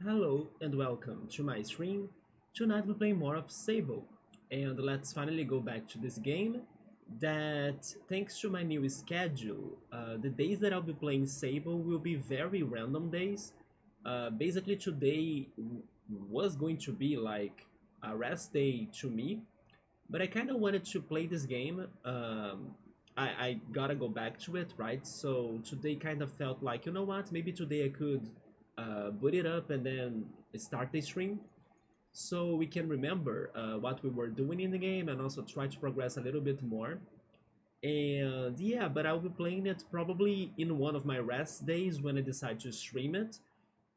Hello and welcome to my stream. Tonight we're playing more of Sable, and let's finally go back to this game that, thanks to my new schedule, the days that I'll be playing Sable will be very random days. Basically today was going to be like a rest day to me, but I kind of wanted to play this game. I gotta go back to it, right? So today kind of felt like, you know what, maybe today I could boot it up and then start the stream so we can remember what we were doing in the game and also try to progress a little bit more. And yeah, but I'll be playing it probably in one of my rest days when I decide to stream it.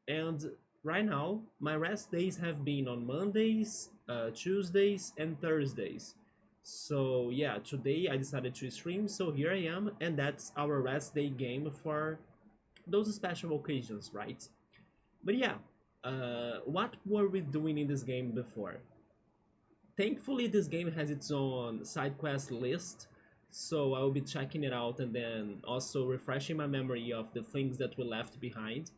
And right now, my rest days have been on Mondays, Tuesdays, and Thursdays. So yeah, today I decided to stream, so here I am, and that's our rest day game for those special occasions, right? But yeah, what were we doing in this game before? Thankfully, this game has its own side quest list, so I'll be checking it out and then also refreshing my memory of the things that we left behind.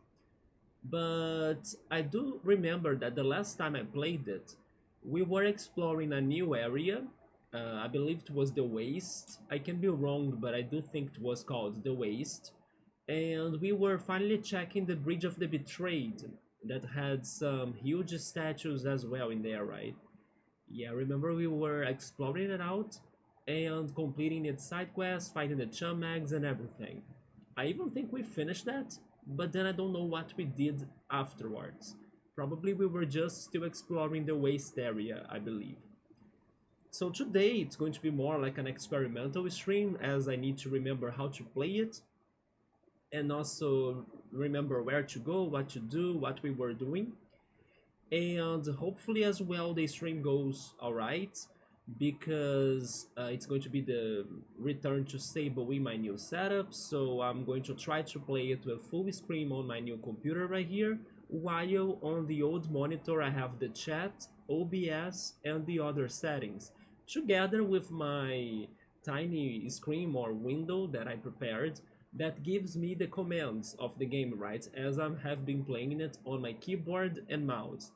But I do remember that the last time I played it, we were exploring a new area. I believe it was the Waste. I can be wrong, but I do think it was called the Waste. And we were finally checking the Bridge of the Betrayed that had some huge statues as well in there, right? Yeah, remember we were exploring it out and completing its side quests, fighting the Chum Mags and everything. I even think we finished that, but then I don't know what we did afterwards. Probably we were just still exploring the waste area, I believe. So today it's going to be more like an experimental stream as I need to remember how to play it and also remember where to go, what to do, what we were doing. And hopefully as well the stream goes alright because it's going to be the return to Sable in my new setup, so I'm going to try to play it with full screen on my new computer right here, while on the old monitor I have the chat, OBS, and the other settings, together with my tiny screen or window that I prepared that gives me the commands of the game, right, as I have been playing it on my keyboard and mouse.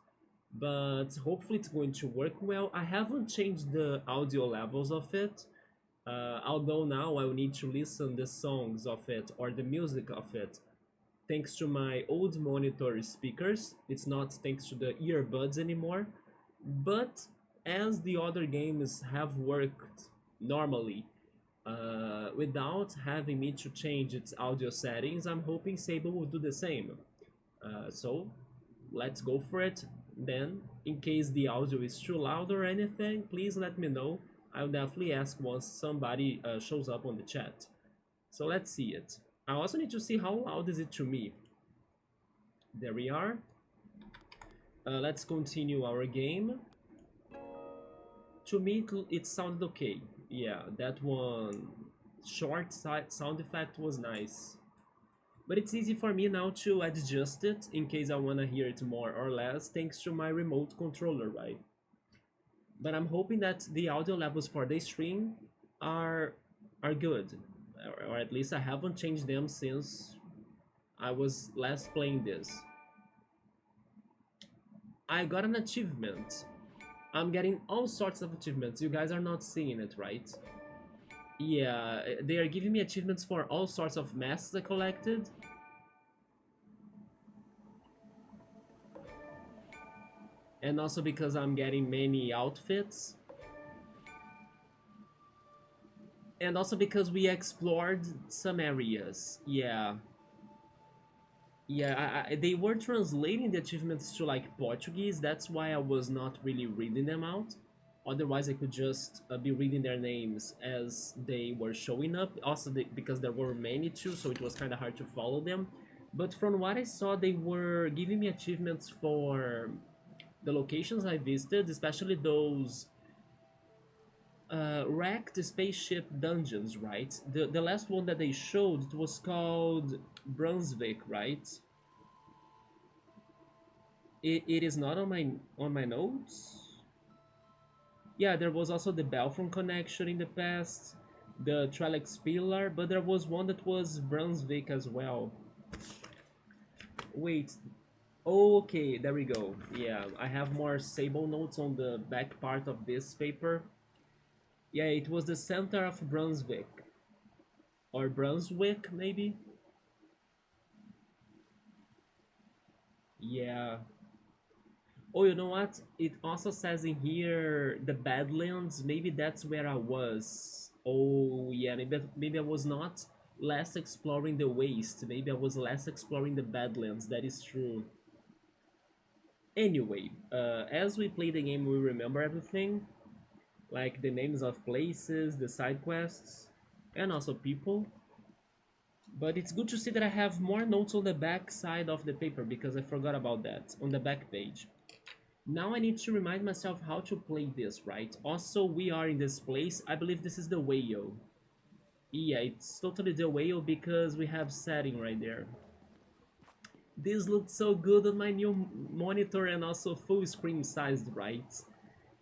But hopefully it's going to work well. I haven't changed the audio levels of it, although now I will need to listen the songs of it or the music of it thanks to my old monitor speakers. It's not thanks to the earbuds anymore. But as the other games have worked normally, without having me to change its audio settings, I'm hoping Sable will do the same. So let's go for it. Then, in case the audio is too loud or anything, please let me know. I'll definitely ask once somebody shows up on the chat. So let's see it. I also need to see how loud is it to me. There we are. Let's continue our game. To me, it sounded okay. Yeah, that one short sound effect was nice. But it's easy for me now to adjust it in case I want to hear it more or less thanks to my remote controller, right? But I'm hoping that the audio levels for the stream are are good, or at least I haven't changed them since I was last playing this. I got an achievement. I'm getting all sorts of achievements. You guys are not seeing it, right? Yeah, they are giving me achievements for all sorts of masks I collected. And also because I'm getting many outfits. And also because we explored some areas. Yeah. Yeah, they were translating the achievements to like Portuguese. That's why I was not really reading them out. Otherwise, I could just be reading their names as they were showing up. Also, because there were many too, so it was kind of hard to follow them. But from what I saw, they were giving me achievements for the locations I visited, especially those wrecked spaceship dungeons, right? The last one that they showed, it was called Brunswick, right? It is not on my notes. Yeah, there was also the Belfron connection in the past, the Trellex Pillar, but there was one that was Brunswick as well. Wait, Oh, okay, there we go. Yeah, I have more Sable notes on the back part of this paper. Yeah, it was the center of Brunswick. Or Brunswick, maybe? Yeah. Oh, you know what? It also says in here the Badlands. Maybe that's where I was. Oh, yeah. Maybe I was not less exploring the waste. Maybe I was less exploring the Badlands. That is true. Anyway, as we play the game, we remember everything, like the names of places, the side quests, and also people. But it's good to see that I have more notes on the back side of the paper because I forgot about that on the back page. Now I need to remind myself how to play this, right? Also, we are in this place. I believe this is the whale. Yeah, it's totally the whale because we have setting right there. This looks so good on my new monitor and also full screen sized, right?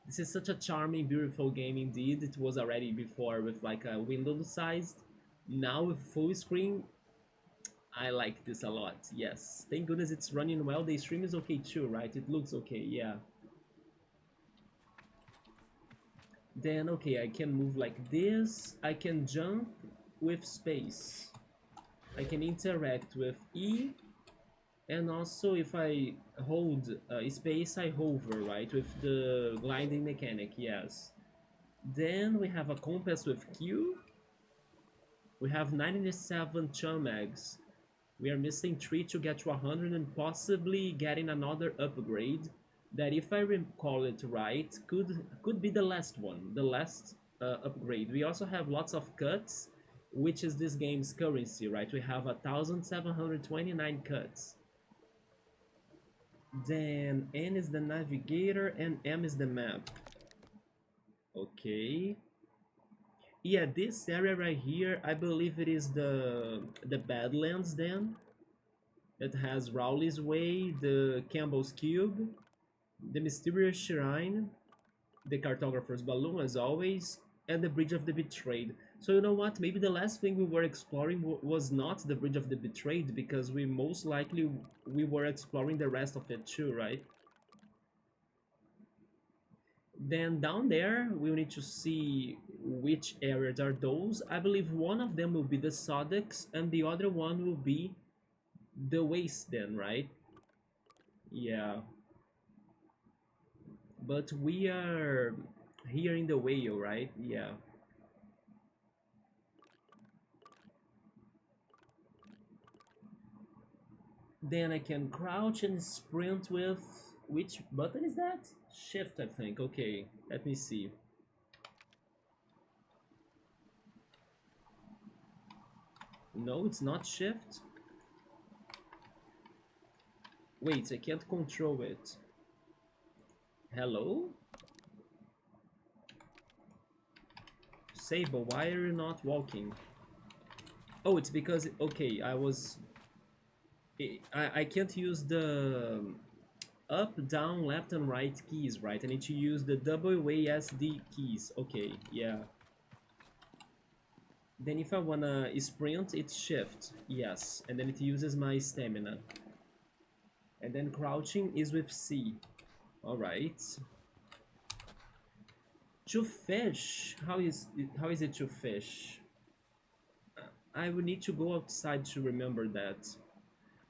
This is such a charming, beautiful game indeed. It was already before with like a Windows sized. Now with full screen, I like this a lot. Yes, thank goodness it's running well. The stream is okay too, right? It looks okay, yeah. Then, okay, I can move like this. I can jump with space. I can interact with E. And also, if I hold space, I hover, right? With the gliding mechanic, yes. Then we have a compass with Q. We have 97 chum eggs. We are missing 3 to get to 100 and possibly getting another upgrade that, if I recall it right, could be the last one, the last upgrade. We also have lots of cuts, which is this game's currency, right? We have 1,729 cuts. Then N is the navigator and M is the map. Okay. Yeah, this area right here, I believe it is the Badlands then. It has Rowley's Way, the Campbell's Cube, the Mysterious Shrine, the Cartographer's Balloon as always, and the Bridge of the Betrayed. So you know what? Maybe the last thing we were exploring was not the Bridge of the Betrayed because we most likely we were exploring the rest of it too, right? Then down there, we need to see which areas are those. I believe one of them will be the Sodex and the other one will be the Waste then, right? Yeah. But we are here in the whale, right? Yeah. Then I can crouch and sprint with... Which button is that? Shift, I think. Okay, let me see. No, it's not shift. Wait, I can't control it. Hello? Sable, why are you not walking? Oh, it's because... Okay, I can't use the up, down, left, and right keys, right? I need to use the WASD keys. Okay, yeah. Then if I wanna sprint, it's shift. Yes, and then it uses my stamina. And then crouching is with C. Alright. To fish? How is it to fish? I will need to go outside to remember that.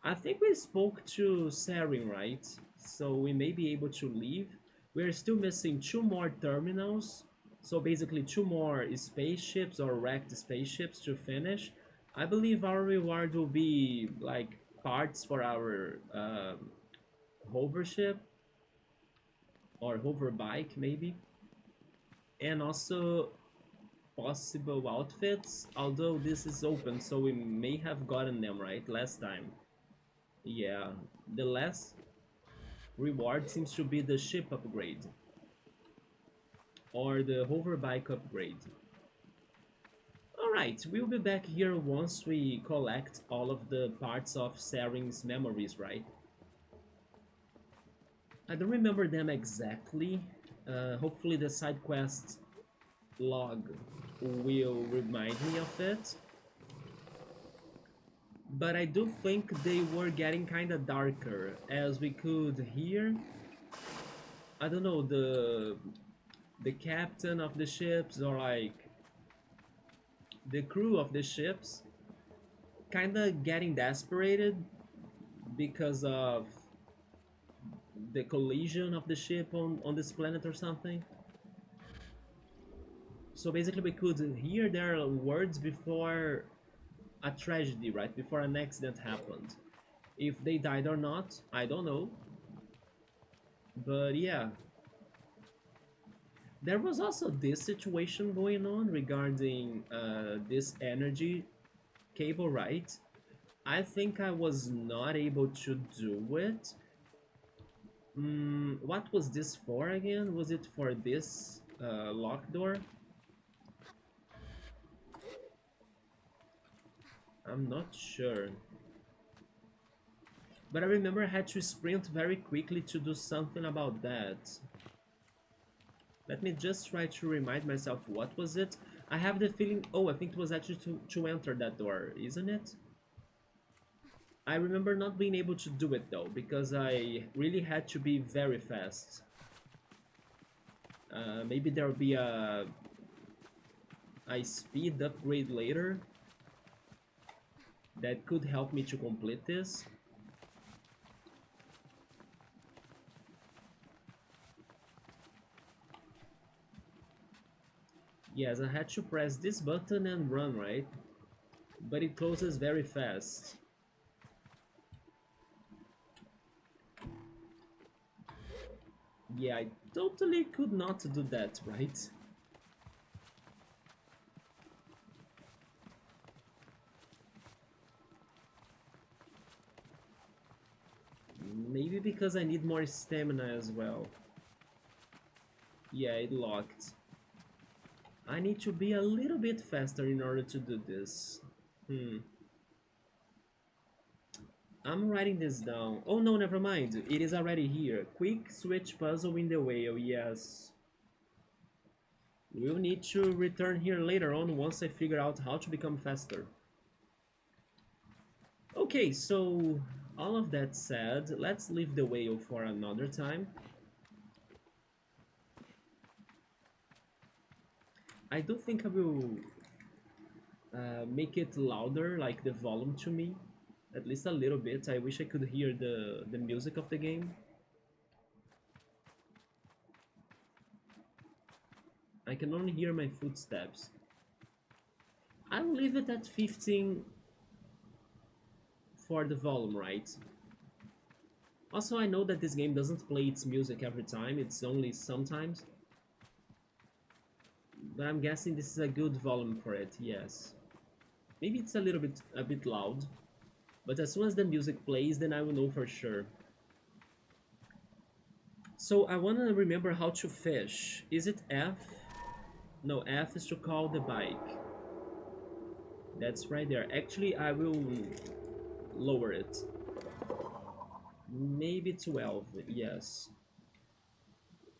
I think we spoke to Sarin, right? So we may be able to leave. We're still missing 2 more terminals. So basically 2 more spaceships or wrecked spaceships to finish. I believe our reward will be like parts for our hover ship or hover bike maybe. And also possible outfits, although this is open so we may have gotten them right last time. Yeah, the last reward seems to be the ship upgrade or the hover bike upgrade. Alright, we'll be back here once we collect all of the parts of Sarin's memories, right? I don't remember them exactly. Hopefully the side quest log will remind me of it. but I do think they were getting kind of darker, as we could hear. I don't know, the captain of the ships, or like the crew of the ships, kind of getting desperate because of the collision of the ship on this planet or something. So basically we could hear their words before a tragedy, right? Before an accident happened. If they died or not, I don't know. But yeah. There was also this situation going on regarding this energy cable, right? I think I was not able to do it. What was this for again? Was it for this lock door? I'm not sure. But I remember I had to sprint very quickly to do something about that. Let me just try to remind myself what was it. I have the feeling... Oh, I think it was actually to enter that door, isn't it? I remember not being able to do it though, because I really had to be very fast. Maybe there'll be a speed upgrade later that could help me to complete this. Yes, I had to press this button and run, right? But it closes very fast. Yeah, I totally could not do that, right? Maybe because I need more stamina as well. Yeah, it locked. I need to be a little bit faster in order to do this. I'm writing this down. Oh no, never mind. It is already here. Quick switch puzzle in the whale, yes. We'll need to return here later on once I figure out how to become faster. Okay, so all of that said, let's leave the whale for another time. I do think I will make it louder, like the volume to me. At least a little bit. I wish I could hear the music of the game. I can only hear my footsteps. I'll leave it at 15 for the volume, right? Also, I know that this game doesn't play its music every time, it's only sometimes. But I'm guessing this is a good volume for it, yes. Maybe it's a bit loud, but as soon as the music plays, then I will know for sure. So I want to remember how to fish. Is it F? No, F is to call the bike. That's right there. Actually, I will lower it. Maybe 12, yes.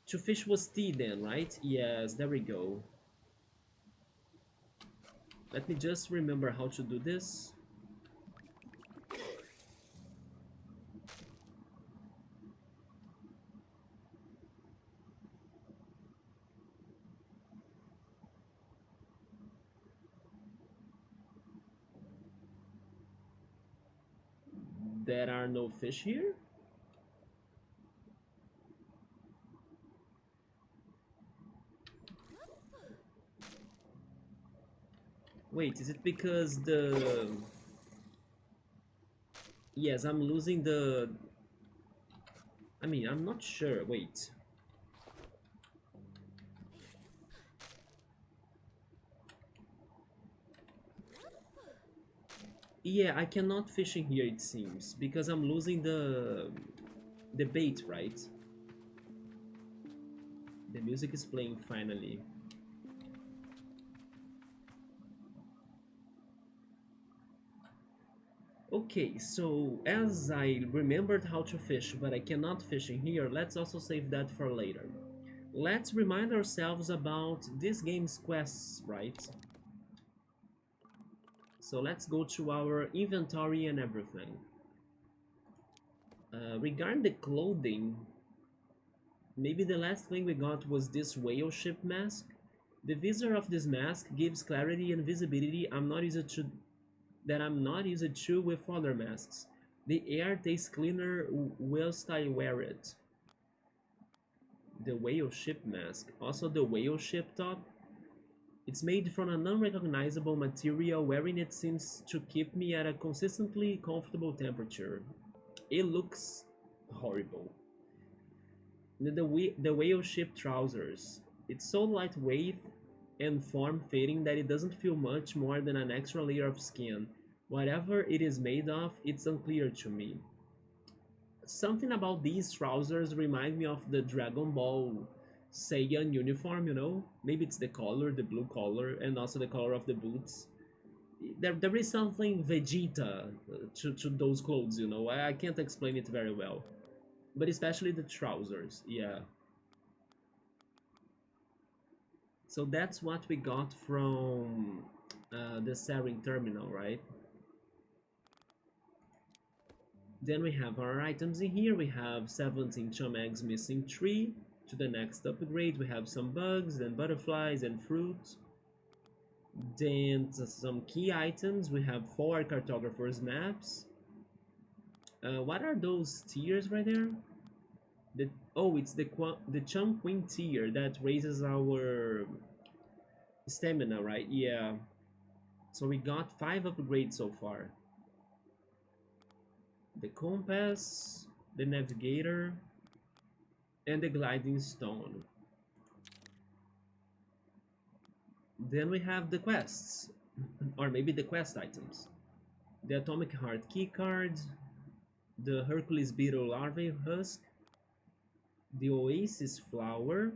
To fish was T then, right? Yes, there we go. Let me just remember how to do this. There are no fish here? Wait, is it because the... Yes, I'm losing the... I mean, I'm not sure. Wait. Yeah, I cannot fish in here, it seems, because I'm losing the bait, right? The music is playing finally. Okay, so as I remembered how to fish, but I cannot fish in here, let's also save that for later. Let's remind ourselves about this game's quests, right? So let's go to our inventory and everything. Regarding the clothing, maybe the last thing we got was this whale ship mask. The visor of this mask gives clarity and visibility I'm not used to with other masks. The air tastes cleaner whilst I wear it. The whale ship mask. Also the whale ship top. It's made from an unrecognizable material. Wearing it seems to keep me at a consistently comfortable temperature. It looks horrible. The whale ship trousers. It's so lightweight and form-fitting that it doesn't feel much more than an extra layer of skin. Whatever it is made of, it's unclear to me. Something about these trousers remind me of the Dragon Ball Saiyan uniform, you know? Maybe it's the color, the blue color, and also the color of the boots. There is something Vegeta to those clothes, you know? I can't explain it very well. But especially the trousers, yeah. So that's what we got from the Sarin terminal, right? Then we have our items in here. We have 17 chum eggs, missing 3. To the next upgrade, we have some bugs, then butterflies and fruit. Then some key items. We have 4 cartographers maps. What are those tiers right there? It's the Chum Queen tier that raises our stamina, right? Yeah. So we got 5 upgrades so far. The compass, the navigator, and the gliding stone. Then we have the quests, or maybe the quest items. The atomic heart keycard, the Hercules beetle larvae husk, the oasis flower,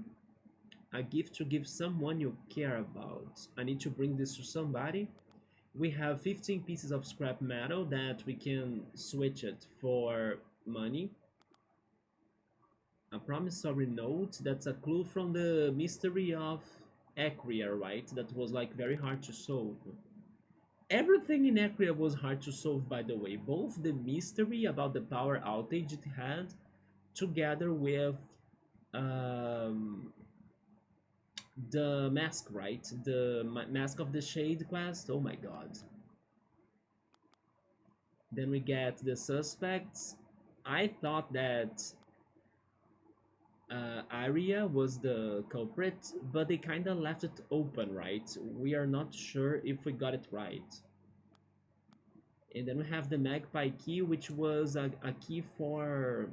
a gift to give someone you care about. I need to bring this to somebody. We have 15 pieces of scrap metal that we can switch it for money. A promissory note, that's a clue from the mystery of Acria, right? That was like very hard to solve. Everything in Acria was hard to solve, by the way. Both the mystery about the power outage it had, together with um, the mask, right? The Mask of the Shade quest. Oh my god. Then we get the suspects. I thought that Arya was the culprit, but they kind of left it open, right? We are not sure if we got it right. And then we have the Magpie key, which was a key for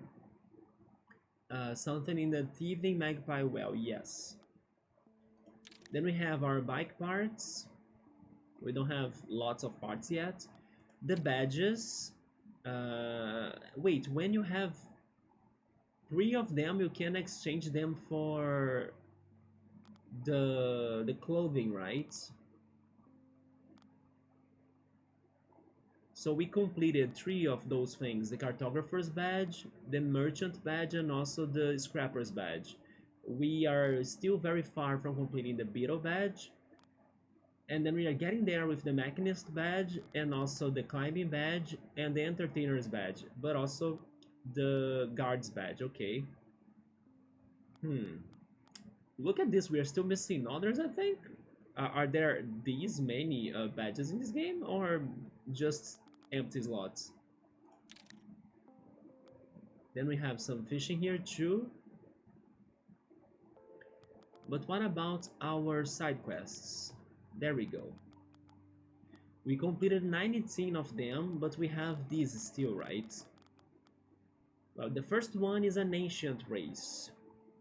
something in the thieving Magpie well, yes. Then we have our bike parts. We don't have lots of parts yet. The badges. Wait, when you have 3 of them, you can exchange them for the clothing, right? So we completed 3 of those things: the cartographer's badge, the merchant badge, and also the scrapper's badge. We are still very far from completing the beetle badge, and then we are getting there with the machinist badge, and also the climbing badge, and the entertainer's badge, but also the guard's badge. Okay. Look at this, we are still missing others, I think. Are there these many badges in this game, or just empty slots? Then we have some fishing here too. But what about our side quests? There we go. We completed 19 of them, but we have these still, right? Well, the first one is an ancient race.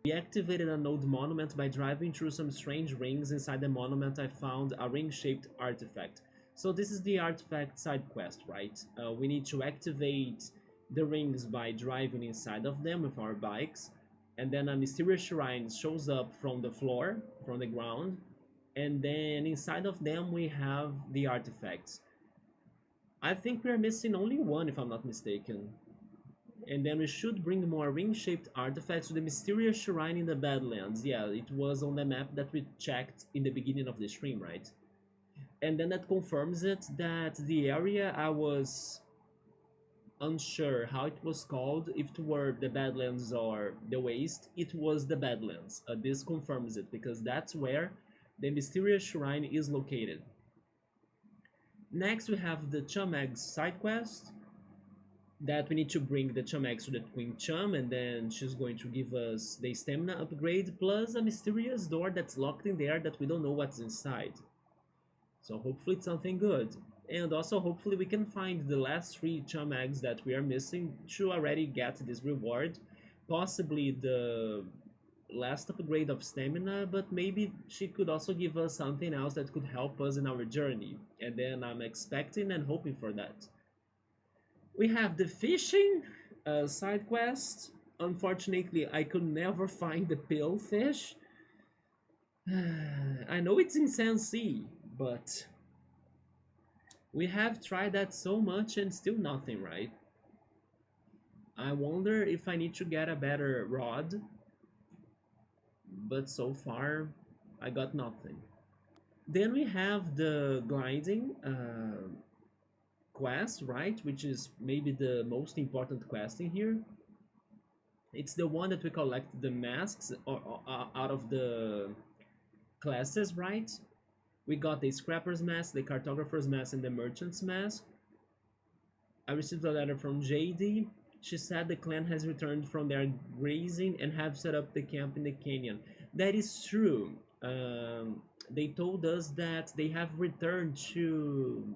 We activated an old monument by driving through some strange rings. Inside the monument I found a ring-shaped artifact. So this is the artifact side quest, right? We need to activate the rings by driving inside of them with our bikes, and then a mysterious shrine shows up from the floor, from the ground, and then inside of them we have the artifacts. I think we're missing only one, if I'm not mistaken. And then we should bring more ring-shaped artifacts to the mysterious shrine in the Badlands. Yeah, it was on the map that we checked in the beginning of the stream, right? And then that confirms it that the area I was unsure how it was called, if it were the Badlands or the Waste, it was the Badlands. This confirms it because that's where the mysterious shrine is located. Next, we have the Chum Eggs side quest that we need to bring the Chum Eggs to the Queen Chum, and then she's going to give us the stamina upgrade plus a mysterious door that's locked in there that we don't know what's inside. So hopefully it's something good. And also hopefully we can find the last 3 Chum Eggs that we are missing to already get this reward. Possibly the last upgrade of stamina, but maybe she could also give us something else that could help us in our journey. And then I'm expecting and hoping for that. We have the fishing side quest. Unfortunately, I could never find the pill fish. I know it's in Sea, but we have tried that so much and still nothing, right? I wonder if I need to get a better rod, but so far I got nothing. Then we have the gliding quest, right? Which is maybe the most important quest in here. It's the one that we collect the masks out of the classes, right? We got the Scrapper's Mask, the Cartographer's Mask, and the Merchant's Mask. I received a letter from JD. She said the clan has returned from their grazing and have set up the camp in the canyon. That is true. They told us that they have returned to...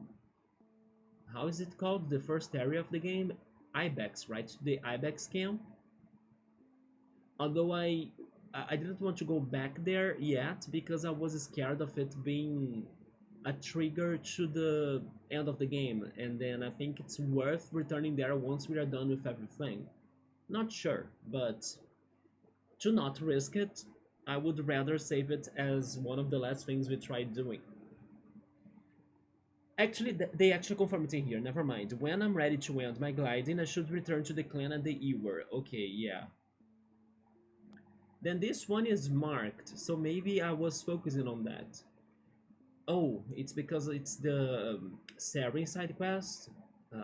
How is it called? The first area of the game? Ibex, right? The Ibex camp. Although I didn't want to go back there yet because I was scared of it being a trigger to the end of the game, and then I think it's worth returning there once we are done with everything. Not sure, but to not risk it, I would rather save it as one of the last things we tried doing. Actually, they actually confirm it in here, never mind. When I'm ready to end my gliding, I should return to the clan and the Ewer. Okay, yeah. Then this one is marked, so maybe I was focusing on that. Oh, it's because it's the Sarin side quest.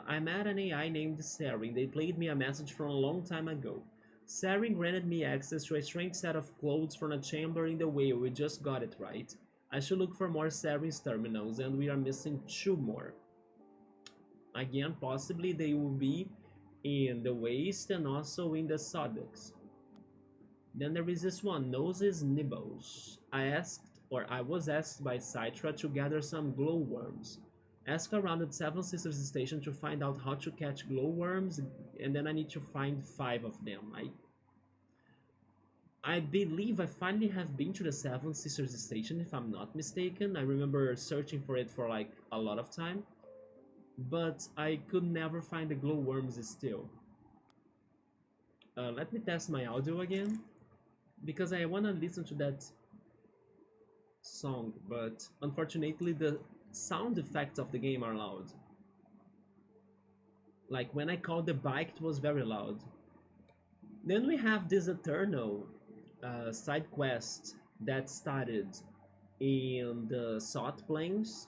I met an AI named Sarin. They played me a message from a long time ago. Sarin granted me access to a strange set of clothes from a chamber in the whale. We just got it right. I should look for more Sarin's terminals, and we are missing 2 more. Again, possibly they will be in the waste and also in the Sodex. Then there is this one, Noses Nibbles. I was asked by Citra to gather some glowworms. Ask around at Seven Sisters Station to find out how to catch glowworms, and then I need to find 5 of them. I believe I finally have been to the Seven Sisters Station, if I'm not mistaken. I remember searching for it for like a lot of time, but I could never find the glowworms still. Let me test my audio again, because I want to listen to that song, but unfortunately the sound effects of the game are loud. Like when I called the bike, it was very loud. Then we have this Eternal side quest that started in the Sot Plains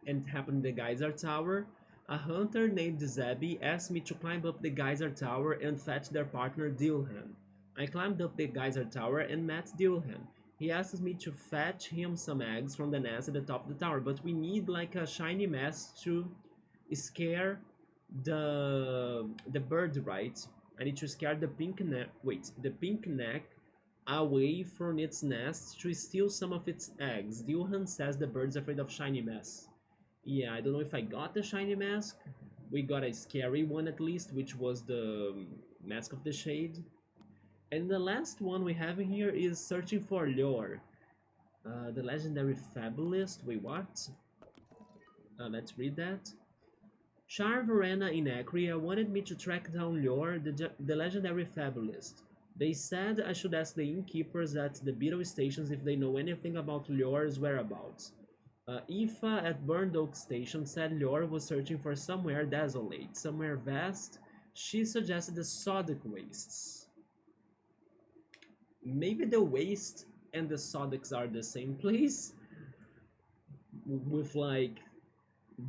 and happened in the Geyser Tower. A hunter named Zebi asked me to climb up the Geyser Tower and fetch their partner Dilhan. I climbed up the Geyser Tower and met Dilhan. He asked me to fetch him some eggs from the nest at the top of the tower, but we need like a shiny mask to scare the bird, right? I need to scare the pink neck away from its nest to steal some of its eggs. Dilhan says the bird's afraid of shiny masks. Yeah, I don't know if I got the shiny mask. We got a scary one at least, which was the Mask of the Shade. And the last one we have in here is searching for Lure. The legendary fabulist. Wait, what? Let's read that. Char Verena in Acria wanted me to track down Lure, the legendary fabulist. They said I should ask the innkeepers at the Beetle stations if they know anything about Lure's whereabouts. Aoife at Burned Oak Station said Lure was searching for somewhere desolate, somewhere vast. She suggested the Sodic Wastes. Maybe the Waste and the Sodics are the same place? with like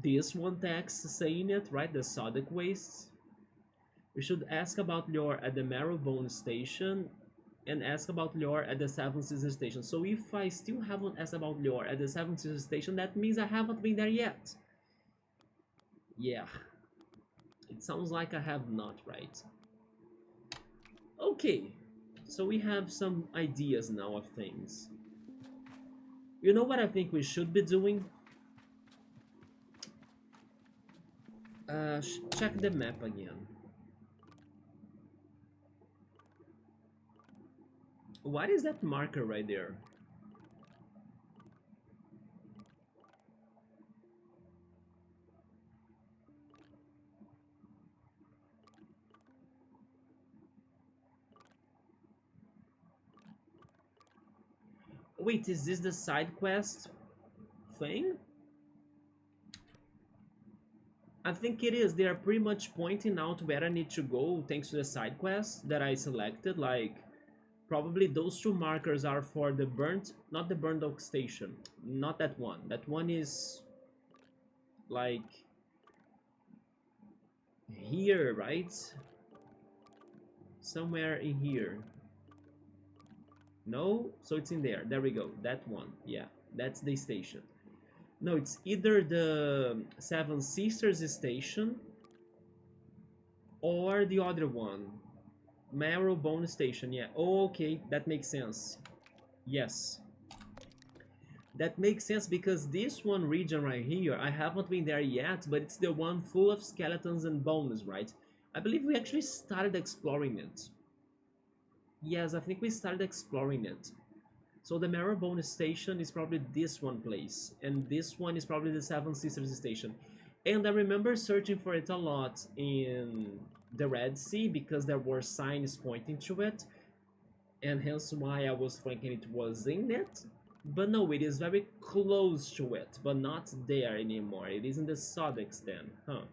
this one text saying it, right? The Sodic Wastes. We should ask about lore at the Marrowbone Station and ask about lore at the Seven Sisters Station. So if I still haven't asked about lore at the Seven Sisters Station, that means I haven't been there yet. Yeah. It sounds like I have not, right? Okay. So we have some ideas now of things. You know what I think we should be doing? Check the map again. What is that marker right there? Wait, is this the side quest thing? I think it is. They are pretty much pointing out where I need to go thanks to the side quest that I selected. Like, probably those two markers are for the burnt, not the burnt oak station. Not that one. That one is like here, right? Somewhere in here. No? So it's in there. There we go. That one. Yeah, that's the station. No, it's either the Seven Sisters station or the other one. Marrowbone Station, yeah. Oh, okay, that makes sense. Yes. That makes sense because this one region right here, I haven't been there yet, but it's the one full of skeletons and bones, right? I believe we actually started exploring it. Yes, I think we started exploring it. So the Marrowbone Station is probably this one place, and this one is probably the Seven Sisters Station. And I remember searching for it a lot in the Red Sea because there were signs pointing to it, and hence why I was thinking it was in it. But no, it is very close to it, but not there anymore. It is in the Sodex then, huh?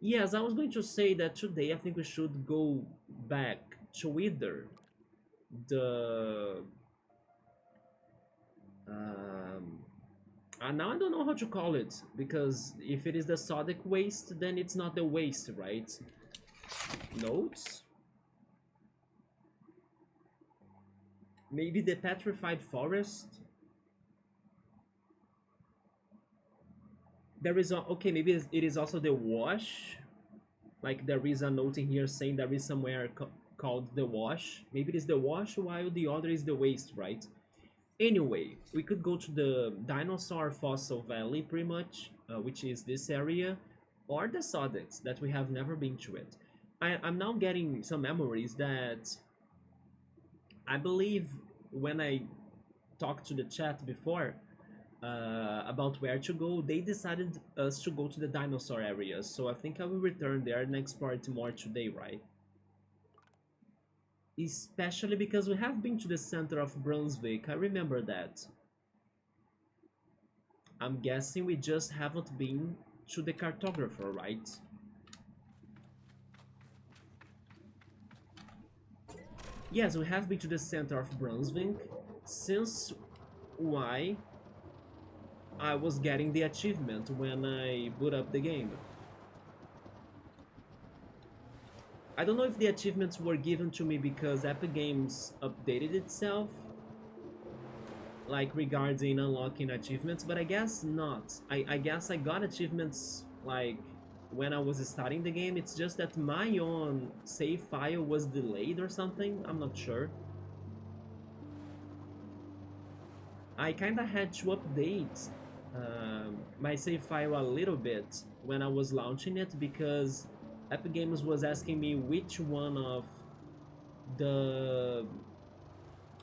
Yes, I was going to say that today I think we should go back to either the now I don't know how to call it, because if it is the Sodic Waste, then it's not the waste, right? Notes? Maybe the Petrified Forest? There is a, okay, maybe it is also the Wash. Like there is a note in here saying there is somewhere called the Wash. Maybe it is the Wash while the other is the Waste, right? Anyway, we could go to the Dinosaur Fossil Valley pretty much, which is this area, or the Sodex that we have never been to it. I'm now getting some memories that I believe when I talked to the chat before about where to go, they decided us to go to the dinosaur areas. So I think I will return there and explore it more today, right? Especially because we have been to the center of Brunswick, I remember that. I'm guessing we just haven't been to the Cartographer, right? Yes, we have been to the center of Brunswick, since why I was getting the achievement when I boot up the game. I don't know if the achievements were given to me because Epic Games updated itself, like regarding unlocking achievements, but I guess not. I guess I got achievements like when I was starting the game. It's just that my own save file was delayed or something, I'm not sure. I kinda had to update my save file a little bit when I was launching it because Epic Games was asking me which one of the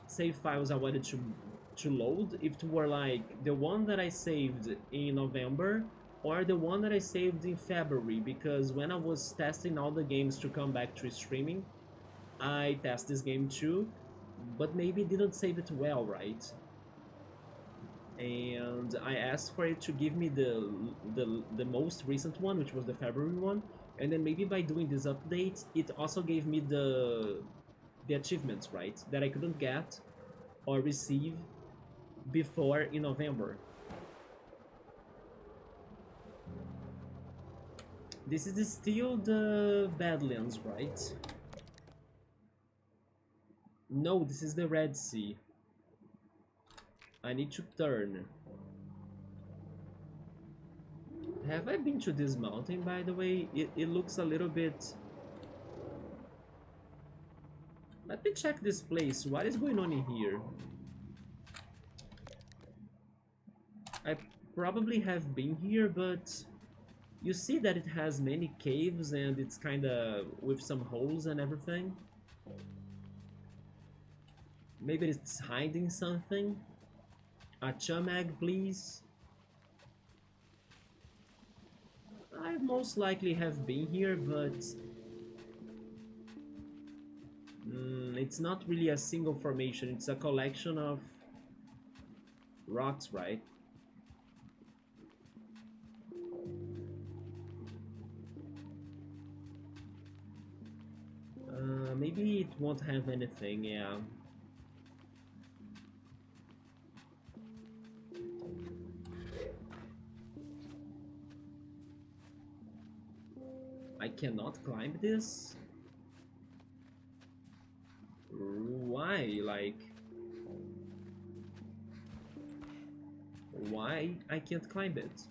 save files I wanted to load, if it were like the one that I saved in November or the one that I saved in February, because when I was testing all the games to come back to streaming, I test this game too, but maybe didn't save it well, right? And I asked for it to give me the most recent one, which was the February one, and then maybe by doing this update, it also gave me the achievements, right, that I couldn't get or receive before in November. This is still the Badlands, right? No, this is the Red Sea. I need to turn. Have I been to this mountain, by the way? It looks a little bit... Let me check this place. What is going on in here? I probably have been here, but you see that it has many caves and it's kinda with some holes and everything. Maybe it's hiding something. A chum egg, please. I most likely have been here, but it's not really a single formation. It's a collection of rocks, right? Maybe it won't have anything, yeah. I cannot climb this? Why? Like... Why I can't climb it?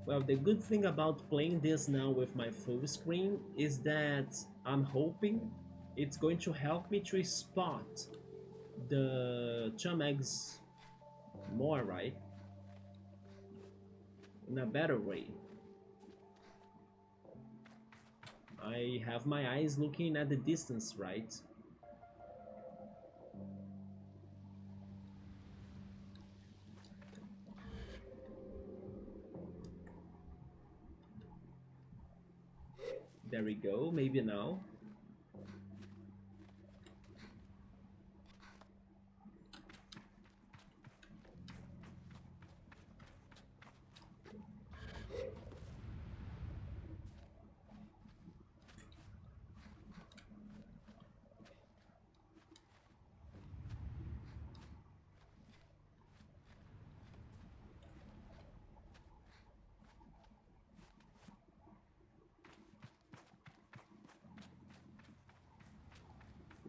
Well, the good thing about playing this now with my full screen is that I'm hoping it's going to help me to spot the chum eggs more, right? In a better way. I have my eyes looking at the distance, right? There we go, maybe now.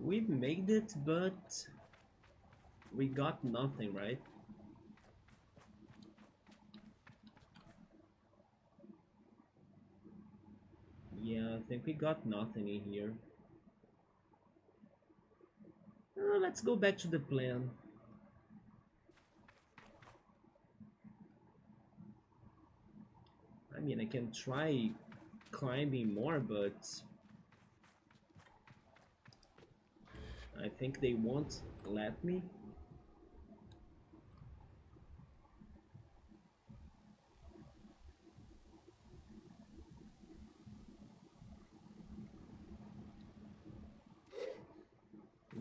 We made it, but we got nothing, right? Yeah, I think we got nothing in here. Let's go back to the plan. I mean, I can try climbing more, but I think they won't let me.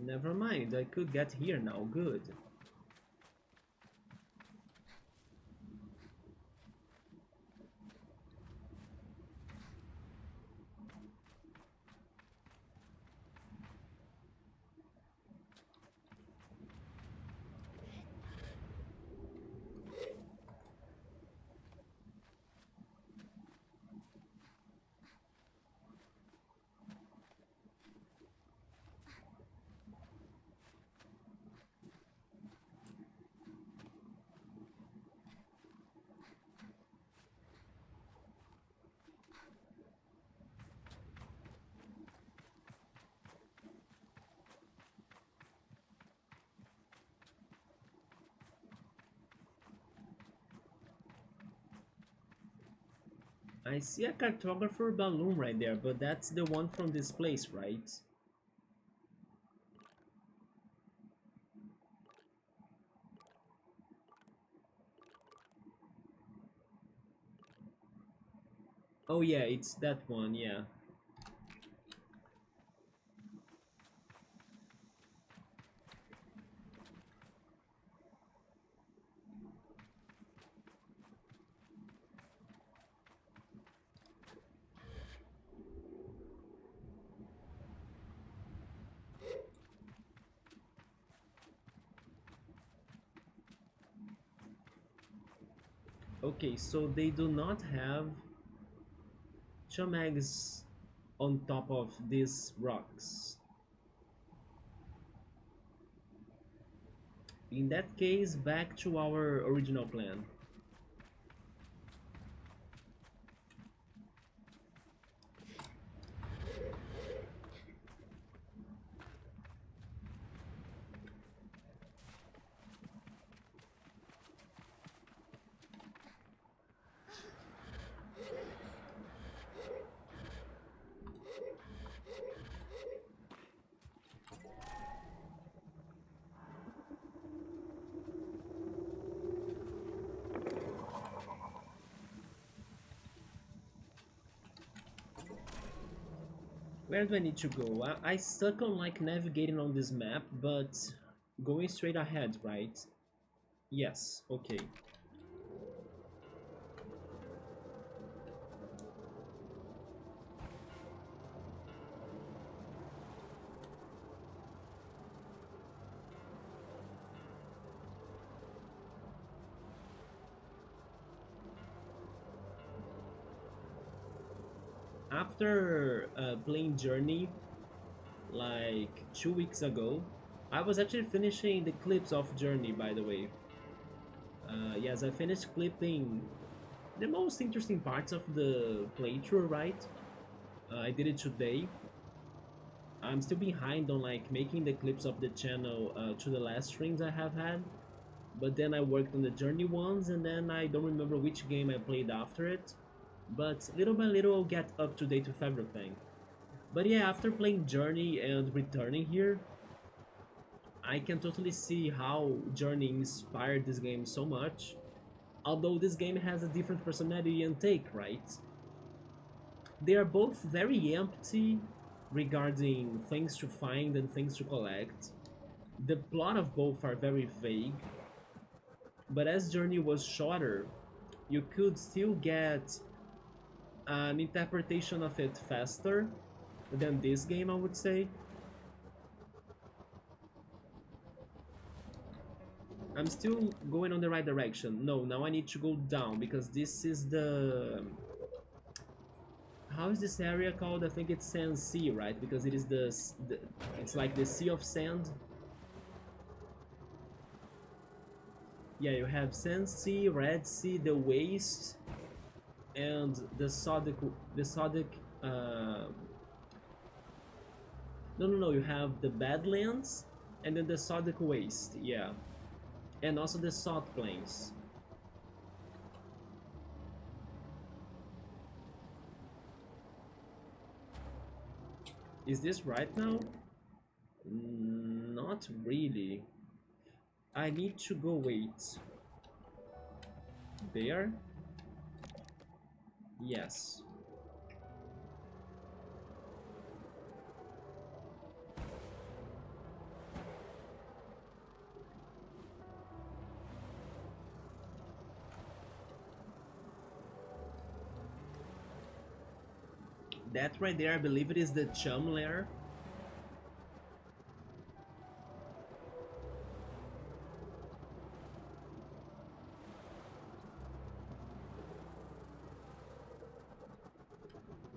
Never mind, I could get here now, good. I see a Cartographer Balloon right there, but that's the one from this place, right? Oh yeah, it's that one, yeah. Okay, so they do not have chum eggs on top of these rocks. In that case, back to our original plan. Where do I need to go? I stuck on like navigating on this map, but going straight ahead, right? Yes, okay. After playing Journey like 2 weeks ago, I was actually finishing the clips of Journey, by the way. Yes, I finished clipping the most interesting parts of the playthrough, right? I did it today. I'm still behind on like making the clips of the channel to the last streams I have had, but then I worked on the Journey ones, and then I don't remember which game I played after it. But little by little, I'll get up to date with everything. But yeah, after playing Journey and returning here, I can totally see how Journey inspired this game so much. Although this game has a different personality and take, right? They are both very empty regarding things to find and things to collect. The plot of both are very vague, but as Journey was shorter, you could still get an interpretation of it faster than this game, I would say. I'm still going on the right direction. No, now I need to go down because this is the... How is this area called? I think it's Sand Sea, right? Because it is the it's like the Sea of Sand. Yeah, you have Sand Sea, Red Sea, the Waste, and the Sodic... The Sodic... No, you have the Badlands, and then the Sodic Waste, yeah. And also the Salt Plains. Is this right now? Not really. I need to go wait. There? Yes. That right there, I believe it is the Chum Lair.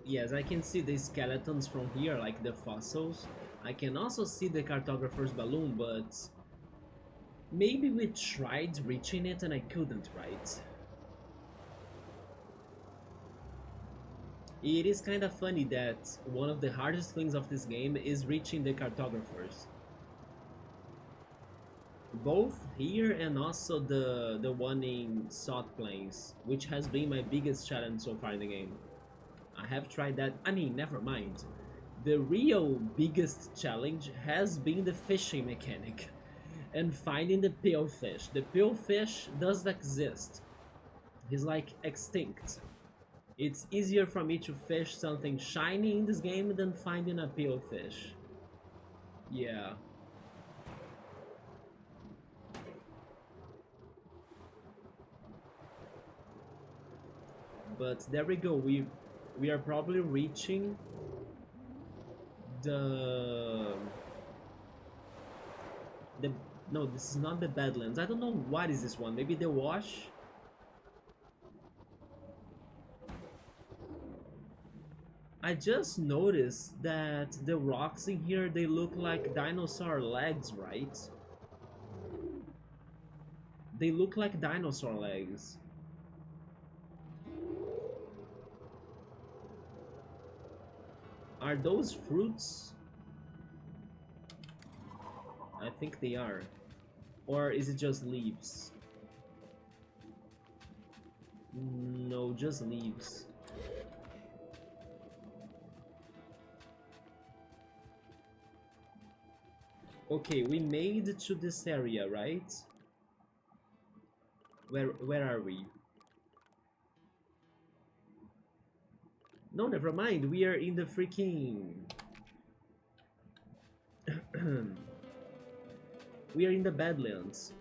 Yes, I can see the skeletons from here, like the fossils. I can also see the Cartographer's Balloon, but... Maybe we tried reaching it and I couldn't, right? It is kind of funny that one of the hardest things of this game is reaching the Cartographers. Both here and also the one in Salt Plains, which has been my biggest challenge so far in the game. I have tried that. I mean, never mind. The real biggest challenge has been the fishing mechanic and finding the pale fish. The pale fish does exist. He's like extinct. It's easier for me to fish something shiny in this game than finding a pale fish. Yeah. But there we go. We are probably reaching the the no, this is not the Badlands. I don't know what is this one. Maybe the Wash. I just noticed that the rocks in here, they look like dinosaur legs, right? They look like dinosaur legs. Are those fruits? I think they are. Or is it just leaves? No, just leaves. Okay, we made it to this area, right? Where are we? No, never mind. We are in the freaking we are in the Badlands.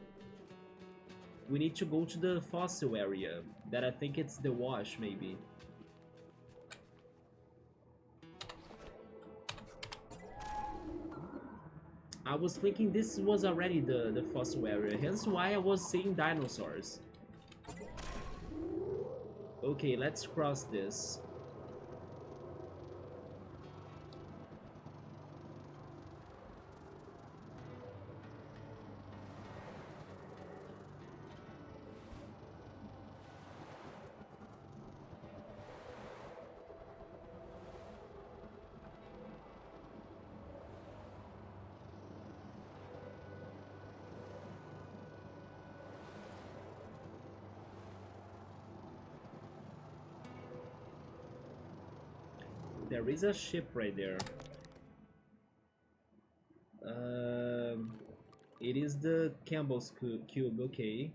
We need to go to the fossil area. That I think it's the Wash, maybe. I was thinking this was already the fossil area, hence why I was seeing dinosaurs. Okay, let's cross this. There is a ship right there. It is the Campbell's cube, okay.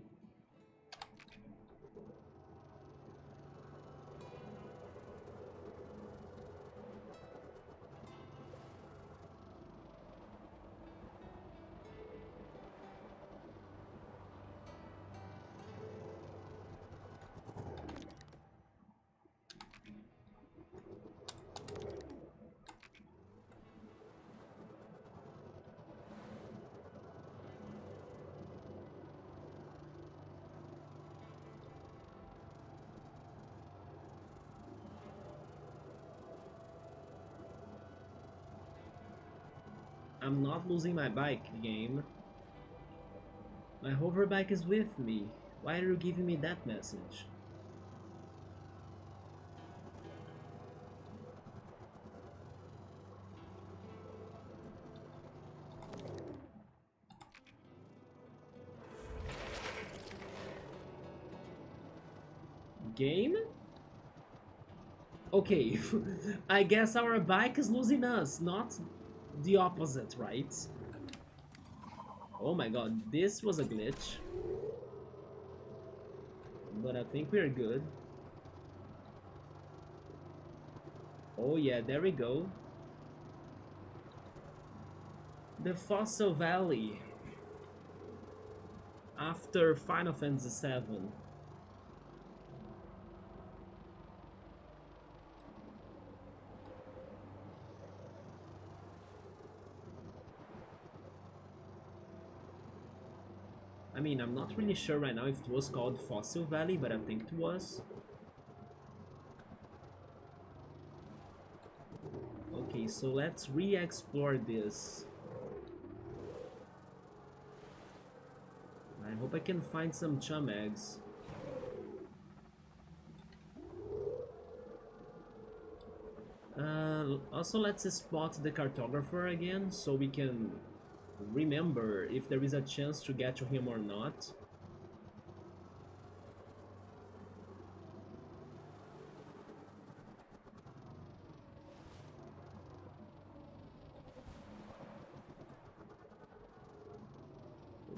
I'm not losing my bike, game. My hoverbike is with me. Why are you giving me that message? Game? Okay, I guess our bike is losing us, not the opposite, right? Oh my god, this was a glitch. But I think we're good. Oh yeah, there we go. The Fossil Valley. After Final Fantasy VII. I mean, I'm not really sure right now if it was called Fossil Valley, but I think it was. Okay, so let's re-explore this. I hope I can find some chum eggs. Also, let's spot the cartographer again, so we can remember if there is a chance to get to him or not.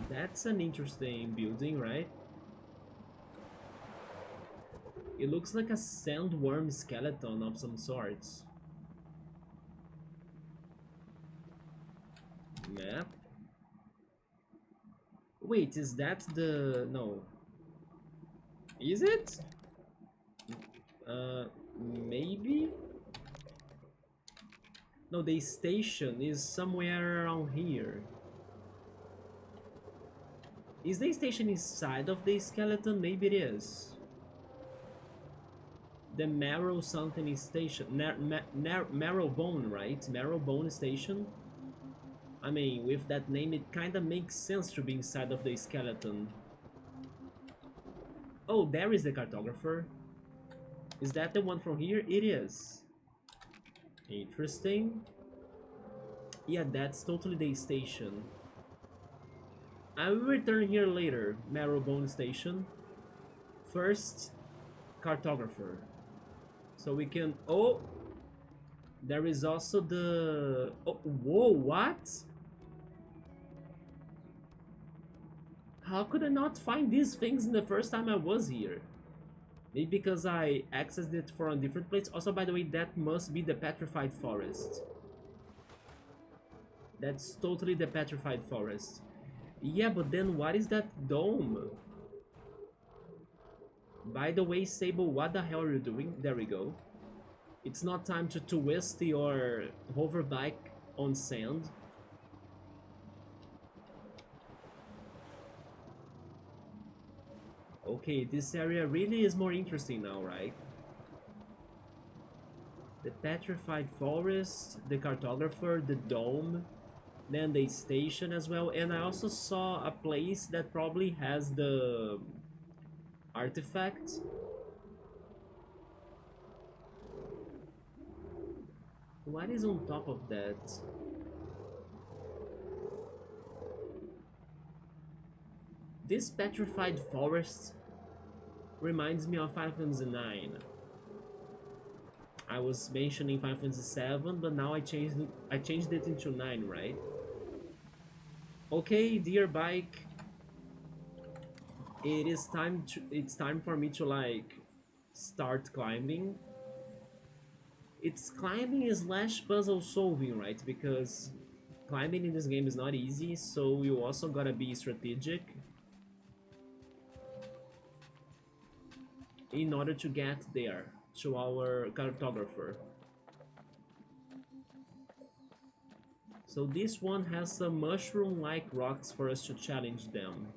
That's an interesting building, right? It looks like a sandworm skeleton of some sorts. Map. Wait, is that the... no. Is it? Maybe? No, the station is somewhere around here. Is the station inside of the skeleton? Maybe it is. The marrow something station. Marrow bone, right? Marrow bone station. I mean, with that name, it kinda makes sense to be inside of the skeleton. Oh, there is the cartographer. Is that the one from here? It is. Interesting. Yeah, that's totally the station. I will return here later, Marrowbone Station. First, cartographer. So we can... oh! There is also the... oh, whoa, what? How could I not find these things in the first time I was here? Maybe because I accessed it from a different place. Also, by the way, that must be the Petrified Forest. That's totally the Petrified Forest. Yeah, but then what is that dome? By the way, Sable, what the hell are you doing? There we go. It's not time to twist your hover bike on sand. Okay, this area really is more interesting now, right? The Petrified Forest, the Cartographer, the Dome, then the station as well. And I also saw a place that probably has the artifact. What is on top of that? This Petrified Forest reminds me of Final Fantasy 9. I was mentioning Final Fantasy 7, but now I changed it into 9, right? Okay, dear bike. It's time for me to like start climbing. It's climbing slash puzzle solving, right? Because climbing in this game is not easy, so you also gotta be strategic in order to get there to our cartographer. So this one has some mushroom-like rocks for us to challenge them.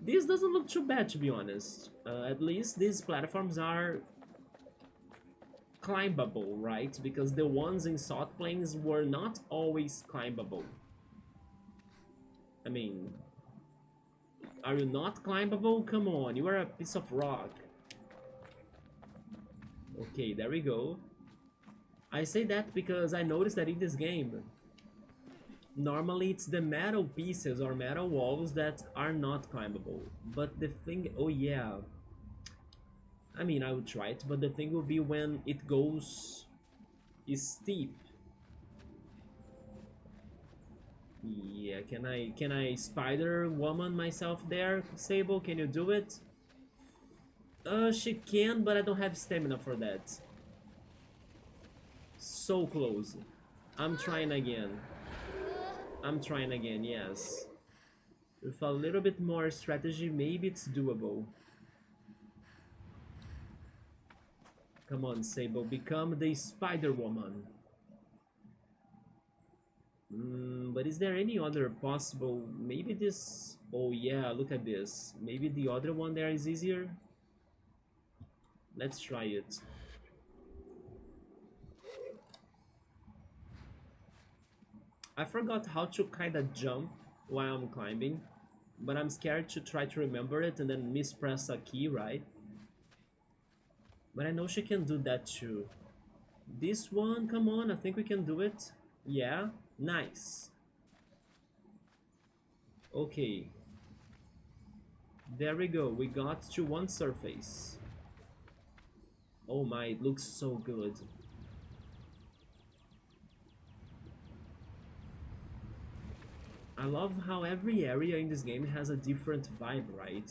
This doesn't look too bad, to be honest. At least these platforms are climbable, right? Because the ones in Salt Plains were not always climbable. I mean, are you not climbable? Come on, you are a piece of rock. Okay, there we go. I say that because I noticed that in this game, normally it's the metal pieces or metal walls that are not climbable. But the thing... oh yeah. I mean, I would try it, but the thing will be when it goes steep. Yeah, can I spider woman myself there, Sable? Can you do it? She can, but I don't have stamina for that. So close. I'm trying again. I'm trying again, yes. With a little bit more strategy, maybe it's doable. Come on, Sable, become the Spider Woman. But is there any other possible... maybe this... oh yeah, look at this. Maybe the other one there is easier? Let's try it. I forgot how to kinda jump while I'm climbing, but I'm scared to try to remember it and then mispress a key, right? But I know she can do that too. This one, come on, I think we can do it. Yeah, nice. Okay. There we go. We got to one surface. Oh my, it looks so good. I love how every area in this game has a different vibe, right?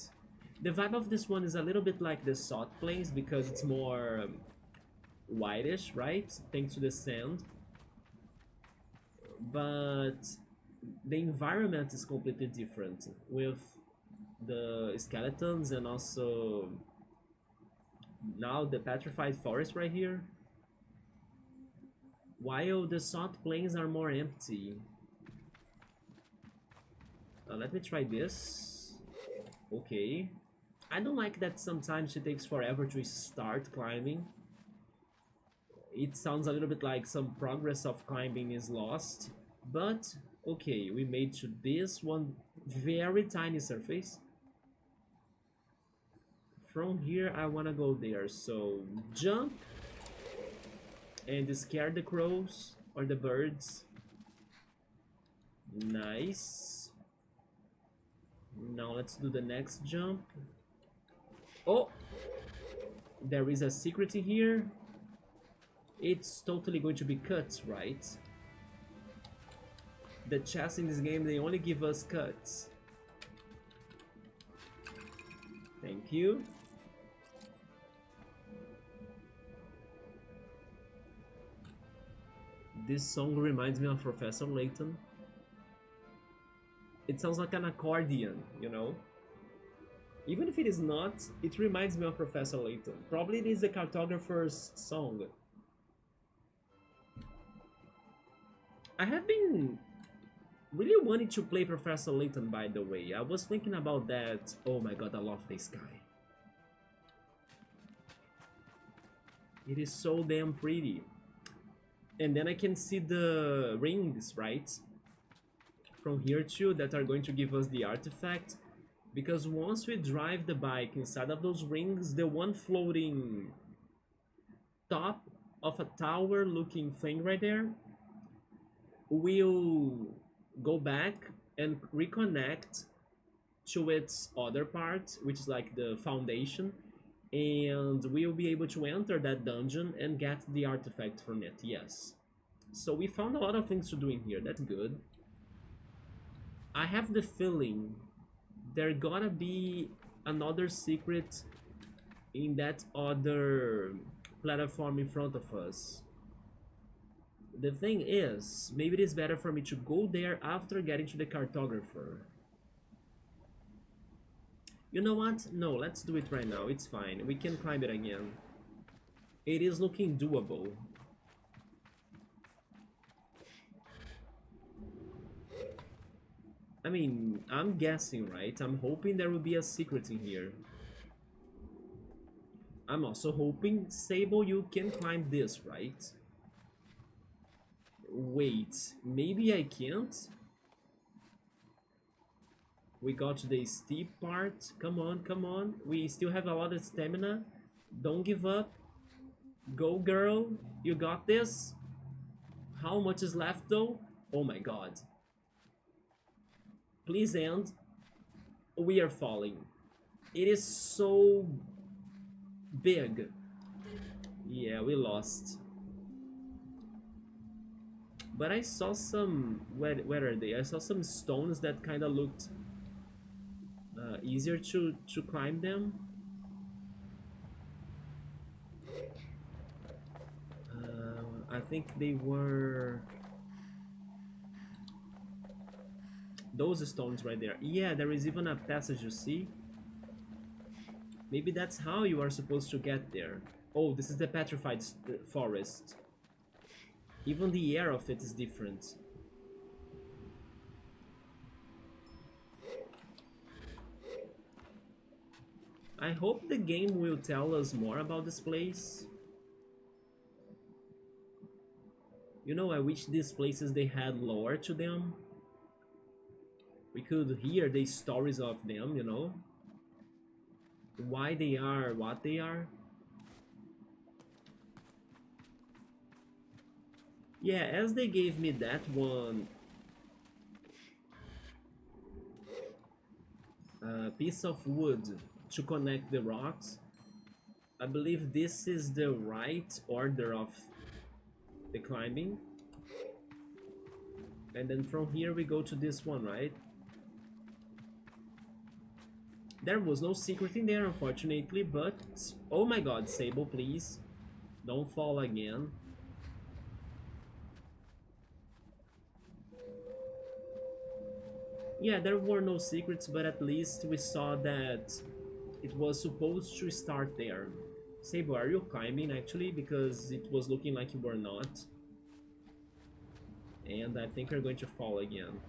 The vibe of this one is a little bit like the Salt Plains because it's more whitish, right? Thanks to the sand. But the environment is completely different with the skeletons and also now the Petrified Forest right here. While the Salt Plains are more empty. Let me try this. Okay. I don't like that sometimes it takes forever to start climbing. It sounds a little bit like some progress of climbing is lost. But, okay, we made to this one very tiny surface. From here, I want to go there. So, jump. And scare the crows or the birds. Nice. Now let's do the next jump. Oh! There is a secret here. It's totally going to be cuts, right? The chests in this game, they only give us cuts. Thank you. This song reminds me of Professor Layton. It sounds like an accordion, you know? Even if it is not, it reminds me of Professor Layton. Probably it is the Cartographer's song. I have been really wanting to play Professor Layton, by the way. I was thinking about that. Oh my god, I love this guy. It is so damn pretty. And then I can see the rings, right? From here too, that are going to give us the artifact. Because once we drive the bike inside of those rings, the one floating top of a tower looking thing right there will go back and reconnect to its other part, which is like the foundation, and we'll be able to enter that dungeon and get the artifact from it. Yes, so we found a lot of things to do in here. That's good. I have the feeling there gotta be another secret in that other platform in front of us. The thing is, maybe it is better for me to go there after getting to the cartographer. You know what? No, let's do it right now. It's fine. We can climb it again. It is looking doable. I mean, I'm guessing, right? I'm hoping there will be a secret in here. I'm also hoping, Sable, you can climb this, right? Wait, maybe I can't? We got to the steep part. Come on, come on. We still have a lot of stamina. Don't give up. Go, girl. You got this. How much is left, though? Oh my god. Please end. We are falling. It is so big. Yeah, we lost. But I saw some... Where are they? I saw some stones that kind of looked easier to climb them. I think they were... those stones right there. Yeah, there is even a passage, you see? Maybe that's how you are supposed to get there. Oh, this is the Petrified Forest. Even the air of it is different. I hope the game will tell us more about this place. You know, I wish these places they had lore to them. We could hear the stories of them, you know? Why they are what they are. Yeah, as they gave me that one A piece of wood to connect the rocks. I believe this is the right order of the climbing. And then from here we go to this one, right? There was no secret in there, unfortunately, but... Oh my god, Sable, please. Don't fall again. Yeah, there were no secrets, but at least we saw that it was supposed to start there. Sable, are you climbing actually? Because it was looking like you were not. And I think you're going to fall again.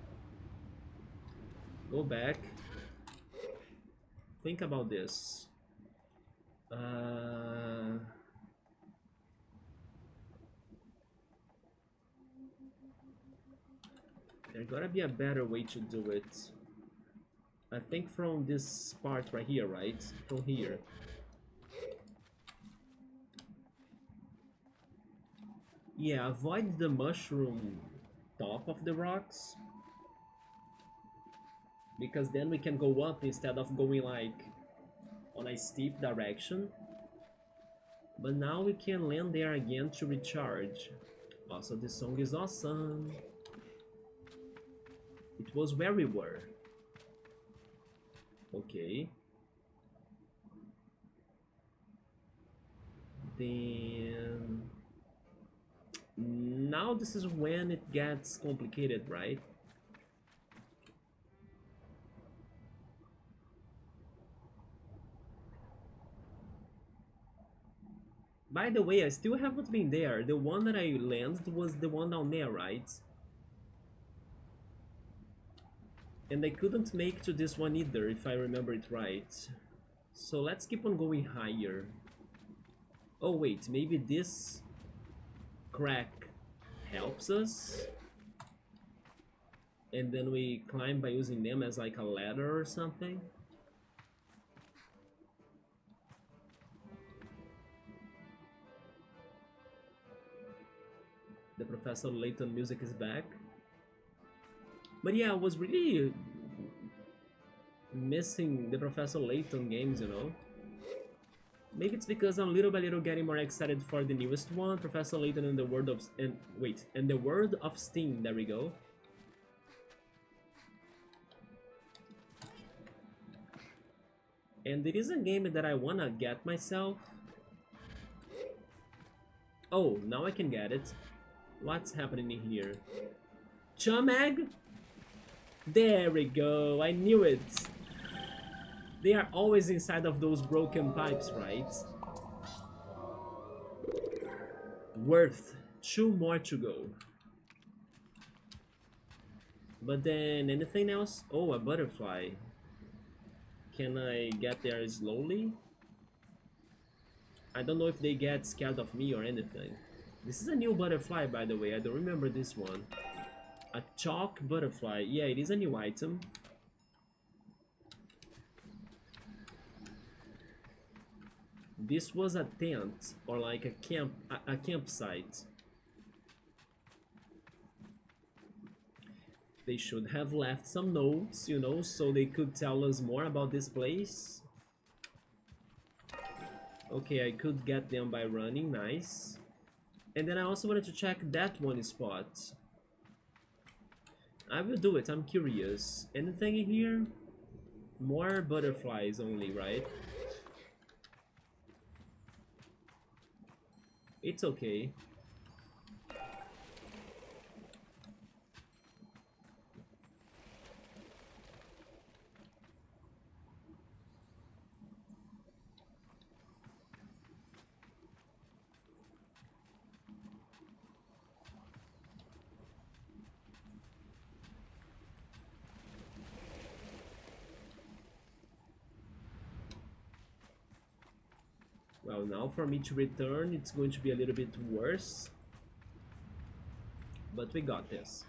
Go back. Think about this. There gotta be a better way to do it. I think from this part right here, right? From here. Yeah, avoid the mushroom top of the rocks. Because then we can go up instead of going like on a steep direction. But now we can land there again to recharge. Also, this song is awesome. It was where we were. Okay. Then... Now this is when it gets complicated, right? By the way, I still haven't been there. The one that I landed was the one down there, right? And I couldn't make to this one either, if I remember it right. So let's keep on going higher. Oh wait, maybe this crack helps us? And then we climb by using them as like a ladder or something? The Professor Layton music is back. But yeah, I was really missing the Professor Layton games, you know? Maybe it's because I'm little by little getting more excited for the newest one, Professor Layton and the World of... and the World of Steam, there we go. And it is a game that I wanna get myself. Oh, now I can get it. What's happening in here? Chum egg? There we go, I knew it. They are always inside of those broken pipes, right? Worth 2 more to go. But then anything else? Oh, a butterfly. Can I get there slowly? I don't know if they get scared of me or anything. This is a new butterfly, by the way. I don't remember this one. A chalk butterfly. Yeah, it is a new item. This was a tent or like a campsite. They should have left some notes, you know, so they could tell us more about this place. Okay, I could get them by running, nice. And then I also wanted to check that one spot. I will do it, I'm curious. Anything in here? More butterflies only, right? It's okay. Well, now for me to return, it's going to be a little bit worse. But we got this.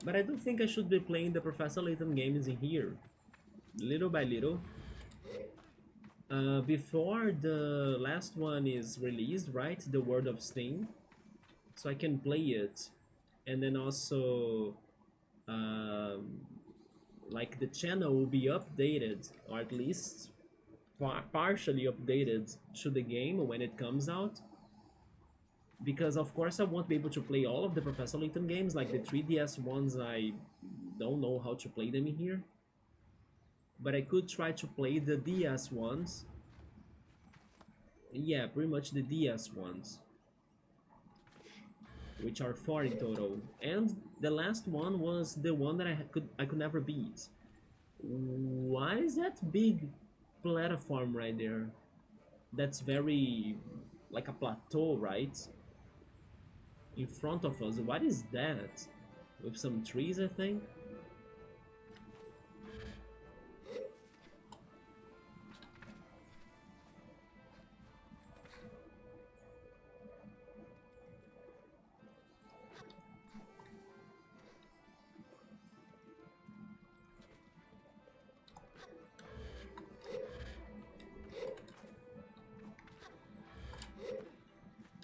But I do think I should be playing the Professor Layton games in here. Little by little. Before the last one is released, right? The World of Steam, so I can play it, and then also um, like the channel will be updated, or at least partially updated to the game when it comes out. Because of course I won't be able to play all of the Professor Layton games, like the 3DS ones. I don't know how to play them in here, but I could try to play the DS ones. Yeah, pretty much the DS ones, which are four in total. And the last one was the one that I could never beat. Why is that big platform right there? That's very like a plateau, right? In front of us. What is that? With some trees, I think.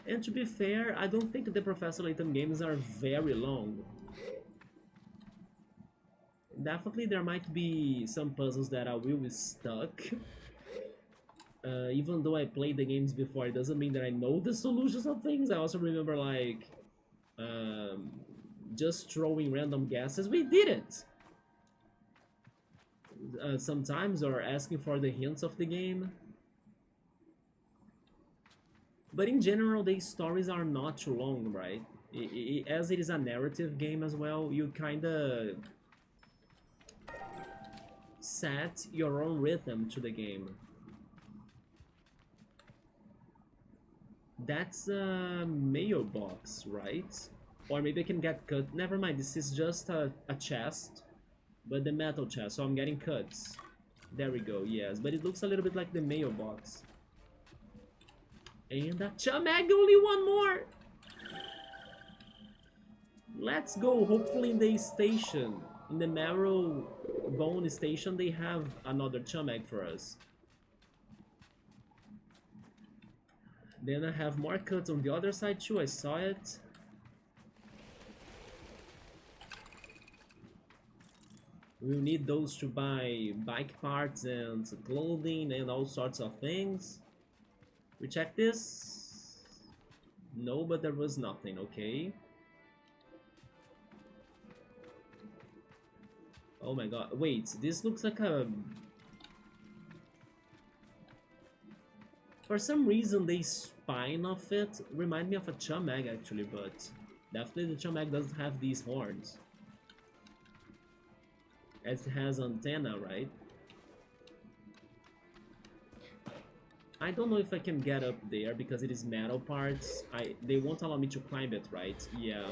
And to be fair, I don't think the Professor Layton games are very long. Definitely there might be some puzzles that I will be stuck. Even though I played the games before, it doesn't mean that I know the solutions of things. I also remember like um, just throwing random guesses. We did it! Sometimes, or asking for the hints of the game. But in general, the stories are not too long, right? As it is a narrative game as well, you kinda set your own rhythm to the game. That's a mailbox, right? Or maybe I can get cut. Never mind, this is just a chest, but the metal chest, so I'm getting cuts. There we go, yes, but it looks a little bit like the mailbox. And a Chum egg, only one more! Let's go, hopefully in the station, in the marrow bone station, they have another Chum egg for us. Then I have more cuts on the other side too, I saw it. We'll need those to buy bike parts and clothing and all sorts of things. We check this. No, but there was nothing, okay. Oh my god, wait, this looks like a... For some reason, the spine of it remind me of a Chum egg actually, but definitely the Chum egg doesn't have these horns. It has antenna, right? I don't know if I can get up there because it is metal parts. They won't allow me to climb it, right? Yeah.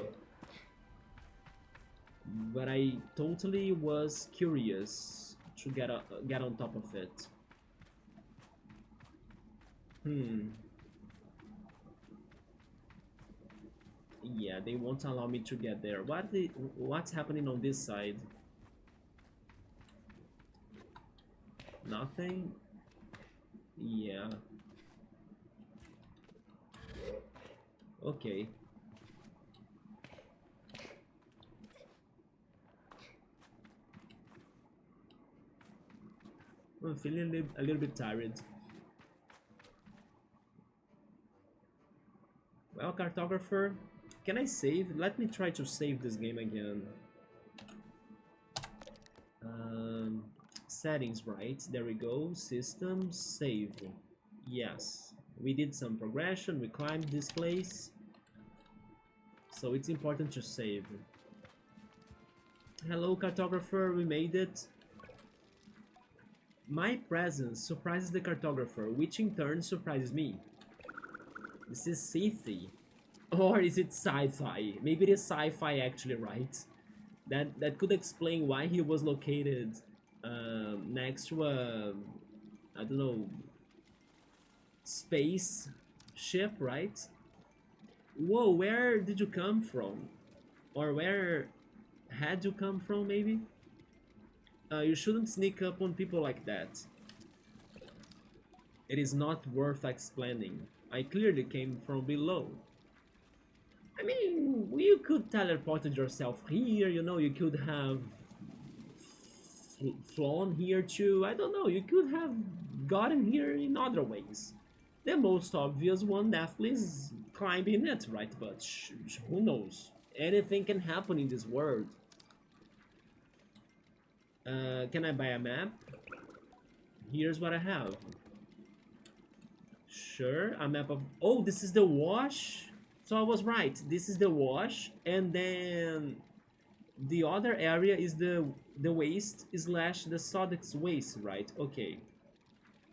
But I totally was curious to get on top of it. Yeah, they won't allow me to get there. What's happening on this side? Nothing? Yeah. Okay. I'm feeling a little bit tired. Well, Cartographer, can I save? Let me try to save this game again. Settings, right? There we go. System, save. Yes. We did some progression, we climbed this place. So it's important to save. Hello, Cartographer, we made it. My presence surprises the Cartographer, which in turn surprises me. This is sci-fi. Or is it sci-fi? Maybe it is sci-fi actually, right? That could explain why he was located next to a, I don't know, space ship, right? Whoa, where did you come from? Or where had you come from, maybe? You shouldn't sneak up on people like that. It is not worth explaining. I clearly came from below. I mean, you could teleported yourself here, you know, you could have flown here too. I don't know, you could have gotten here in other ways. The most obvious one definitely is climbing it, right? But who knows? Anything can happen in this world. Can I buy a map? Here's what I have. Sure, a map of... Oh, this is the wash? So I was right. This is the wash, and then the other area is the waste slash the Sodix waste, right? Okay.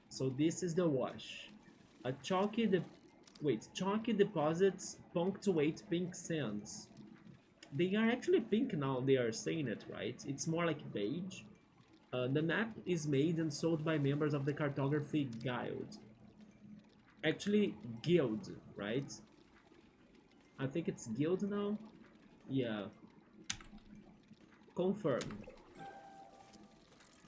So this is the wash. A chalky deposits punctuate pink sands. They are actually pink now, they are saying it, right? It's more like beige. The map is made and sold by members of the Cartography Guild. Actually, Guild, right? I think it's Guild now? Yeah. Confirm.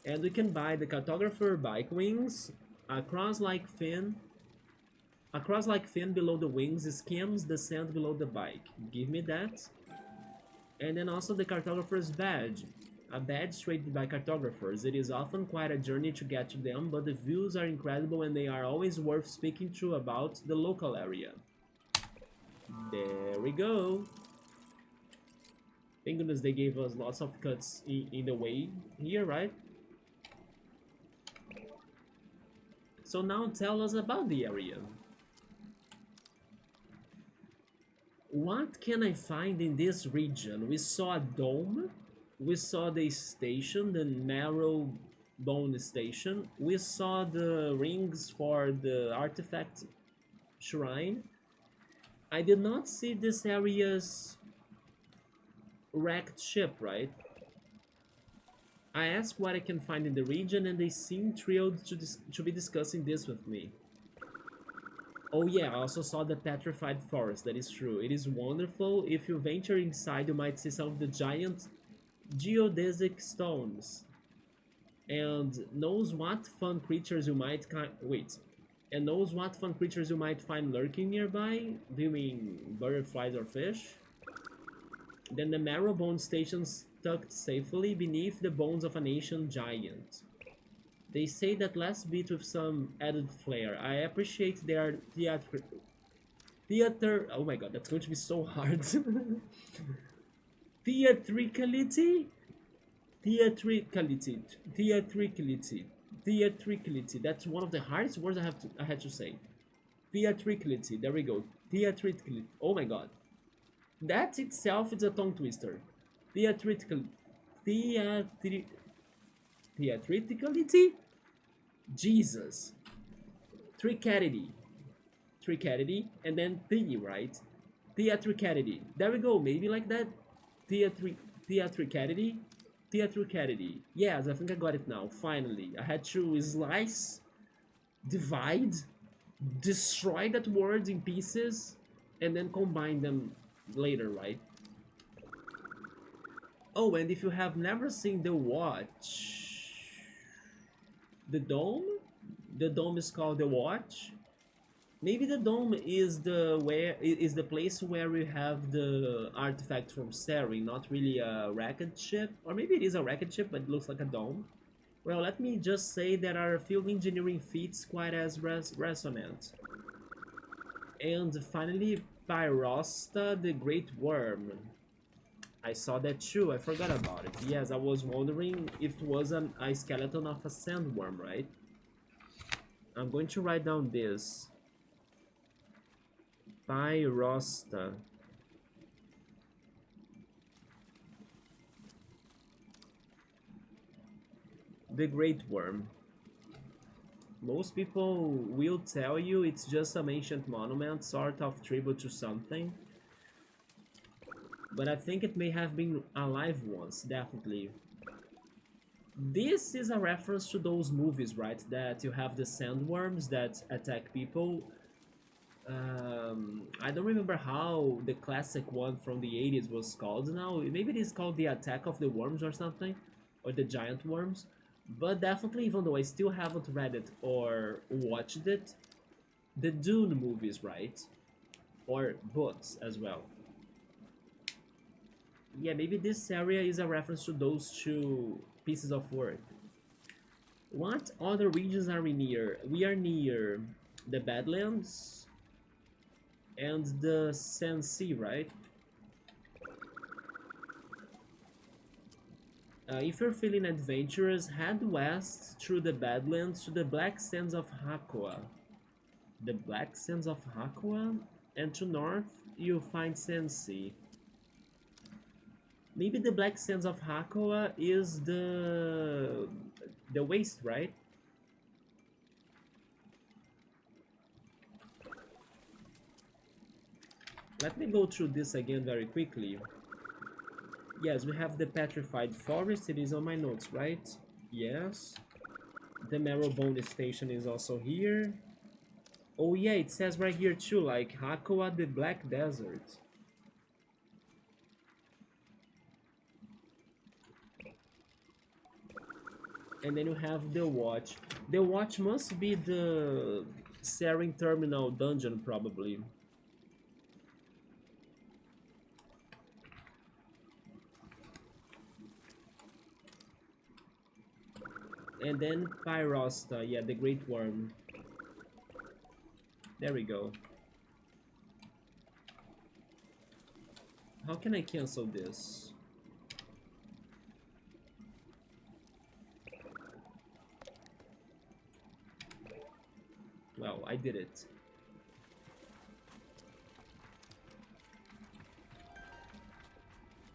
And we can buy the Cartographer bike wings, a cross-like fin. A cross-like fin below the wings skims the sand below the bike. Give me that. And then also the Cartographer's badge. A badge traded by cartographers. It is often quite a journey to get to them, but the views are incredible and they are always worth speaking to about the local area. There we go. Thank goodness they gave us lots of cuts in the way here, right? So now tell us about the area. What can I find in this region? We saw a dome. We saw the station, the narrow bone station. We saw the rings for the artifact shrine. I did not see this area's wrecked ship, right? I asked what I can find in the region and they seem thrilled to be discussing this with me. Oh yeah, I also saw the Petrified Forest, that is true. It is wonderful. If you venture inside, you might see some of the giant geodesic stones. And knows what fun creatures you might and knows what fun creatures you might find lurking nearby? Do you mean butterflies or fish? Then the marrowbone station's tucked safely beneath the bones of an ancient giant. They say that last bit with some added flair. I appreciate their oh my god, that's going to be so hard. Theatricality? Theatricality. That's one of the hardest words I had to say. Theatricality. There we go. Theatricality. Oh my god. That itself is a tongue twister. Theatricality? Jesus. Tricality, and then thingy, right? Theatricality. There we go, maybe like that. Theatricality. Yes, I think I got it now, finally. I had to slice, divide, destroy that word in pieces, and then combine them later, right? Oh, and if you have never seen the watch, the dome is called the watch. Maybe the dome is the place where we have the artifact from Sari, not really a rocket ship, or maybe it is a rocket ship but it looks like a dome. Well, let me just say there are a few engineering feats quite as resonant. And finally, Pyrosta, the Great Worm. I saw that too, I forgot about it. Yes, I was wondering if it was a skeleton of a sandworm, right? I'm going to write down this. Pyrosta. The Great Worm. Most people will tell you it's just some ancient monument, sort of tribute to something. But I think it may have been alive once, definitely. This is a reference to those movies, right? That you have the sandworms that attack people. I don't remember how the classic one from the 80s was called now. Maybe it is called The Attack of the Worms or something. Or the Giant Worms. But definitely, even though I still haven't read it or watched it, the Dune movies, right? Or books as well. Yeah, maybe this area is a reference to those two pieces of work. What other regions are we near? We are near the Badlands and the Sand Sea, right? If you're feeling adventurous, head west through the Badlands to the Black Sands of Hakua. The Black Sands of Hakua? And to north, you'll find Sand Sea. Maybe the Black Sands of Hakua is the waste, right? Let me go through this again very quickly. Yes, we have the Petrified Forest. It is on my notes, right? Yes. The Marrowbone Station is also here. Oh yeah, it says right here too, like Hakua the Black Desert. And then you have the Watch. The Watch must be the Sarin Terminal dungeon, probably. And then Pyrosta, yeah, the Great Worm. There we go. How can I cancel this? Well, I did it.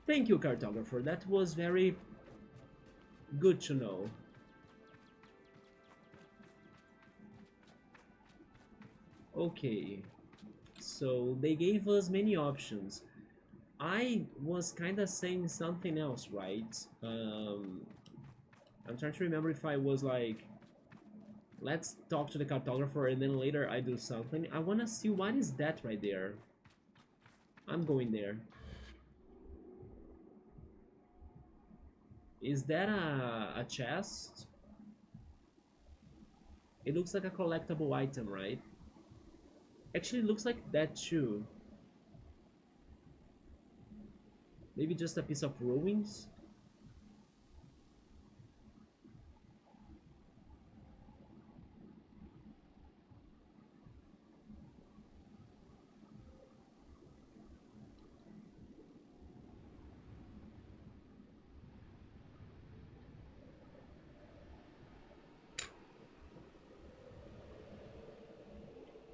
Thank you, Cartographer. That was very good to know. Okay, so they gave us many options. I was kind of saying something else, right? I'm trying to remember if I was like, let's talk to the cartographer and then later I do something. I want to see what is that right there. I'm going there. Is that a chest? It looks like a collectible item, right? Actually, it looks like that too. Maybe just a piece of ruins?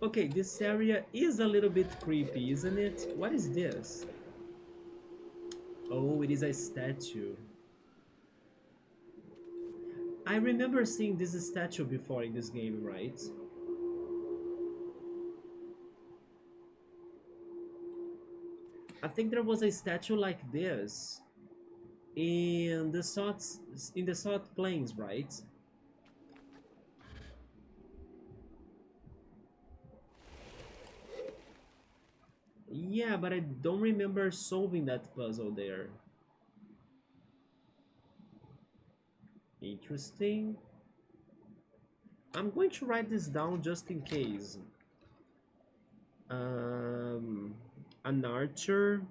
Okay, this area is a little bit creepy, isn't it? What is this? Oh, it is a statue. I remember seeing this statue before in this game, right? I think there was a statue like this in the South Plains, right? Yeah, but I don't remember solving that puzzle there. Interesting. I'm going to write this down just in case. Um, an archer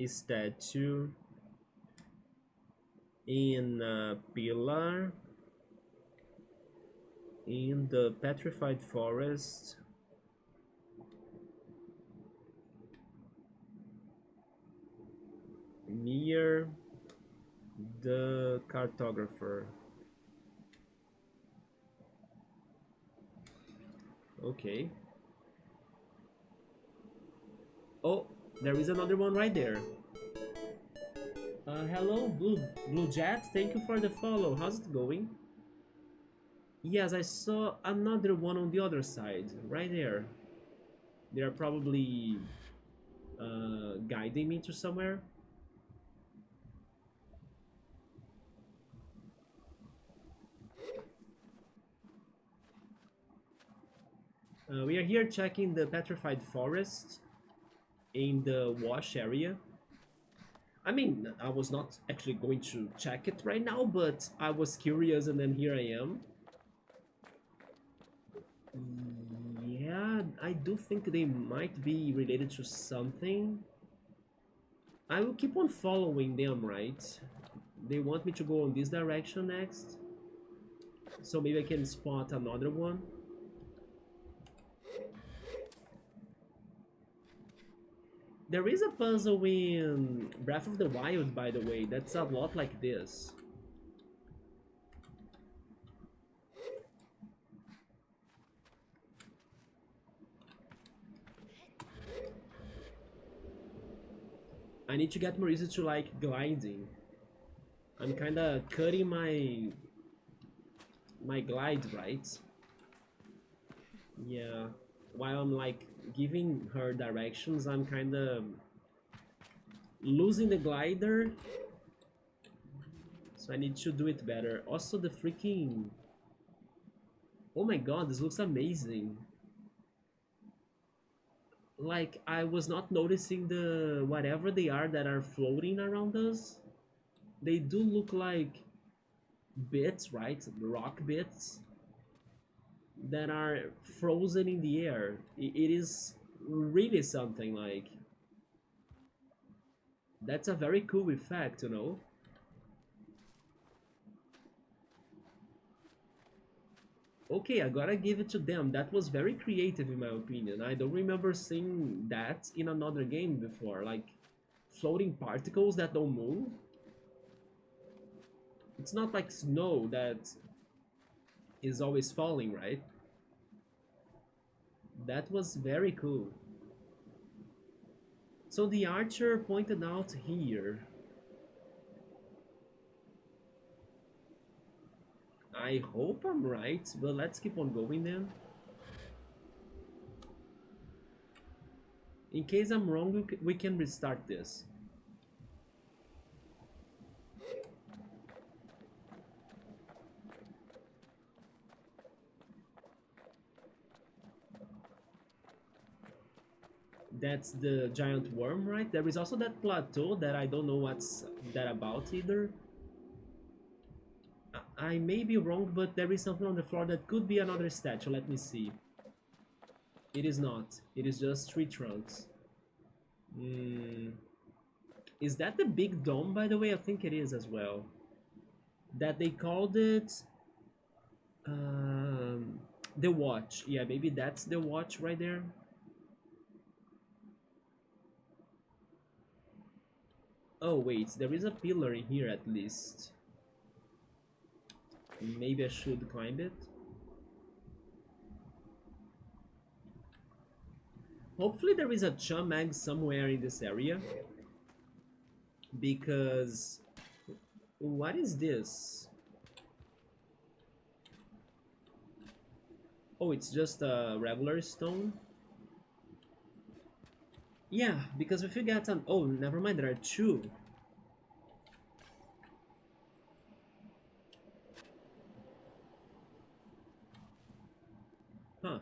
statue in a pillar in the Petrified Forest. Near the cartographer. Okay. Oh, there is another one right there. Hello, Blue Jet. Thank you for the follow. How's it going? Yes, I saw another one on the other side, right there. They are probably guiding me to somewhere. We are here checking the Petrified Forest in the wash area. I mean, I was not actually going to check it right now, but I was curious and then here I am. Yeah, I do think they might be related to something. I will keep on following them, right? They want me to go in this direction next. So maybe I can spot another one. There is a puzzle in Breath of the Wild, by the way, that's a lot like this. I need to get more used to like gliding. I'm kinda cutting my glide, right? Yeah. While I'm like giving her directions, I'm kinda losing the glider. So I need to do it better. Also the freaking... Oh my god, this looks amazing. Like, I was not noticing the whatever they are that are floating around us. They do look like bits, right? Rock bits that are frozen in the air. It is really something like... That's a very cool effect, you know? Okay, I gotta give it to them. That was very creative in my opinion. I don't remember seeing that in another game before. Like, floating particles that don't move. It's not like snow that is always falling, right? That was very cool. So the archer pointed out here. I hope I'm right, but let's keep on going then. In case I'm wrong, we can restart this. That's the giant worm, right? There is also that plateau that I don't know what's that about either. I may be wrong, but there is something on the floor that could be another statue. Let me see. It is not. It is just tree trunks. Is that the big dome, by the way? I think it is as well. That they called it... Um, the watch. Yeah, maybe that's the watch right there. Oh, wait. There is a pillar in here at least. Maybe I should climb it. Hopefully there is a chum egg somewhere in this area. Because... What is this? Oh, it's just a regular stone? Yeah, because if you get an... Oh, never mind, there are two. Huh.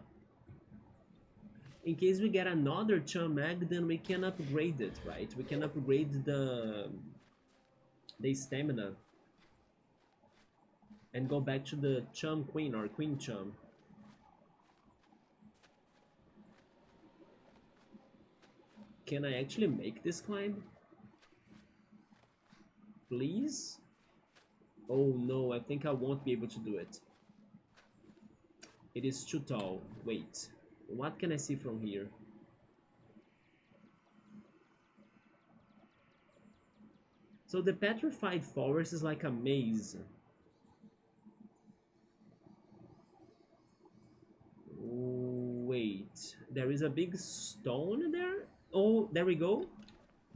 In case we get another chum egg, then we can upgrade it, right? We can upgrade the stamina. And go back to the chum queen or queen chum. Can I actually make this climb? Please? Oh no, I think I won't be able to do it. It is too tall. Wait, what can I see from here? So the Petrified Forest is like a maze. Wait, there is a big stone there? Oh, there we go.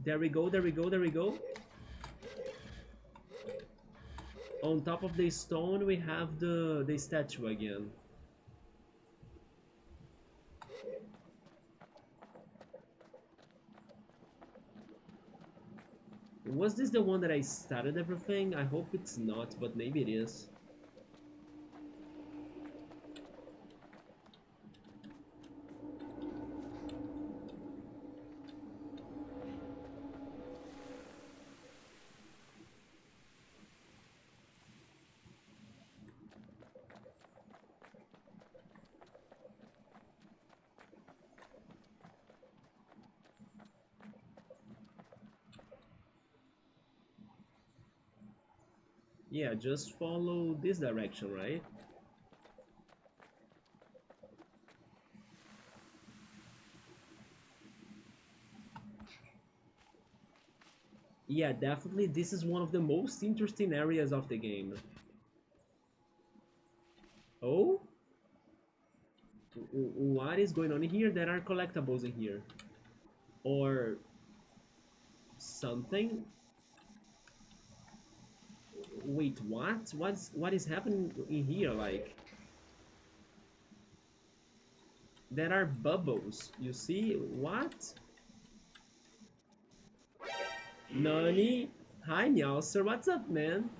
There we go, there we go, there we go. On top of the stone we have the statue again. Was this the one that I started everything? I hope it's not, but maybe it is. Yeah, just follow this direction, right? Yeah, definitely this is one of the most interesting areas of the game. Oh? What is going on here? There are collectibles in here. Or something? Wait, what? What is happening in here? Like, there are bubbles. You see? What? Nani? Hi, Meowser. What's up, man?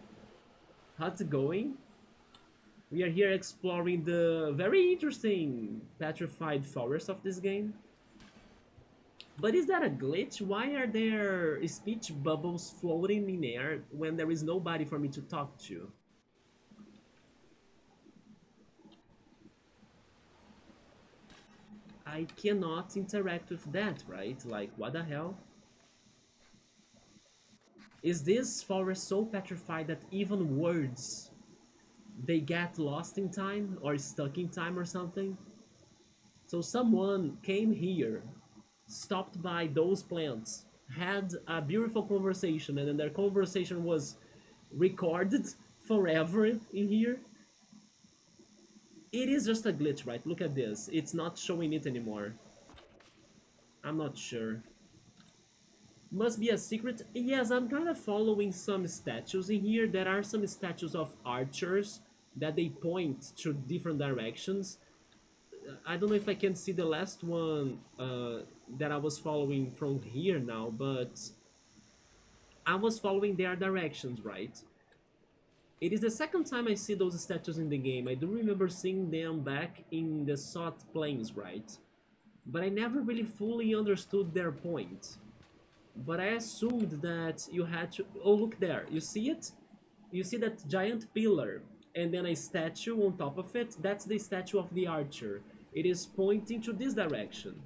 How's it going? We are here exploring the very interesting Petrified Forest of this game. But is that a glitch? Why are there speech bubbles floating in air when there is nobody for me to talk to? I cannot interact with that, right? Like, what the hell? Is this forest so petrified that even words, they get lost in time or stuck in time or something? So someone came here, stopped by those plants, had a beautiful conversation, and then their conversation was recorded forever in here. It is just a glitch, right? Look at this. It's not showing it anymore. I'm not sure. Must be a secret. Yes, I'm kind of following some statues in here. There are some statues of archers that they point to different directions. I don't know if I can see the last one that I was following from here now, but I was following their directions, right? It is the second time I see those statues in the game. I do remember seeing them back in the South Plains, right? But I never really fully understood their point. But I assumed that you had to... Oh, look there. You see it? You see that giant pillar and then a statue on top of it? That's the statue of the archer. It is pointing to this direction.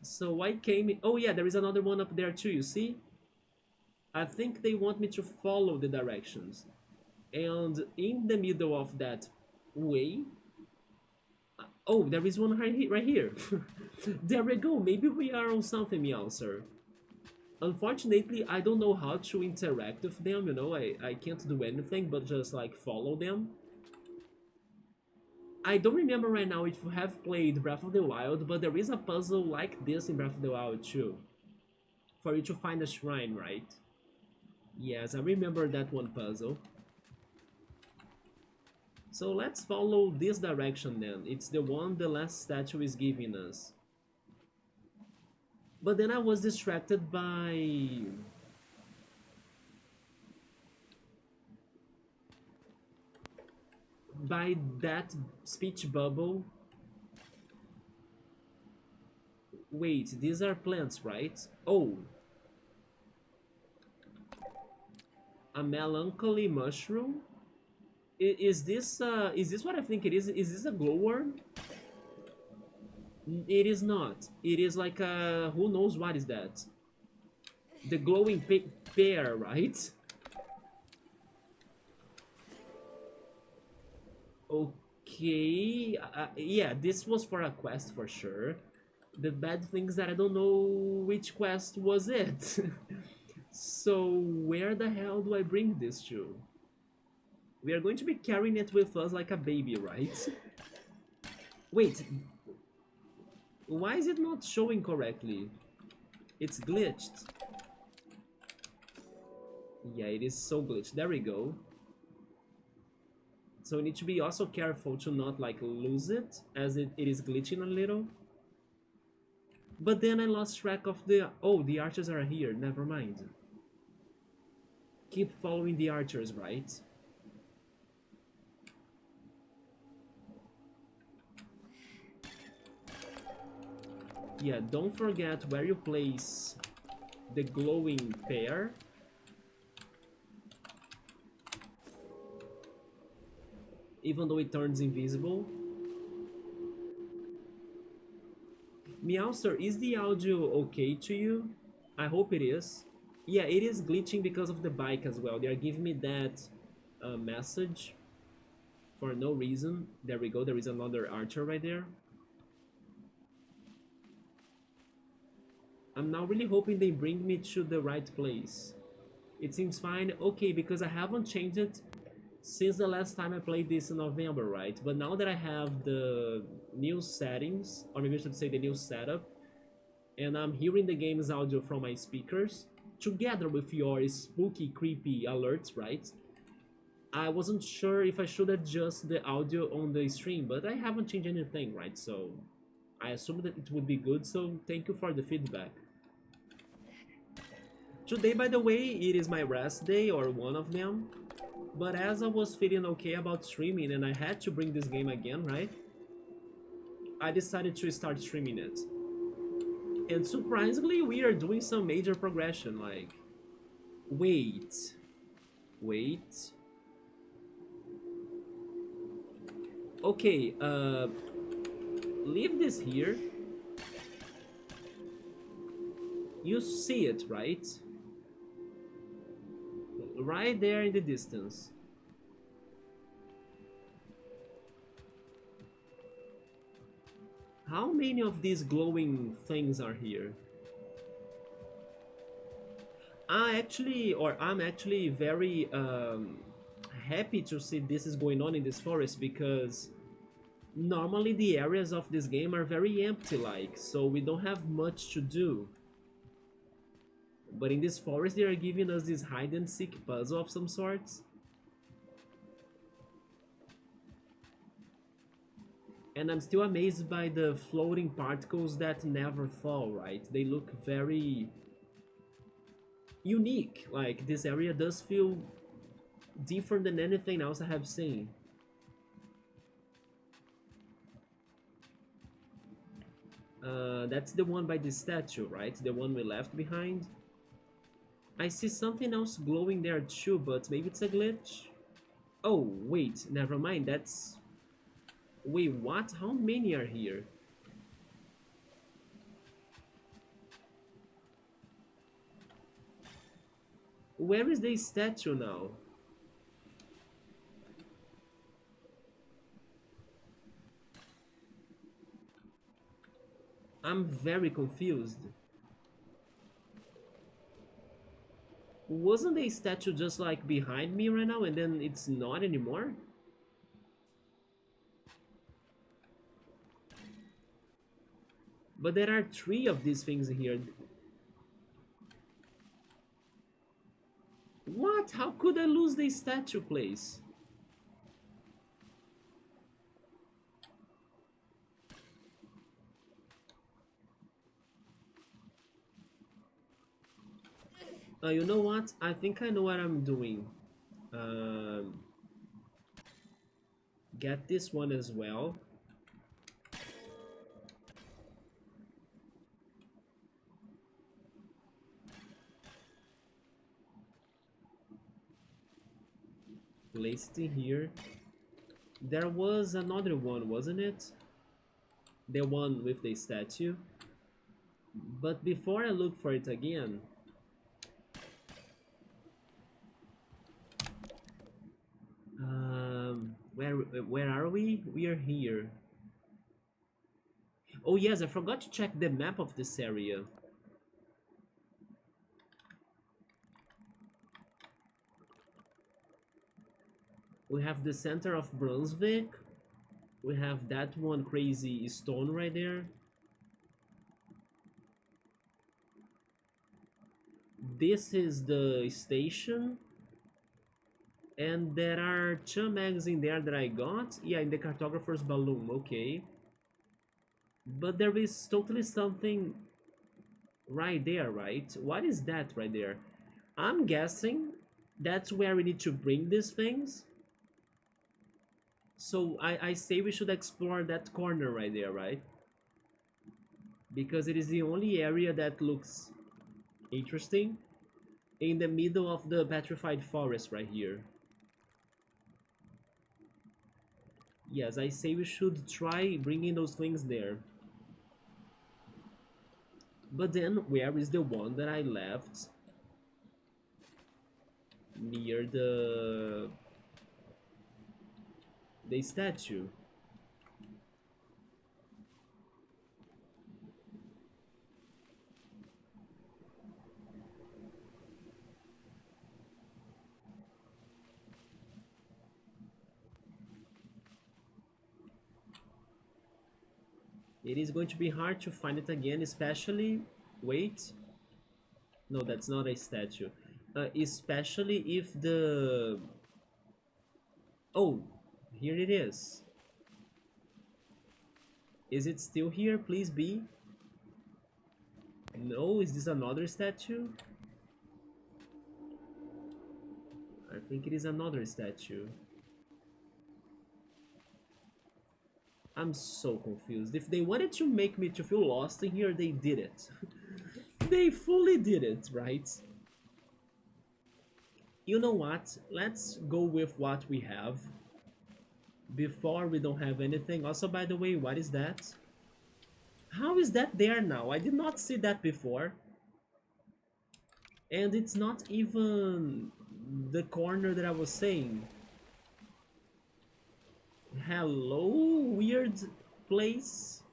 So I came... Oh yeah, there is another one up there too, you see? I think they want me to follow the directions. And in the middle of that way... Oh, there is one right here. There we go. Maybe we are on something, Meowser. Unfortunately, I don't know how to interact with them, you know, I can't do anything but just like follow them. I don't remember right now if you have played Breath of the Wild, but there is a puzzle like this in Breath of the Wild too. For you to find a shrine, right? Yes, I remember that one puzzle. So let's follow this direction then. It's the one the last statue is giving us. But then I was distracted by that speech bubble. Wait, these are plants, right? Oh, a melancholy mushroom? Is this what I think it is? Is this a glowworm? It is not. It is like a... Who knows what is that? The glowing pear, right? Okay. Yeah, this was for a quest for sure. The bad thing is that I don't know which quest was it. So where the hell do I bring this to? We are going to be carrying it with us like a baby, right? Wait, why is it not showing correctly? It's glitched. Yeah, it is so glitched. There we go. So we need to be also careful to not like lose it, as it is glitching a little. But then I lost track of the... Oh, the archers are here. Never mind. Keep following the archers, right? Yeah, don't forget where you place the glowing pear. Even though it turns invisible. Meowster, is the audio okay to you? I hope it is. Yeah, it is glitching because of the bike as well. They are giving me that a message for no reason. There we go, there is another archer right there. I'm now really hoping they bring me to the right place. It seems fine. Okay, because I haven't changed it since the last time I played this in November, right? But now that I have the new settings, or maybe I should say the new setup, and I'm hearing the game's audio from my speakers, together with your spooky, creepy alerts, right? I wasn't sure if I should adjust the audio on the stream, but I haven't changed anything, right? So I assumed that it would be good, so thank you for the feedback. Today, by the way, it is my rest day, or one of them. But as I was feeling okay about streaming and I had to bring this game again, right? I decided to start streaming it. And surprisingly, we are doing some major progression, like... Wait. Wait. Okay, leave this here. You see it, right? Right there in the distance. How many of these glowing things are here? I'm actually very happy to see this is going on in this forest, because normally the areas of this game are very empty like, so we don't have much to do. But in this forest they are giving us this hide and seek puzzle of some sorts. And I'm still amazed by the floating particles that never fall, right? They look very unique. Like, this area does feel different than anything else I have seen. That's the one by the statue, right? The one we left behind. I see something else glowing there too, but maybe it's a glitch. Oh, wait, never mind, that's... Wait, what? How many are here? Where is the statue now? I'm very confused. Wasn't the statue just like behind me right now and then it's not anymore? But there are 3 of these things here. What? How could I lose the statue place? You know what? I think I know what I'm doing. Get this one as well. Place it in here. There was another one, wasn't it? The one with the statue. But before I look for it again, where are we? We are here. Oh yes, I forgot to check the map of this area. We have the center of Brunswick. We have that one crazy stone right there. This is the station. And there are Chum eggs in there that I got. Yeah, in the Cartographer's Balloon, okay. But there is totally something right there, right? What is that right there? I'm guessing that's where we need to bring these things. So I say we should explore that corner right there, right? Because it is the only area that looks interesting. In the middle of the Petrified Forest right here. Yes, I say we should try bringing those things there. But then, where is the one that I left? Near the the statue. It is going to be hard to find it again, especially... Wait. No, that's not a statue. Especially if the... Oh, here it is. Is it still here? Please be. No, is this another statue? I think it is another statue. I'm so confused. If they wanted to make me to feel lost in here, they did it. They fully did it, right? You know what? Let's go with what we have. Before we don't have anything. Also, by the way, what is that? How is that there now? I did not see that before. And it's not even the corner that I was saying. Hello, weird place.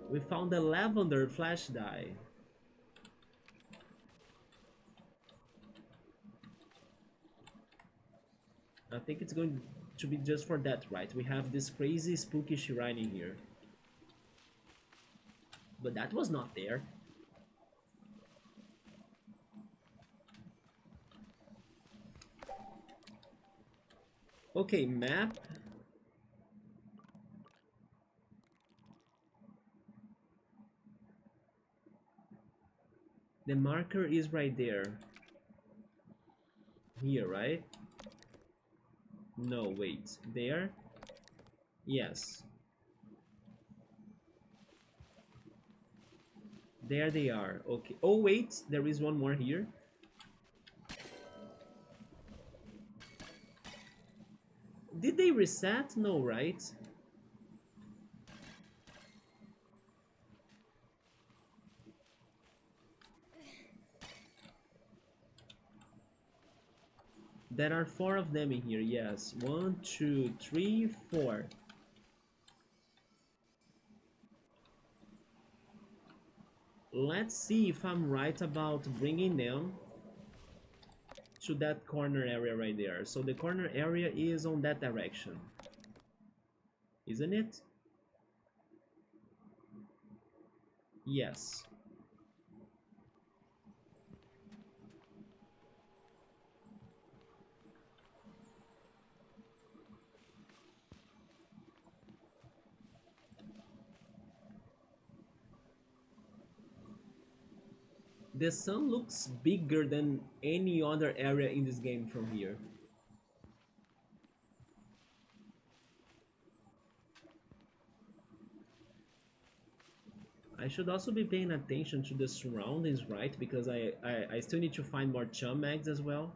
We found a lavender flash dye. I think it's going to be just for that, right? We have this crazy spooky shrine in here. But that was not there. Okay, map. The marker is right there. Here, right? No, wait. There? Yes. There they are. Okay. Oh, wait. There is one more here. Did they reset? No, right? There are 4 of them in here, yes. 1, 2, 3, 4. Let's see if I'm right about bringing them to that corner area right there. So the corner area is on that direction. Isn't it? Yes. The sun looks bigger than any other area in this game from here. I should also be paying attention to the surroundings, right? Because I still need to find more chum eggs as well.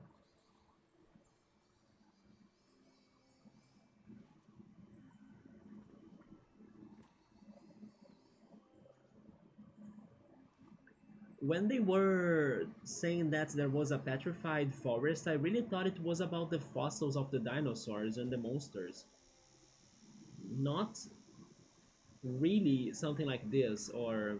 When they were saying that there was a petrified forest, I really thought it was about the fossils of the dinosaurs and the monsters. Not really something like this, or...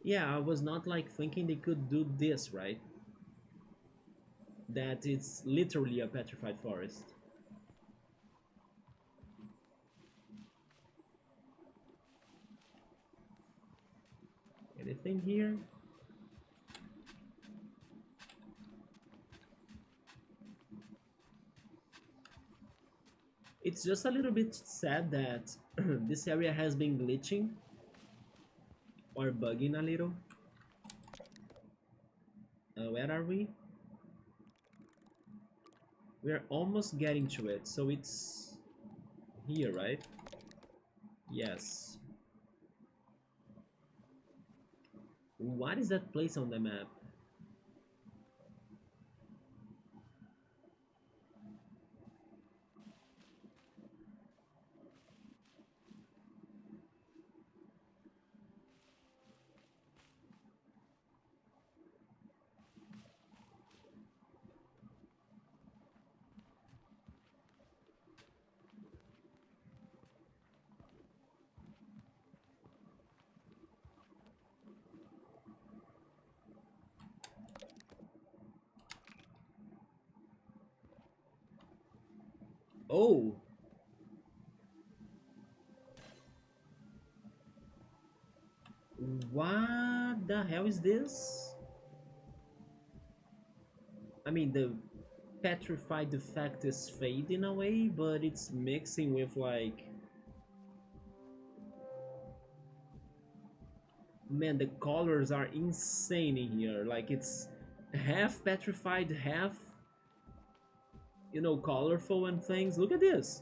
Yeah, I was not like thinking they could do this, right? That it's literally a petrified forest. Anything here? It's just a little bit sad that this area has been glitching or bugging a little. Where are we? We're almost getting to it, so it's here, right? Yes. What is that place on the map? Oh, what the hell is this? I mean, the petrified effect is fading away, but it's mixing with like, man, the colors are insane in here. Like it's half petrified, half, colorful and things. Look at this.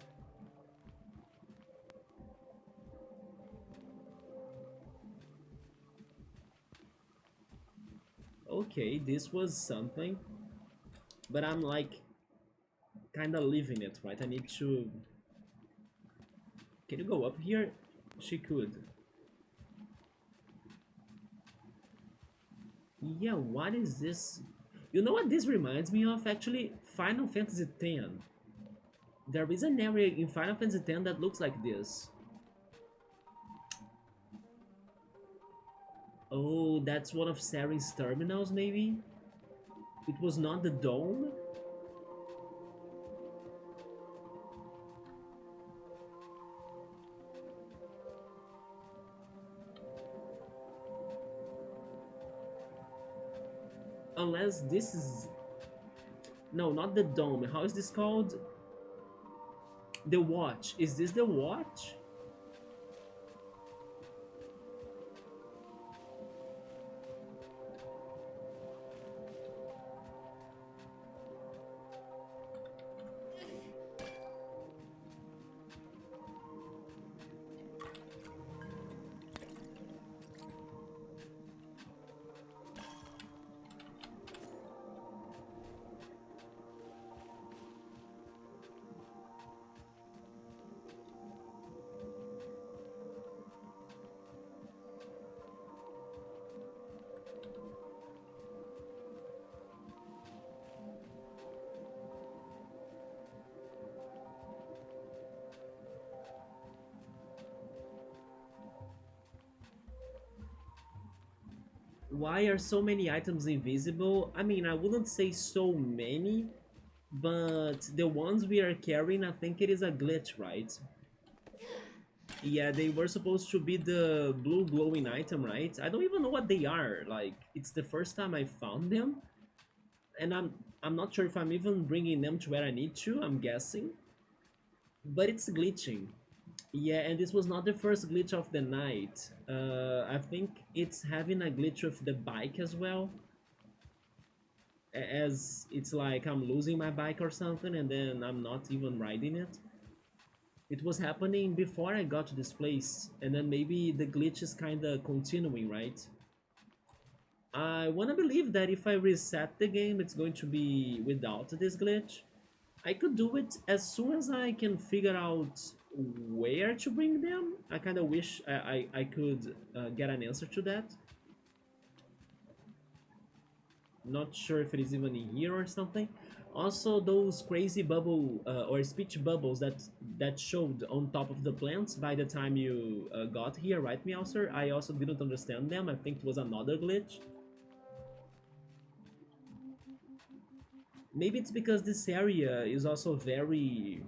Okay, this was something, but I'm like kind of leaving it, right? I need to. Can you go up here? She could. Yeah, what is this? You know what this reminds me of? Actually, Final Fantasy X. There is an area in Final Fantasy X that looks like this. Oh, that's one of Sarin's terminals, maybe? It was not the dome? Unless this is... No, not the dome. How is this called? The watch. Is this the watch? Why are so many items invisible? I mean, I wouldn't say so many, but the ones we are carrying, I think it is a glitch, right? Yeah, they were supposed to be the blue glowing item, right? I don't even know what they are. Like, it's the first time I found them, and I'm not sure if I'm even bringing them to where I need to. I'm guessing, but it's glitching. Yeah, and this was not the first glitch of the night. I think it's having a glitch with the bike as well. As it's like I'm losing my bike or something, and then I'm not even riding it. It was happening before I got to this place, and then maybe the glitch is kinda continuing, right? I wanna believe that if I reset the game, it's going to be without this glitch. I could do it as soon as I can figure out where to bring them. I kinda wish I could get an answer to that. Not sure if it is even in here or something. Also, those crazy bubble or speech bubbles that showed on top of the plants by the time you got here, right, Meowser? I also didn't understand them. I think it was another glitch. Maybe it's because this area is also very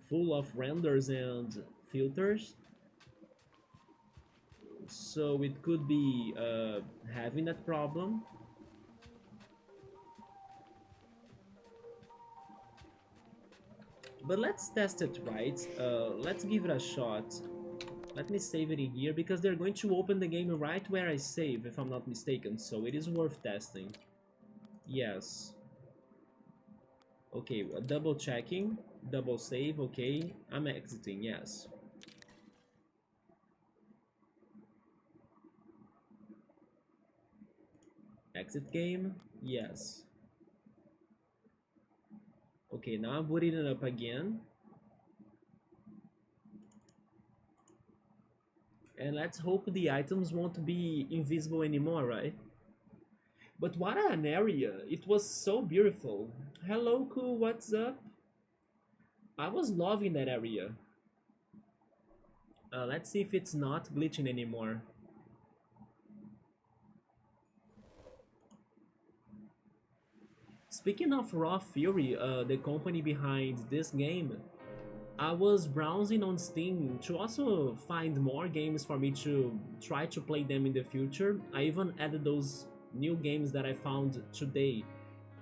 full of renders and filters, so it could be having that problem. But let's test it, right? Let's give it a shot. Let me save it in here because they're going to open the game right where I save, if I'm not mistaken, so it is worth testing. Yes. Okay, double checking, double save, okay. I'm exiting, yes. Exit game, yes. Okay, now I'm booting it up again. And let's hope the items won't be invisible anymore, right? But what an area! It was so beautiful. Hello, cool, what's up? I was loving that area. Let's see if it's not glitching anymore. Speaking of Raw Fury, the company behind this game, I was browsing on Steam to also find more games for me to try to play them in the future. I even added those new games that I found today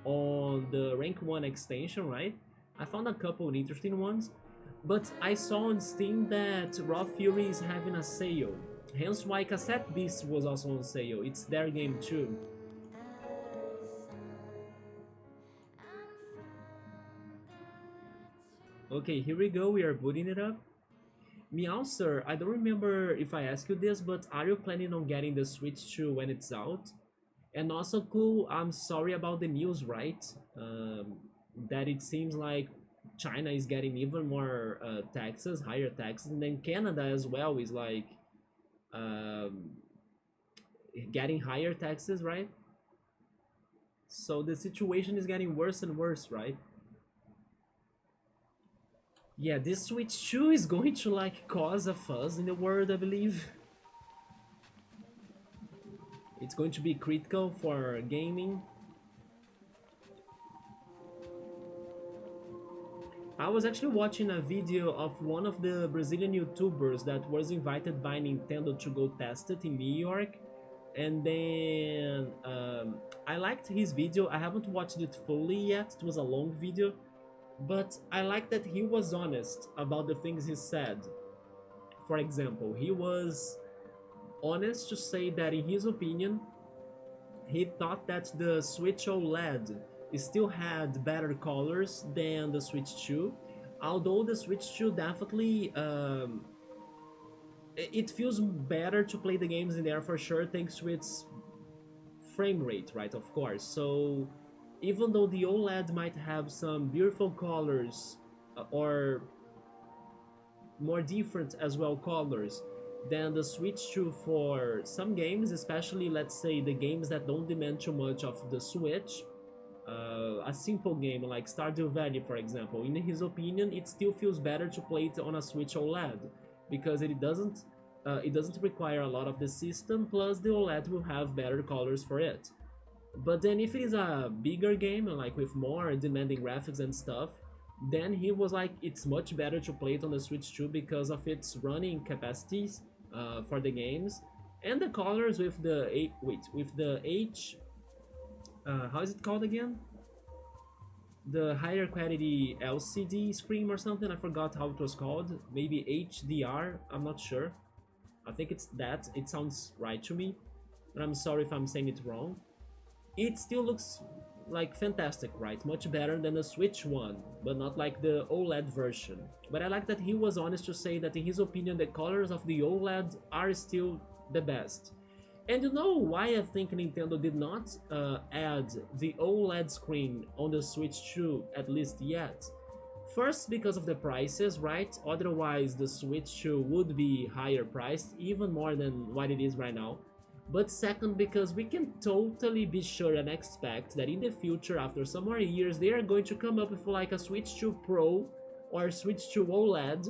on the Rank 1 extension, right? I found a couple interesting ones, but I saw on Steam that Raw Fury is having a sale. Hence why Cassette Beast was also on sale. It's their game too. Okay, here we go, we are booting it up. Meow sir, I don't remember if I asked you this, but are you planning on getting the Switch 2 when it's out? And also, cool, I'm sorry about the news, right? That it seems like China is getting even more taxes, higher taxes, and then Canada as well is like um, getting higher taxes, right? So the situation is getting worse and worse, right? Yeah, this Switch 2 is going to like cause a fuzz in the world, I believe. It's going to be critical for gaming. I was actually watching a video of one of the Brazilian YouTubers that was invited by Nintendo to go test it in New York. And then I liked his video. I haven't watched it fully yet. It was a long video. But I like that he was honest about the things he said. For example, he was honest to say that in his opinion, he thought that the Switch OLED still had better colors than the Switch 2, although the Switch 2 definitely it feels better to play the games in there for sure, thanks to its frame rate, right? Of course. So even though the OLED might have some beautiful colors or more different as well colors than the Switch 2 for some games, especially let's say the games that don't demand too much of the Switch. A simple game like Stardew Valley, for example, in his opinion, it still feels better to play it on a Switch OLED because it doesn't require a lot of the system. Plus, the OLED will have better colors for it. But then, if it is a bigger game, like with more demanding graphics and stuff, then he was like, it's much better to play it on the Switch 2 because of its running capacities for the games and the colors with the with the H how is it called again? The higher quality LCD screen or something. I forgot how it was called. Maybe HDR. I'm not sure. I think it's that. It sounds right to me, but I'm sorry if I'm saying it wrong. It still looks like fantastic, right? Much better than the Switch one, but not like the OLED version. But I like that he was honest to say that in his opinion the colors of the OLED are still the best. And you know why I think Nintendo did not add the OLED screen on the Switch 2 at least yet? First, because of the prices, right? Otherwise the Switch 2 would be higher priced, even more than what it is right now. But second, because we can totally be sure and expect that in the future, after some more years, they are going to come up with like a Switch 2 Pro or Switch 2 OLED,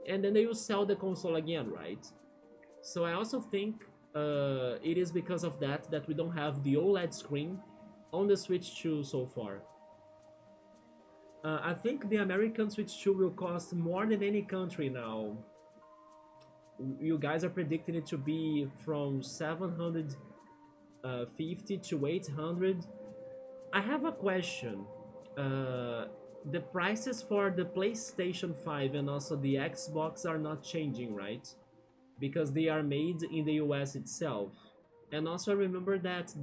and then they will sell the console again, right? So I also think it is because of that that we don't have the OLED screen on the Switch 2 so far. I think the American Switch 2 will cost more than any country now. You guys are predicting it to be from 750 to 800. I have a question. The prices for the PlayStation 5 and also the Xbox are not changing, right? Because they are made in the US itself. And also I remember that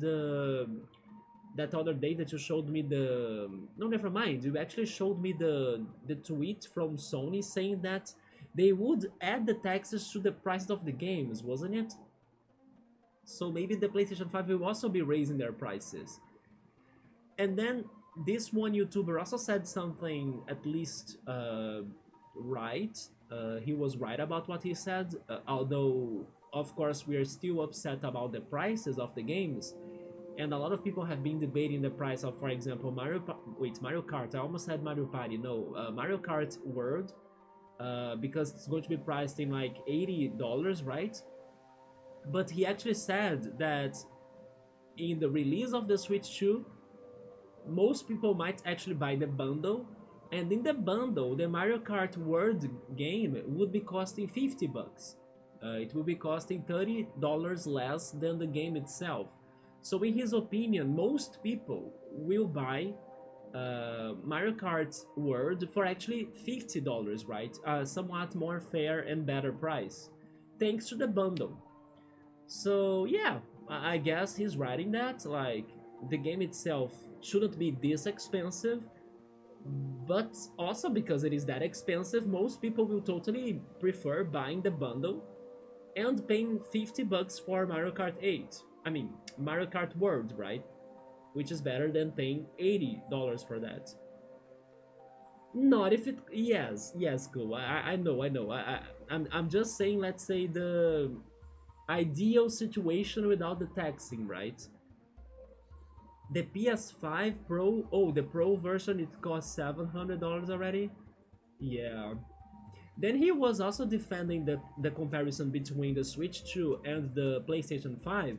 that other day that you showed me the no, never mind, you actually showed me the tweet from Sony saying that they would add the taxes to the price of the games, wasn't it? So maybe the PlayStation 5 will also be raising their prices. And then this one YouTuber also said something at least right. He was right about what he said, although of course we are still upset about the prices of the games. And a lot of people have been debating the price of, for example, Mario Kart. I almost said Mario Party. No, Mario Kart World, because it's going to be priced in like $80, right? But he actually said that in the release of the Switch 2, most people might actually buy the bundle, and in the bundle the Mario Kart World game would be costing 50 bucks. It will be costing $30 less than the game itself. So in his opinion, most people will buy Mario Kart World for actually $50, right? Somewhat more fair and better price, thanks to the bundle. So yeah, I guess he's writing that like the game itself shouldn't be this expensive, but also because it is that expensive, most people will totally prefer buying the bundle and paying 50 bucks for Mario Kart 8. I mean, Mario Kart World, right? Which is better than paying $80 for that. Not if it. Yes, yes, cool. I know, I know. I'm just saying, let's say, the ideal situation without the taxing, right? The PS5 Pro, oh, the Pro version, it costs $700 already? Yeah. Then he was also defending the comparison between the Switch 2 and the PlayStation 5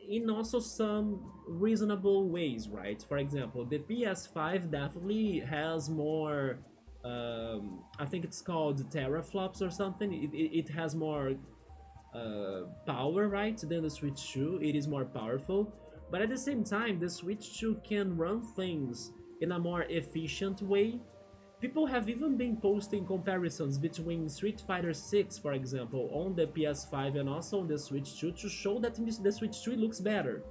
in also some reasonable ways, right? For example, the PS5 definitely has more, I think it's called teraflops or something. It has more power, right, than the Switch 2. It is more powerful, but at the same time, the Switch 2 can run things in a more efficient way. People have even been posting comparisons between Street Fighter 6, for example, on the PS5 and also on the Switch 2 to show that the Switch 2 looks better,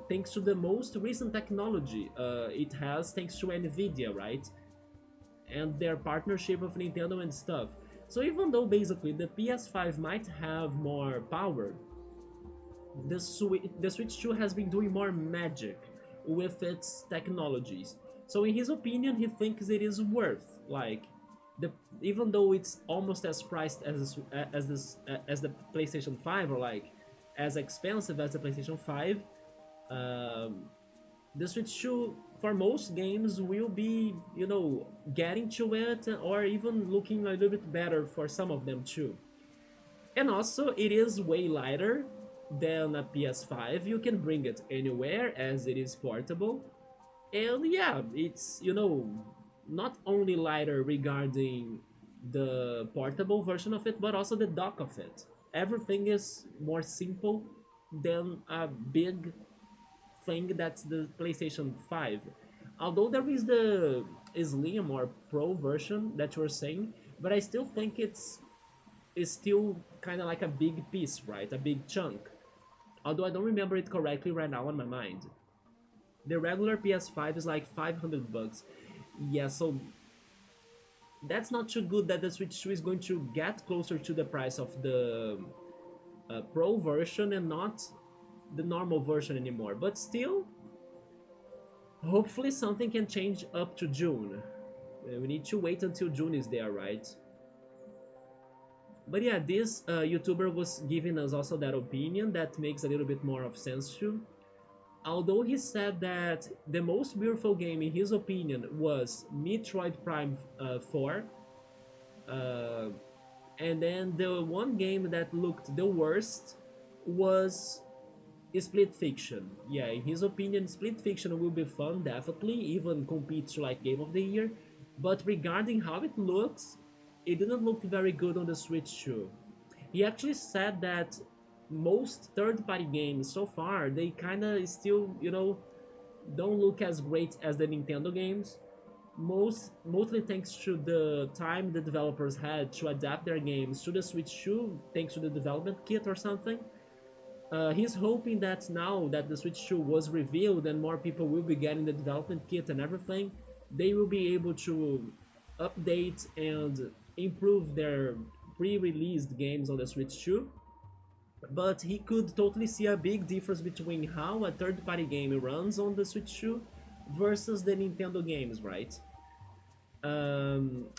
thanks to the most recent technology it has, thanks to Nvidia, right? And their partnership with Nintendo and stuff. So even though basically the PS5 might have more power, the Switch 2 has been doing more magic with its technologies. So in his opinion, he thinks it is worth, like, the even though it's almost as priced as the PlayStation 5, or like as expensive as the PlayStation 5, the Switch 2 for most games will be, getting to it, or even looking a little bit better for some of them too. And also, it is way lighter than a PS5. You can bring it anywhere as it is portable. And yeah, it's, not only lighter regarding the portable version of it, but also the dock of it. Everything is more simple than a big thing that's the PlayStation 5. Although there is the Slim or Pro version that you're saying, but I still think it's still kind of like a big piece, right? A big chunk. Although I don't remember it correctly right now on my mind. The regular PS5 is like 500 bucks. Yeah, so that's not too good that the Switch 2 is going to get closer to the price of the Pro version and not the normal version anymore. But still, hopefully something can change up to June. We need to wait until June is there, right? But yeah, this YouTuber was giving us also that opinion that makes a little bit more of sense too. Although he said that the most beautiful game in his opinion was Metroid Prime 4, and then the one game that looked the worst was Split Fiction. Yeah, in his opinion, Split Fiction will be fun, definitely, even compete to like Game of the Year. But regarding how it looks, it didn't look very good on the Switch 2. He actually said that most third-party games so far, they kind of still, don't look as great as the Nintendo games. Mostly thanks to the time the developers had to adapt their games to the Switch 2, thanks to the development kit or something. He's hoping that now that the Switch 2 was revealed and more people will be getting the development kit and everything, they will be able to update and improve their pre-released games on the Switch 2. But he could totally see a big difference between how a third-party game runs on the Switch 2 versus the Nintendo games, right?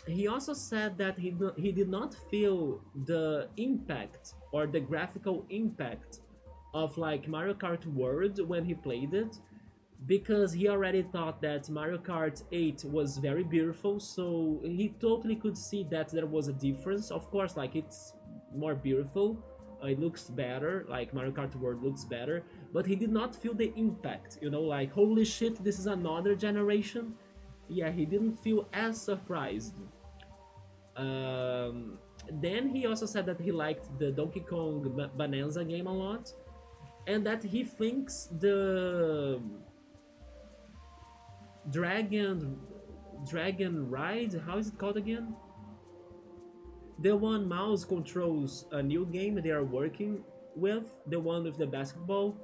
He also said that he did not feel the impact or the graphical impact of like Mario Kart World when he played it, because he already thought that Mario Kart 8 was very beautiful, so he totally could see that there was a difference. Of course, like, it's more beautiful, It looks better, like Mario Kart World looks better, but he did not feel the impact, you know, like holy shit, this is another generation. Yeah, he didn't feel as surprised. Um, then he also said that he liked the Donkey Kong Bonanza game a lot, and that he thinks the Dragon Dragon Ride, how is it called again? The one mouse controls a new game they are working with, the one with the basketball.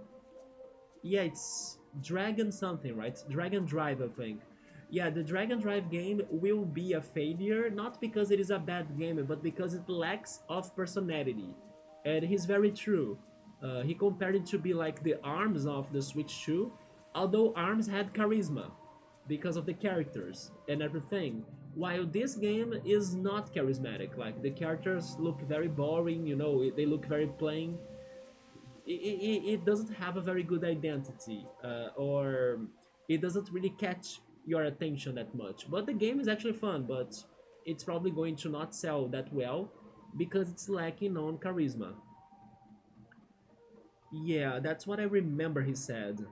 Yeah, it's Dragon something, right? Dragon Drive, I think. Yeah, the Dragon Drive game will be a failure, not because it is a bad game, but because it lacks of personality. And he's very true. He compared it to be like the ARMS of the Switch 2, although ARMS had charisma because of the characters and everything. While this game is not charismatic, like the characters look very boring, you know, they look very plain. It doesn't have a very good identity, or it doesn't really catch your attention that much. But the game is actually fun, but it's probably going to not sell that well because it's lacking on charisma. Yeah, that's what I remember he said.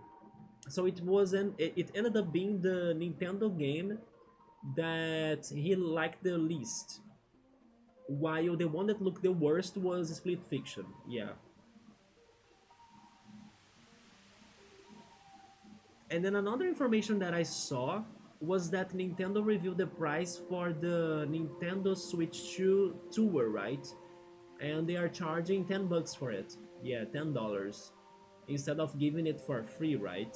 So it wasn't. It ended up being the Nintendo game that he liked the least, while the one that looked the worst was Split Fiction. Yeah. And then another information that I saw was that Nintendo revealed the price for the Nintendo Switch 2 Tour, right? And they are charging 10 bucks for it. Yeah, $10 instead of giving it for free, right?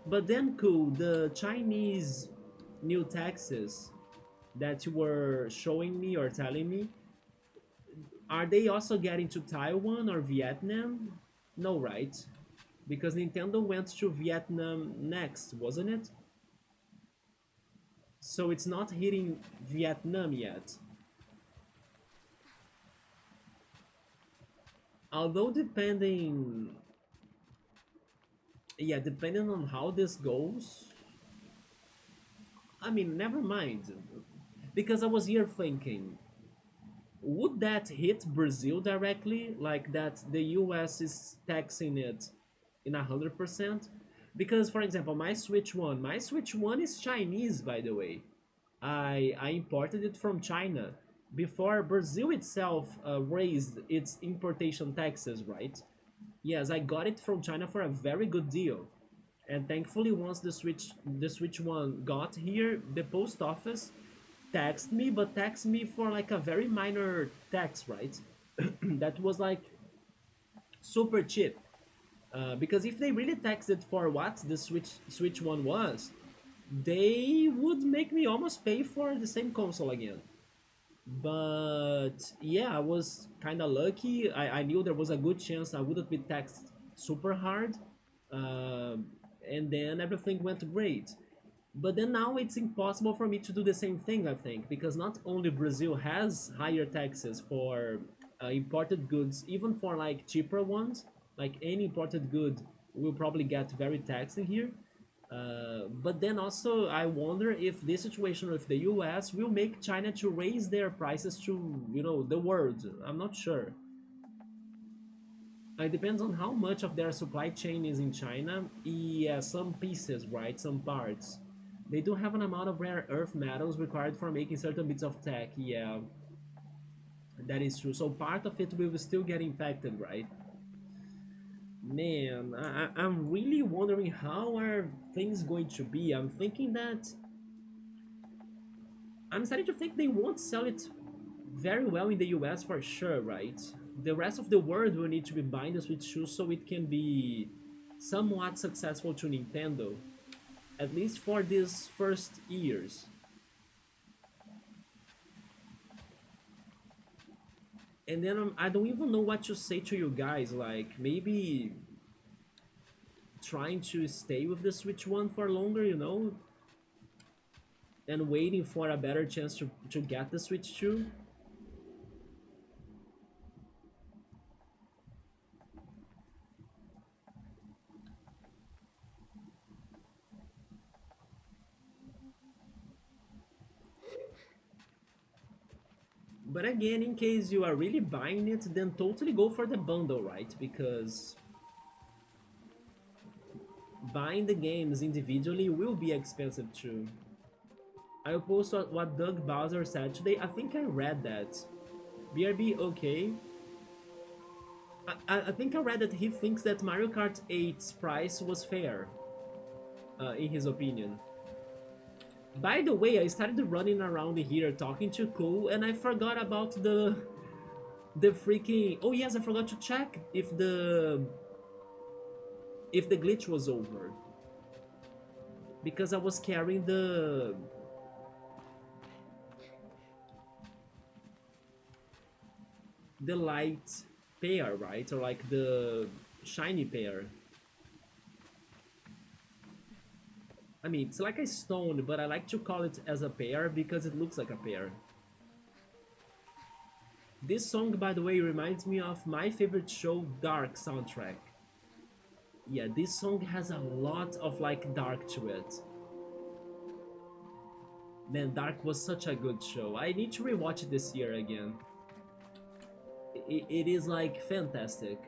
But then cool, the Chinese new taxes that you were showing me or telling me, are they also getting to Taiwan or Vietnam? No, right? Because Nintendo went to Vietnam next, wasn't it? So it's not hitting Vietnam yet. Although depending on how this goes, I mean, never mind. Because I was here thinking, would that hit Brazil directly? Like that the US is taxing it in 100%? Because, for example, my Switch One is Chinese, by the way. I imported it from China before Brazil itself raised its importation taxes, right? Yes, I got it from China for a very good deal. And thankfully, once the Switch One got here, the post office taxed me, but taxed me for like a very minor tax, right? That was like super cheap. Because if they really taxed it for what the Switch One was, they would make me almost pay for the same console again. But yeah, I was kind of lucky. I knew there was a good chance I wouldn't be taxed super hard. Um and then everything went great. But then now it's impossible for me to do the same thing, I think, because not only Brazil has higher taxes for imported goods, even for like cheaper ones, like any imported good will probably get very taxed in here. But then also, I wonder if this situation with the US will make China to raise their prices to, you know, the world. I'm not sure. It depends on how much of their supply chain is in China. Yeah, some pieces, right? Some parts. They do have an amount of rare earth metals required for making certain bits of tech. Yeah, that is true. So part of it will still get impacted, right? Man, I'm really wondering how are things going to be. I'm starting to think they won't sell it very well in the US for sure, right? The rest of the world will need to be buying the Switch 2 so it can be somewhat successful to Nintendo, at least for these first years. And then I don't even know what to say to you guys, like maybe trying to stay with the Switch 1 for longer, you know, and waiting for a better chance to get the Switch 2. But again, in case you are really buying it, then totally go for the bundle, right? Because buying the games individually will be expensive too. I will post what Doug Bowser said today. I think I read that. BRB, okay. I think I read that he thinks that Mario Kart 8's price was fair, in his opinion. By the way, I started running around here talking to Cole, and I forgot about the freaking. Oh yes, I forgot to check if the glitch was over, because I was carrying the light pair, right? Or like the shiny pair. I mean, it's like a stone, but I like to call it as a pair because it looks like a pair. This song, by the way, reminds me of my favorite show, Dark soundtrack. Yeah, this song has a lot of like dark to it. Man, Dark was such a good show. I need to rewatch it this year again. It is like fantastic.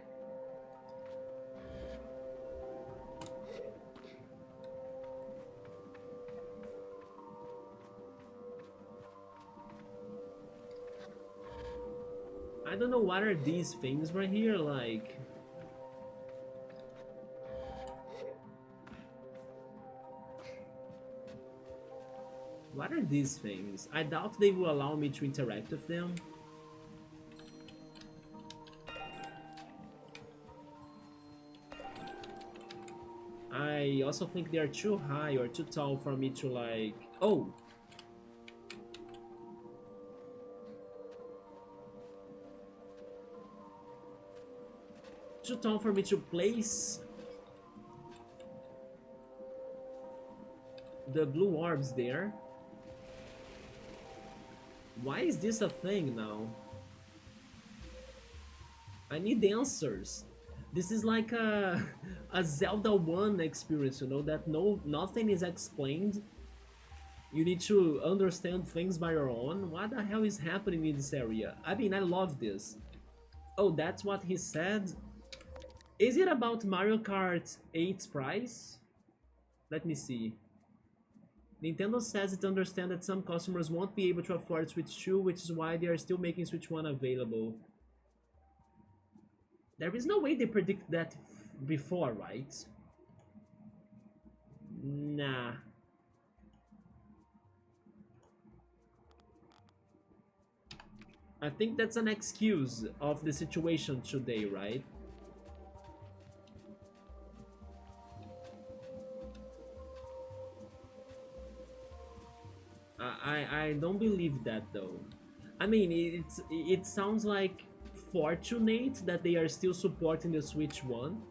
I don't know what are these things right here, like... What are these things? I doubt they will allow me to interact with them. I also think they are too high or too tall for me to like... Oh! Too tall for me to place the blue orbs there. Why is this a thing now? I need answers. This is like a Zelda 1 experience, you know, that nothing is explained. You need to understand things by your own. What the hell is happening in this area? I mean, I love this. Oh, that's what he said? Is it about Mario Kart 8's price? Let me see. Nintendo says it understands that some customers won't be able to afford Switch 2, which is why they are still making Switch 1 available. There is no way they predicted that before, right? Nah. I think that's an excuse of the situation today, right? I don't believe that though. I mean, it sounds like fortunate that they are still supporting the Switch 1,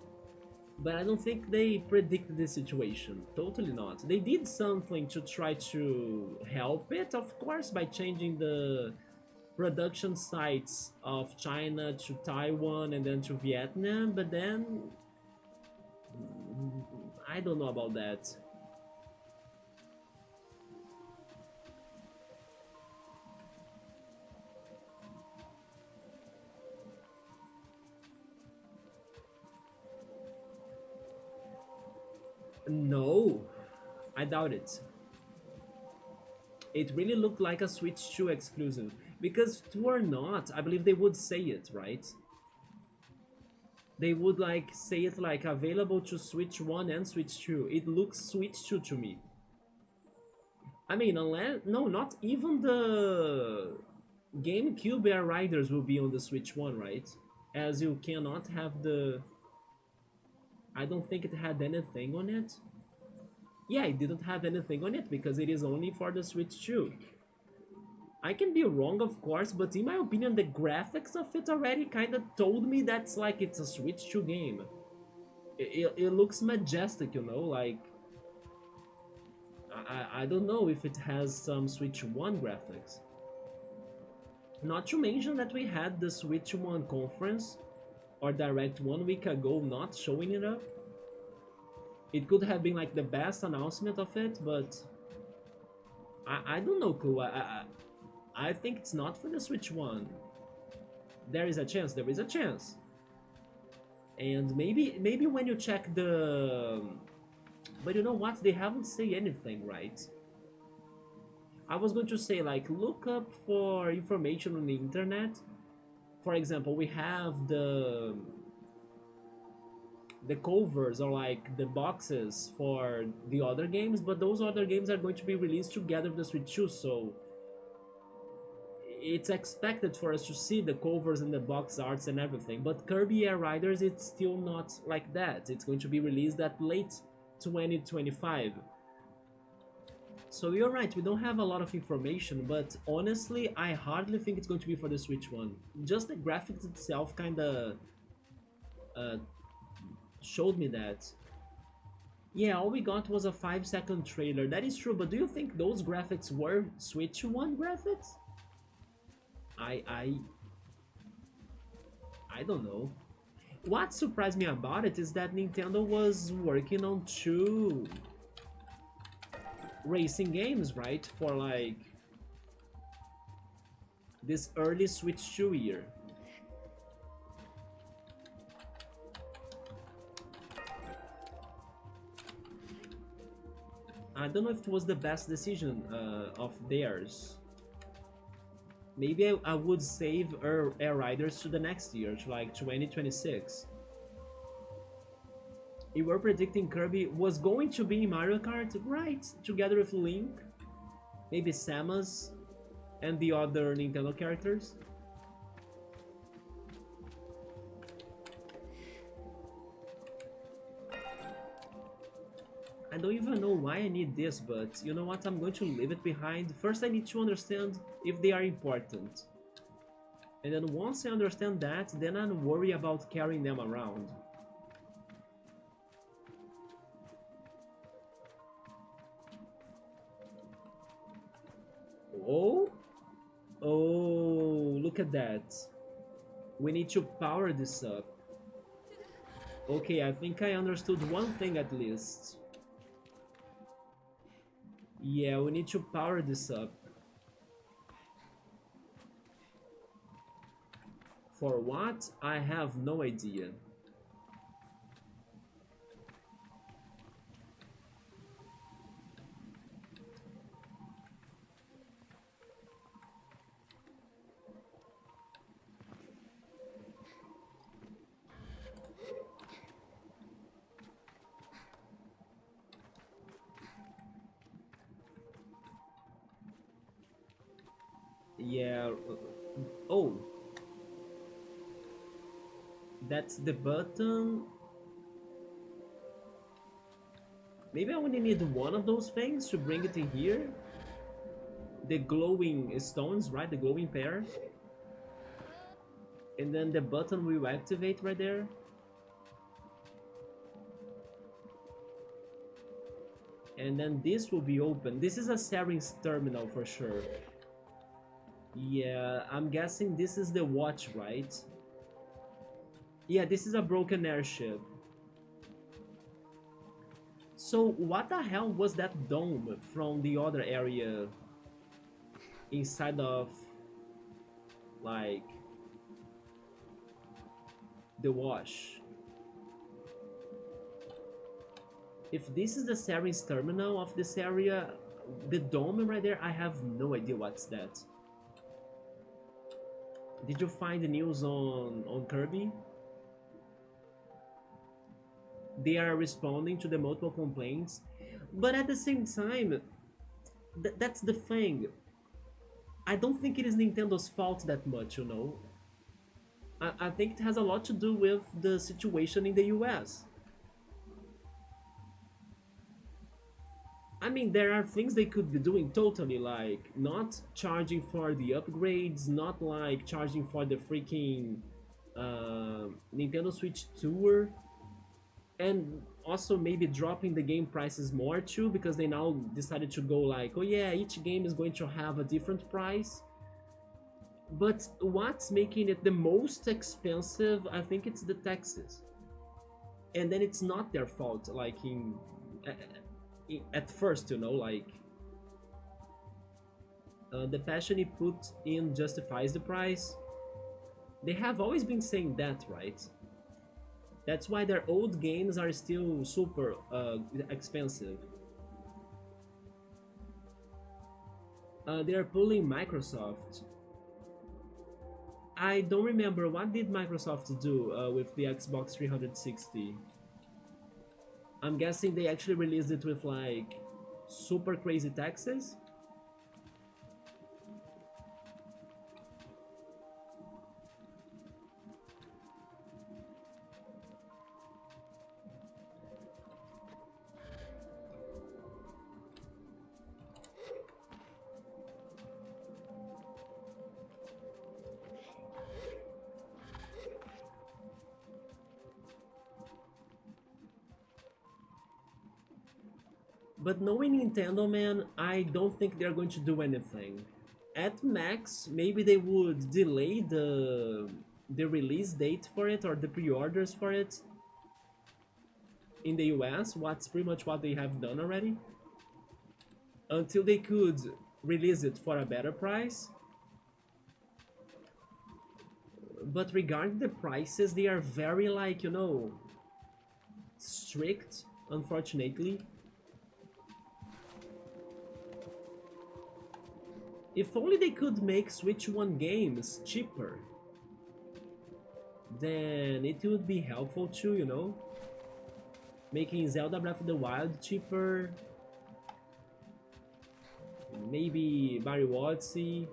but I don't think they predicted the situation. Totally not. They did something to try to help it, of course, by changing the production sites of China to Taiwan and then to Vietnam, but then I don't know about that. No, I doubt it. It really looked like a Switch 2 exclusive. Because to or not, I believe they would say it, right? They would like say it like available to Switch 1 and Switch 2. It looks Switch 2 to me. I mean, unless... No, not even the GameCube Air Riders will be on the Switch 1, right? As you cannot have the... I don't think it had anything on it. Yeah, it didn't have anything on it because it is only for the Switch 2. I can be wrong, of course, but in my opinion, the graphics of it already kind of told me that's like it's a Switch 2 game. It looks majestic, you know, like... I don't know if it has some Switch 1 graphics. Not to mention that we had the Switch 1 conference or Direct 1 week ago not showing it up. It could have been like the best announcement of it, but I don't know, cool. I think it's not for the Switch One. There is a chance. There is a chance. And maybe when you check the, but you know what? They haven't say anything, right? I was going to say like look up for information on the internet. For example, we have the covers or like the boxes for the other games, but those other games are going to be released together with the Switch 2, so it's expected for us to see the covers and the box arts and everything. But Kirby Air Riders, it's still not like that. It's going to be released at late 2025. So you're right, we don't have a lot of information, but honestly, I hardly think it's going to be for the Switch One. Just the graphics itself kinda uh, showed me that. Yeah, all we got was a 5-second trailer. That is true, but do you think those graphics were Switch One graphics? I don't know. What surprised me about it is that Nintendo was working on 2 racing games, right? For like this early Switch 2 year. I don't know if it was the best decision of theirs. Maybe I would save Air Riders to the next year, to like 2026. You were predicting Kirby was going to be in Mario Kart, right? Together with Link, maybe Samus, and the other Nintendo characters. I don't even know why I need this, but you know what, I'm going to leave it behind. First I need to understand if they are important. And then once I understand that, then I don't worry about carrying them around. Oh? Oh, look at that. We need to power this up. Okay, I think I understood one thing at least. Yeah, we need to power this up. For what? I have no idea. Yeah. Oh. That's the button. Maybe I only need one of those things to bring it in here. The glowing stones, right? The glowing pair. And then the button will activate right there. And then this will be open. This is a Sarin's terminal for sure. Yeah, I'm guessing this is the watch, right? Yeah, this is a broken airship. So what the hell was that dome from the other area inside of, like, the wash? If this is the Sarin's terminal of this area, the dome right there, I have no idea what's that. Did you find the news on Kirby? They are responding to the multiple complaints, but at the same time, that's the thing. I don't think it is Nintendo's fault that much, you know. I think it has a lot to do with the situation in the US. I mean, there are things they could be doing totally, like not charging for the upgrades, not like charging for the freaking Nintendo Switch Tour, and also maybe dropping the game prices more too, because they now decided to go like, oh yeah, each game is going to have a different price. But what's making it the most expensive, I think it's the taxes. And then it's not their fault, like at first, you know, like The passion he put in justifies the price. They have always been saying that, right? That's why their old games are still super expensive. They are pulling Microsoft. I don't remember what did Microsoft do with the Xbox 360. I'm guessing they actually released it with like super crazy taxes. But knowing Nintendo, man, I don't think they're going to do anything. At max, maybe they would delay the release date for it or the pre-orders for it in the US. What's pretty much what they have done already, until they could release it for a better price. But regarding the prices, they are very like, you know, strict, unfortunately. If only they could make Switch 1 games cheaper, then it would be helpful too, you know? Making Zelda Breath of the Wild cheaper, maybe Mario Odyssey.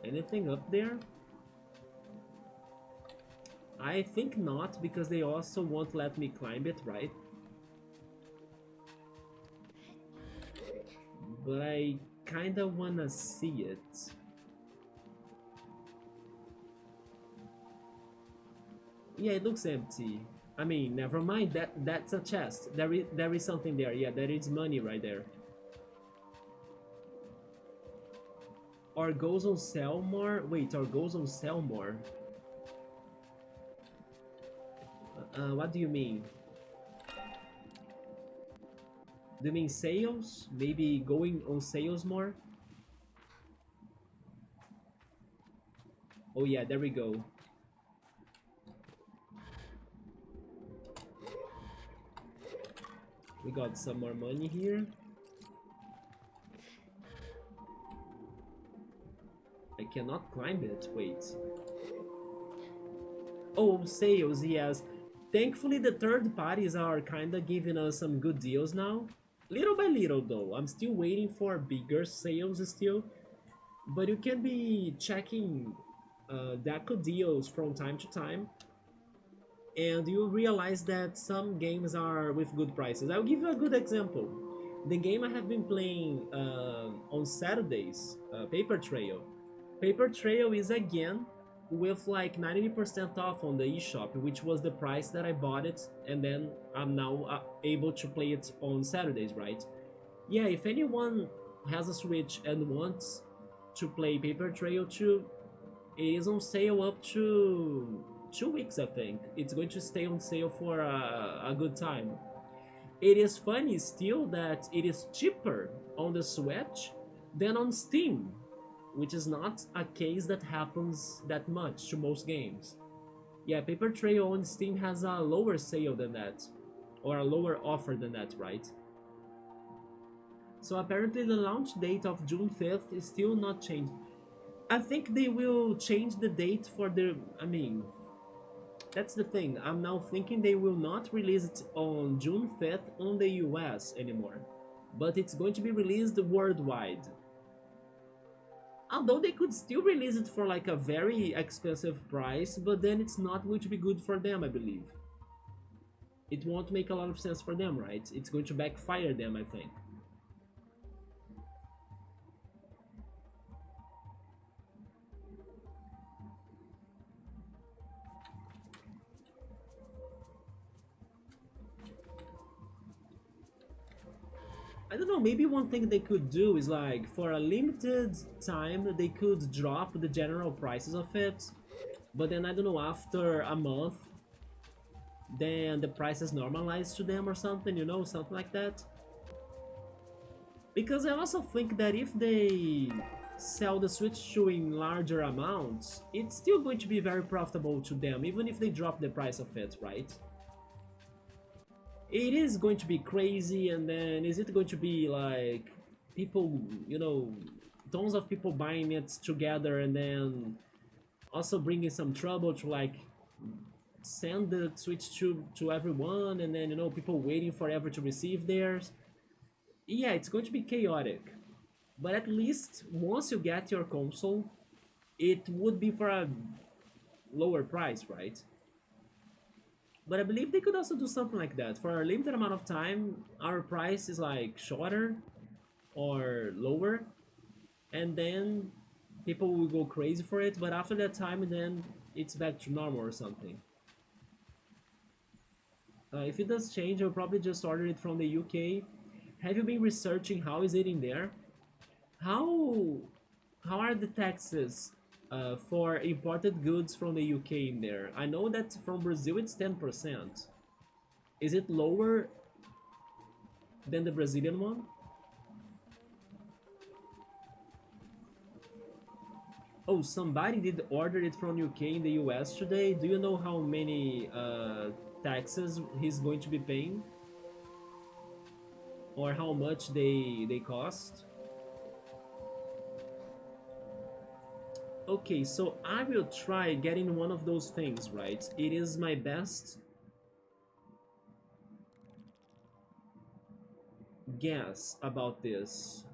Anything up there? I think not, because they also won't let me climb it, right? But I kinda wanna see it. Yeah, it looks empty. I mean, never mind, that's a chest. There is something there. Yeah, there is money right there. Or goes on sell more? Wait, or goes on sell more? What do you mean? Do you mean sales? Maybe going on sales more? Oh yeah, there we go. We got some more money here. I cannot climb it, wait. Oh, sales, yes. Thankfully, the third parties are kinda giving us some good deals now. Little by little, though. I'm still waiting for bigger sales still. But you can be checking Deco deals from time to time. And you realize that some games are with good prices. I'll give you a good example. The game I have been playing on Saturdays, Paper Trail. Paper Trail is again with like 90% off on the eShop, which was the price that I bought it, and then I'm now able to play it on Saturdays, right? Yeah, if anyone has a Switch and wants to play Paper Trail 2, it is on sale up to 2 weeks, I think. It's going to stay on sale for a good time. It is funny still that it is cheaper on the Switch than on Steam, which is not a case that happens that much to most games. Yeah, Paper Trail on Steam has a lower sale than that, or a lower offer than that, right? So apparently the launch date of June 5th is still not changed. I think they will change the date for the... I mean, that's the thing. I'm now thinking they will not release it on June 5th on the US anymore, but it's going to be released worldwide. Although they could still release it for like a very expensive price, but then it's not going to be good for them, I believe. It won't make a lot of sense for them, right? It's going to backfire them, I think. I don't know, maybe one thing they could do is like, for a limited time, they could drop the general prices of it. But then I don't know, after a month, then the price is normalized to them or something, you know, something like that. Because I also think that if they sell the Switch 2 in larger amounts, it's still going to be very profitable to them, even if they drop the price of it, right? It is going to be crazy, and then is it going to be like people, you know, tons of people buying it together, and then also bringing some trouble to like send the Switch to everyone, and then, you know, people waiting forever to receive theirs. Yeah, it's going to be chaotic. But at least once you get your console, it would be for a lower price, right? But I believe they could also do something like that. For a limited amount of time, our price is like shorter or lower, and then people will go crazy for it. But after that time, then it's back to normal or something. If it does change, I'll probably just order it from the UK. Have you been researching how is it in there? How how are the taxes for imported goods from the UK in there? I know that from Brazil it's 10%. Is it lower than the Brazilian one? Oh, somebody did order it from UK in the US today. Do you know how many taxes he's going to be paying? Or how much they cost? Okay, so I will try getting one of those things, right? It is my best guess about this.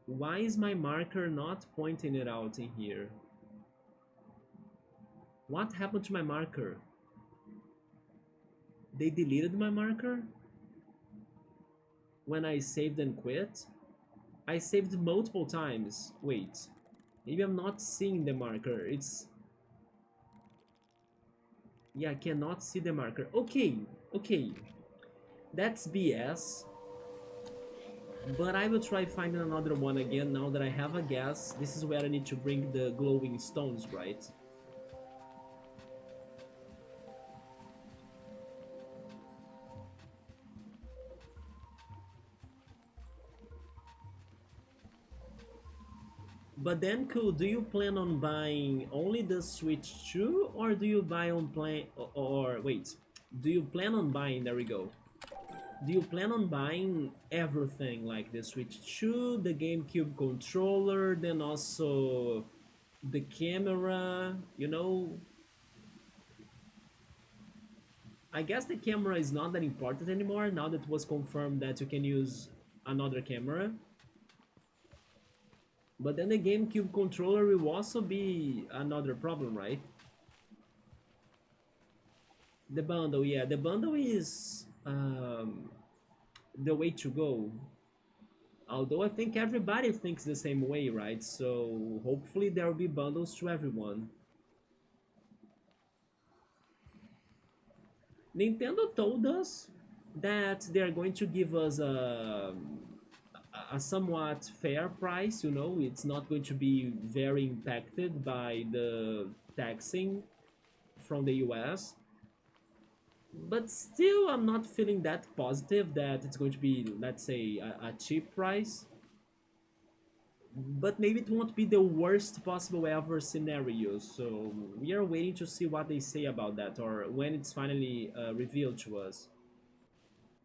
Why is my marker not pointing it out in here? What happened to my marker? They deleted my marker when I saved and quit? I saved multiple times. Wait, maybe I'm not seeing the marker. It's... Yeah, I cannot see the marker. Okay, okay. That's BS. But I will try finding another one again now that I have a guess. This is where I need to bring the glowing stones, right? But then, cool, do you plan on buying only the Switch 2, or do you buy on play or wait, do you plan on buying, there we go. Do you plan on buying everything like the Switch 2, the GameCube controller, then also the camera, you know? I guess the camera is not that important anymore now that it was confirmed that you can use another camera. But then the GameCube controller will also be another problem, right? The bundle, yeah, the bundle is the way to go. Although I think everybody thinks the same way, right? So hopefully there will be bundles to everyone. Nintendo told us that they're going to give us a somewhat fair price, you know, it's not going to be very impacted by the taxing from the US. But still, I'm not feeling that positive that it's going to be, let's say, a cheap price. But maybe it won't be the worst possible ever scenario, so we are waiting to see what they say about that, or when it's finally revealed to us.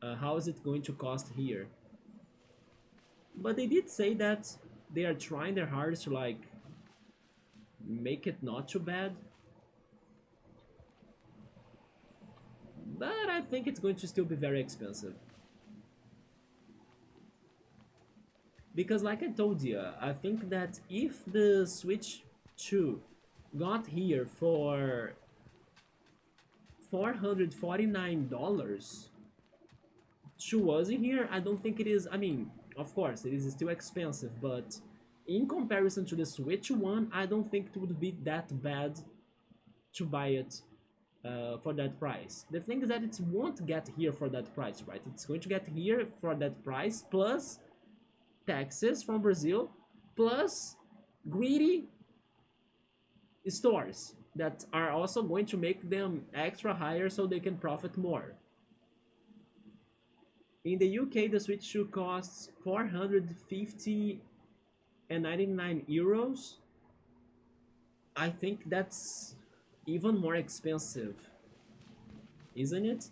How is it going to cost here? But they did say that they are trying their hardest to like make it not too bad. But I think it's going to still be very expensive. Because like I told you, I think that if the Switch 2 got here for $449 to us in here, I don't think it is, I mean, of course, it is still expensive, but in comparison to the Switch one, I don't think it would be that bad to buy it for that price. The thing is that it won't get here for that price, right? It's going to get here for that price plus taxes from Brazil plus greedy stores that are also going to make them extra higher so they can profit more. In the UK, the Switch 2 costs 450 and 99 euros. I think that's even more expensive, isn't it?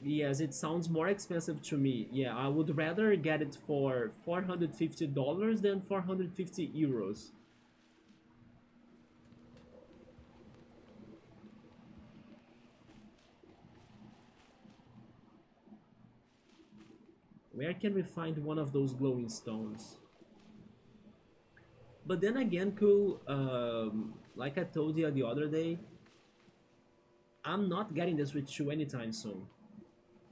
Yes, it sounds more expensive to me. Yeah, I would rather get it for $450 than 450 euros. Where can we find one of those glowing stones? But then again, cool, like I told you the other day, I'm not getting the Switch 2 anytime soon.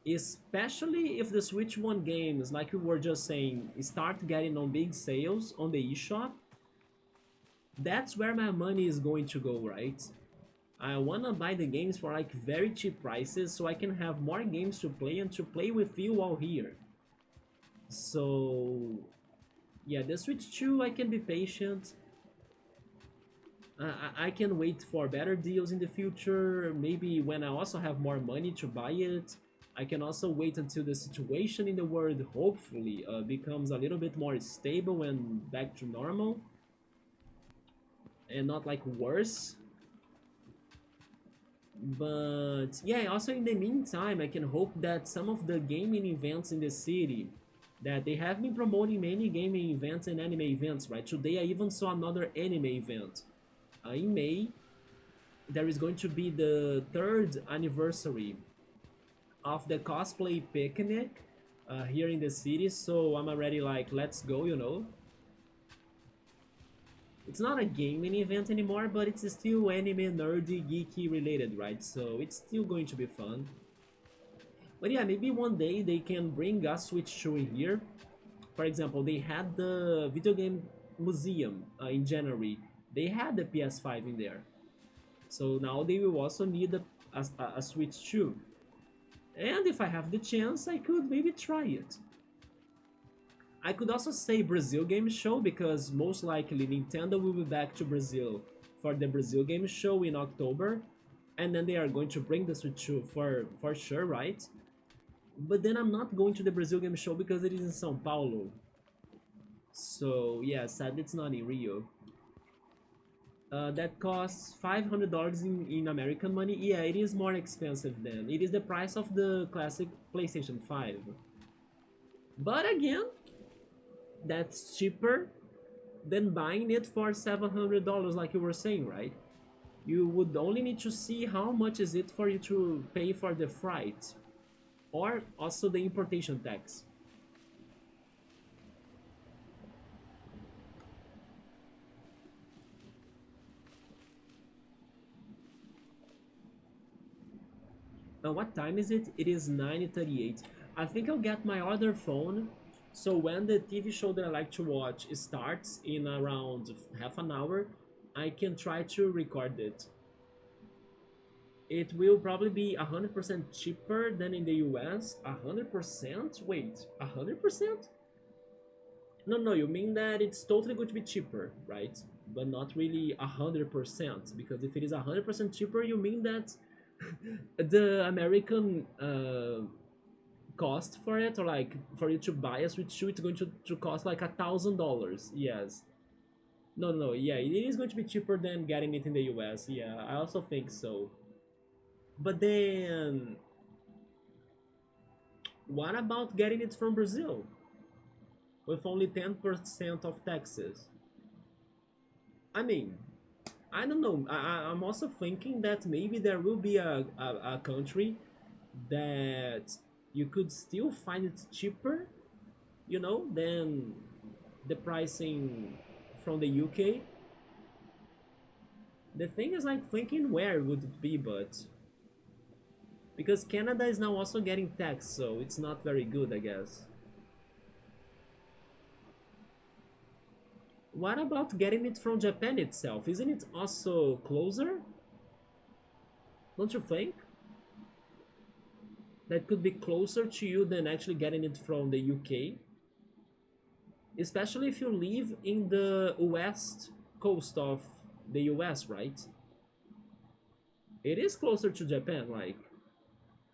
Especially if the Switch 1 games, like we were just saying, start getting on big sales on the eShop, that's where my money is going to go, right? I wanna buy the games for like very cheap prices so I can have more games to play and to play with you all here. So yeah, the Switch 2 I can be patient. I can wait for better deals in the future. Maybe when I also have more money to buy it, I can also wait until the situation in the world hopefully becomes a little bit more stable and back to normal and not like worse. But yeah, also in the meantime, I can hope that some of the gaming events in the city that they have been promoting many gaming events and anime events, right? Today I even saw another anime event. In May, there is going to be the third anniversary of the cosplay picnic here in the city. So I'm already like, let's go, you know. It's not a gaming event anymore, but it's still anime, nerdy, geeky related, right? So it's still going to be fun. But yeah, maybe one day they can bring us Switch 2 in here. For example, they had the video game museum in January. They had the PS5 in there. So now they will also need a Switch 2. And if I have the chance, I could maybe try it. I could also say Brazil Game Show because most likely Nintendo will be back to Brazil for the Brazil Game Show in October, and then they are going to bring the Switch 2 for sure, right? But then I'm not going to the Brazil Game Show because it is in São Paulo. So yeah, sadly it's not in Rio. That costs $500 in American money. Yeah, it is more expensive than. It is the price of the classic PlayStation 5. But again, that's cheaper than buying it for $700 like you were saying, right? You would only need to see how much is it for you to pay for the freight or also the importation tax. Now what time is it? It is 9:38. I think I'll get my other phone so when the TV show that I like to watch starts in around half an hour, I can try to record it. It will probably be 100% cheaper than in the US. 100%? Wait, 100%? No, no, you mean that it's totally going to be cheaper, right? But not really 100%, because if it is 100% cheaper, you mean that the American cost for it, or like for you to buy a Switch 2, it's going to cost like $1,000. Yes. No, no, yeah, it is going to be cheaper than getting it in the US. Yeah, I also think so. But then, what about getting it from Brazil with only 10% of taxes? I mean, I don't know. I'm also thinking that maybe there will be a country that you could still find it cheaper, you know, than the pricing from the UK. The thing is like thinking where would it be, but because Canada is now also getting taxed, so it's not very good, I guess. What about getting it from Japan itself? Isn't it also closer? Don't you think? That could be closer to you than actually getting it from the UK. especially if you live in the west coast of the US, right? It is closer to Japan, like,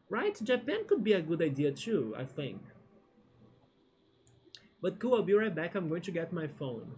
right? Japan could be a good idea too, I think. But cool, I'll be right back. I'm going to get my phone.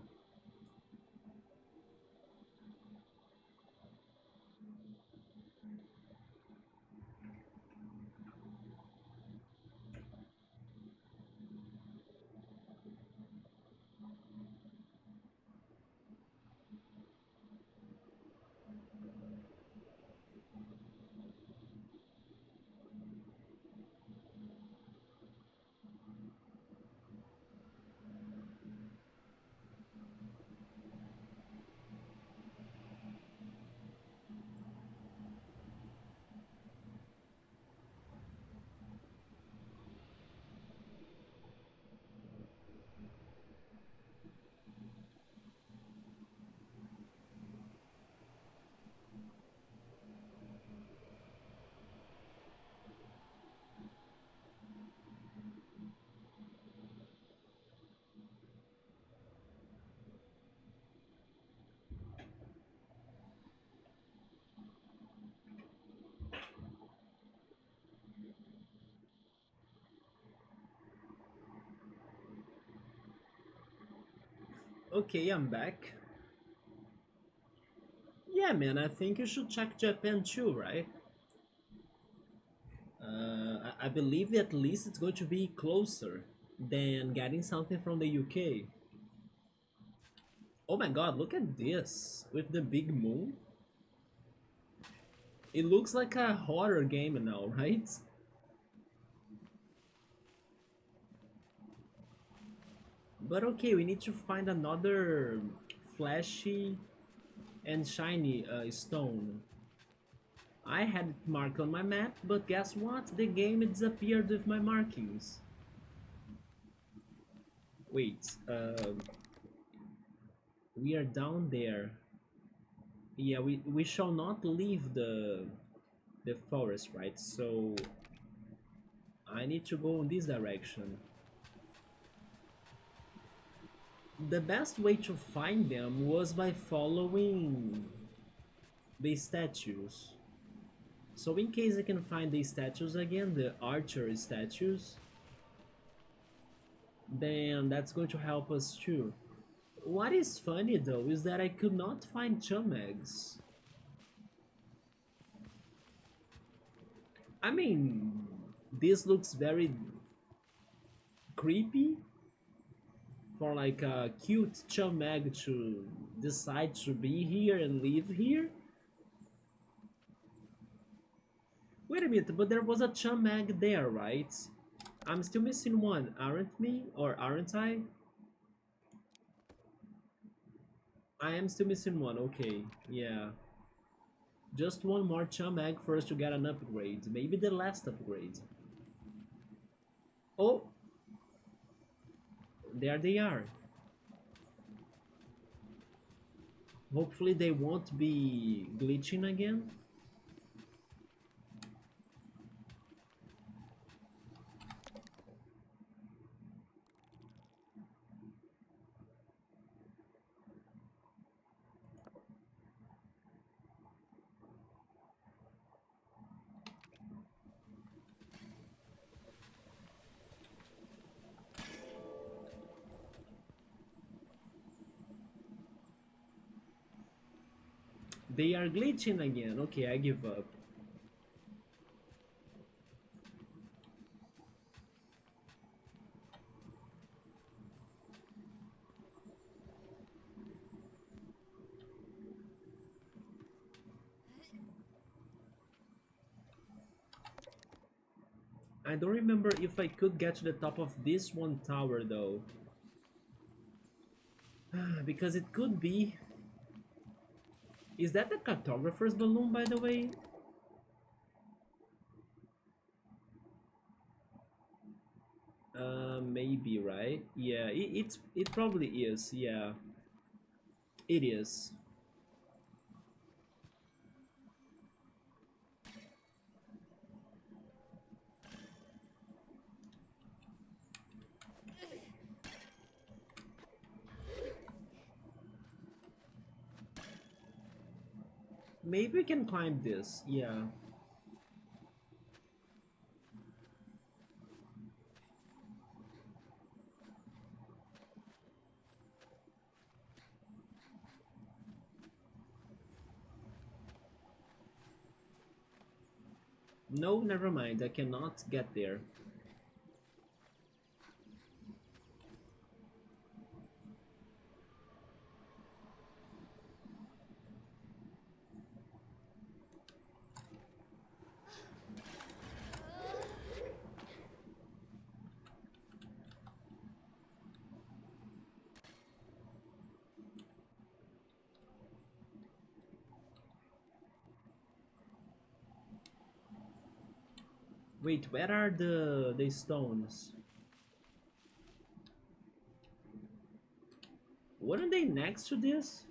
Okay, I'm back. Yeah, man, I think you should check Japan too, right? I believe at least it's going to be closer than getting something from the UK. Oh my god, look at this with the big moon. It looks like a horror game now, right? But okay, we need to find another flashy and shiny stone. I had it marked on my map, but guess what? The game disappeared with my markings. Wait, we are down there. Yeah, we shall not leave the forest, right? So I need to go in this direction. The best way to find them was by following the statues. So in case I can find the statues again, the archer statues, then that's going to help us too. What is funny though is that I could not find chum eggs. I mean, this looks very creepy for like a cute chum egg to decide to be here and live here. Wait a minute, but there was a chum egg there, right? I'm still missing one, aren't me? Or aren't I? I am still missing one, okay. Yeah. Just one more chum egg for us to get an upgrade. Maybe the last upgrade. Oh! There they are. Hopefully they won't be glitching again. They are glitching again. Okay, I give up. I don't remember if I could get to the top of this one tower though. Because it could be. Is that the cartographer's balloon, by the way? Maybe, right? Yeah, it probably is. Yeah, it is. Maybe we can climb this. Yeah. No, never mind. I cannot get there. Wait, where are the stones? Weren't they next to this?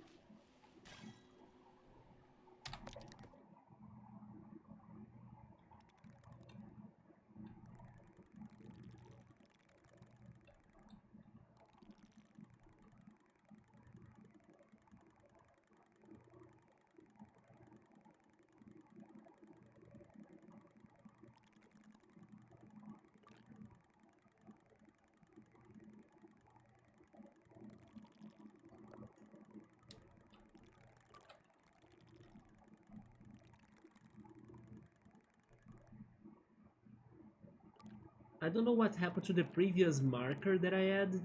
I don't know what happened to the previous marker that I added.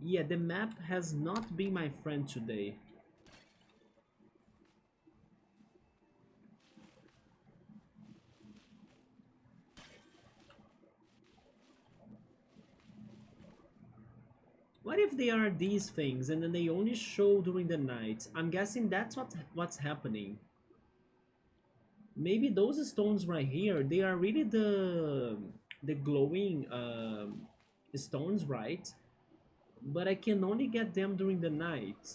Yeah, the map has not been my friend today. What if they are these things and then they only show during the night? I'm guessing that's what's happening. Maybe those stones right here, they are really the glowing stones, right? But I can only get them during the night.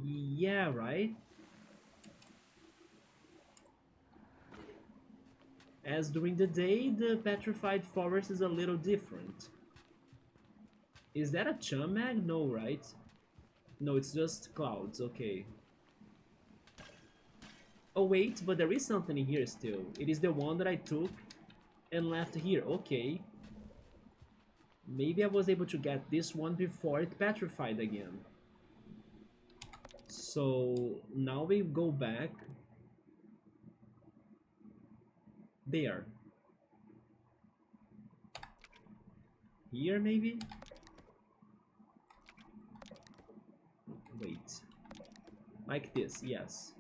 Yeah, right? As during the day, the Petrified Forest is a little different. Is that a Chum mag? No, right? No, it's just clouds, okay. Oh wait, but there is something in here still. It is the one that I took and left here, okay. Maybe I was able to get this one before it petrified again. So now we go back. There. Here maybe? Wait. Like this, yes.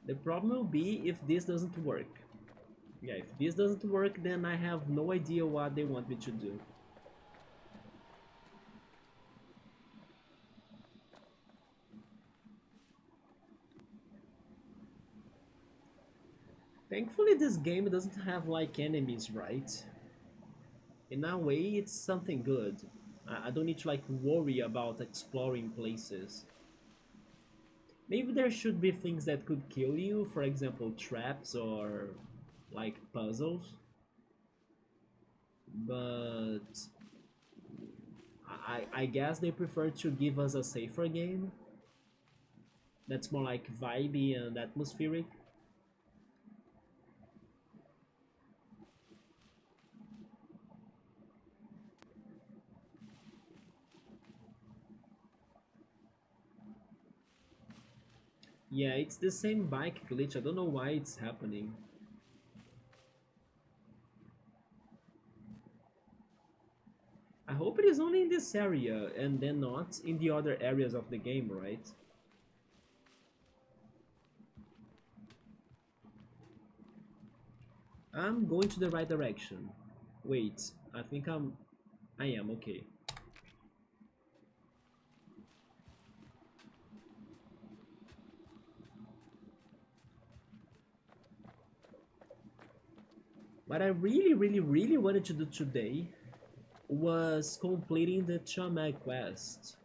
The problem will be if this doesn't work. Yeah, if this doesn't work, then I have no idea what they want me to do. Thankfully, this game doesn't have like enemies, right? In a way, it's something good. I don't need to like worry about exploring places. Maybe there should be things that could kill you, for example, traps or like puzzles. But I guess they prefer to give us a safer game that's more like vibey and atmospheric. Yeah, it's the same bike glitch. I don't know why it's happening. this area and then not in the other areas of the game, right? I'm going to the right direction. Wait, I think I am, okay. What I really wanted to do today was completing the Chum Lair quest.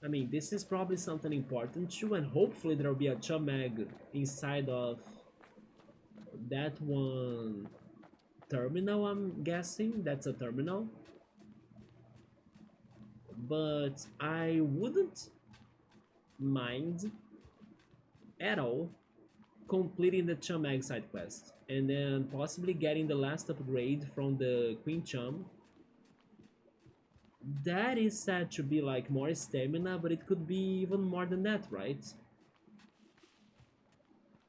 I mean, this is probably something important too, and hopefully there will be a Chum Lair inside of that one terminal, I'm guessing. That's a terminal. But I wouldn't mind at all completing the Chum Egg side quest and then possibly getting the last upgrade from the Queen Chum. That is said to be like more stamina, but it could be even more than that, right?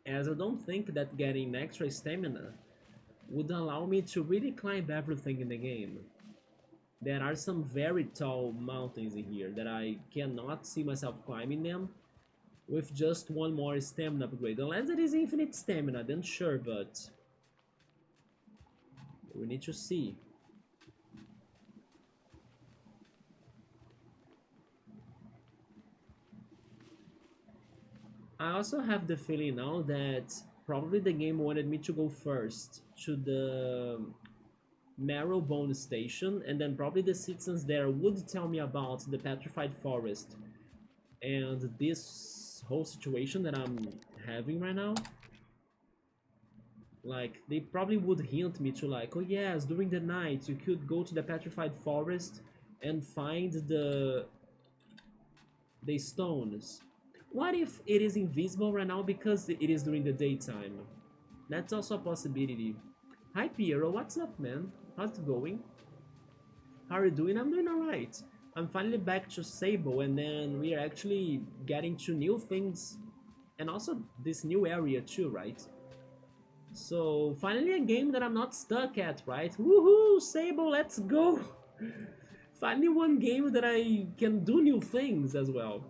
As I don't think that getting extra stamina would allow me to really climb everything in the game. There are some very tall mountains in here that I cannot see myself climbing them with just one more stamina upgrade. Unless it is infinite stamina, then sure, but we need to see. I also have the feeling now that probably the game wanted me to go first to the Marrowbone station, and then probably the citizens there would tell me about the Petrified Forest and this whole situation that I'm having right now. Like, they probably would hint me to like, oh yes, during the night you could go to the Petrified Forest and find the stones. What if it is invisible right now because it is during the daytime? That's also a possibility. Hi Piero, what's up, man? How's it going? How are you doing? I'm doing alright. I'm finally back to Sable, and then we are actually getting to new things and also this new area too, right? So finally a game that I'm not stuck at, right? Woohoo! Sable, let's go! Finally one game that I can do new things as well.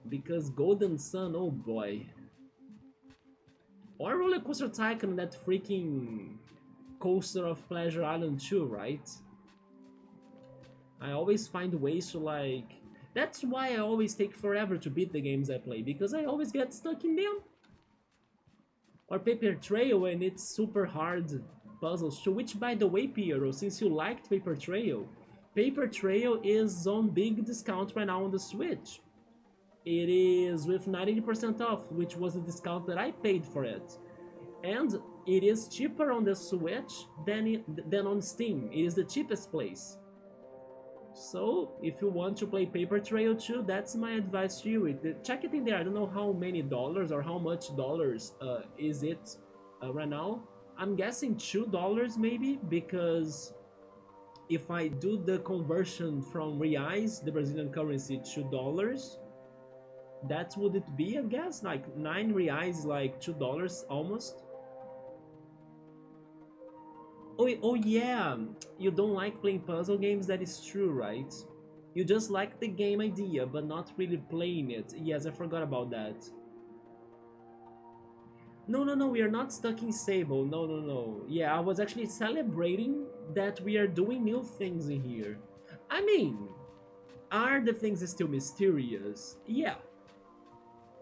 Because Golden Sun, oh boy. Or Roller Coaster Tycoon, that freaking Coaster of Pleasure Island 2, right? I always find ways to like... That's why I always take forever to beat the games I play, because I always get stuck in them. Or Paper Trail, and it's super hard puzzles too, which by the way, Piero, since you liked Paper Trail is on big discount right now on the Switch. It is with 90% off, which was the discount that I paid for it. And it is cheaper on the Switch than on Steam. It is the cheapest place. So, if you want to play Paper Trail 2, that's my advice to you. Check it in there. I don't know how many dollars or how much dollars is it right now. I'm guessing $2 maybe, because if I do the conversion from reais, the Brazilian currency, to dollars, that would it be, I guess, like 9 reais, like $2 almost. Oh yeah, you don't like playing puzzle games, that is true, right? You just like the game idea, but not really playing it. Yes, I forgot about that. No, we are not stuck in Sable, no. Yeah, I was actually celebrating that we are doing new things in here. I mean, are the things still mysterious? Yeah.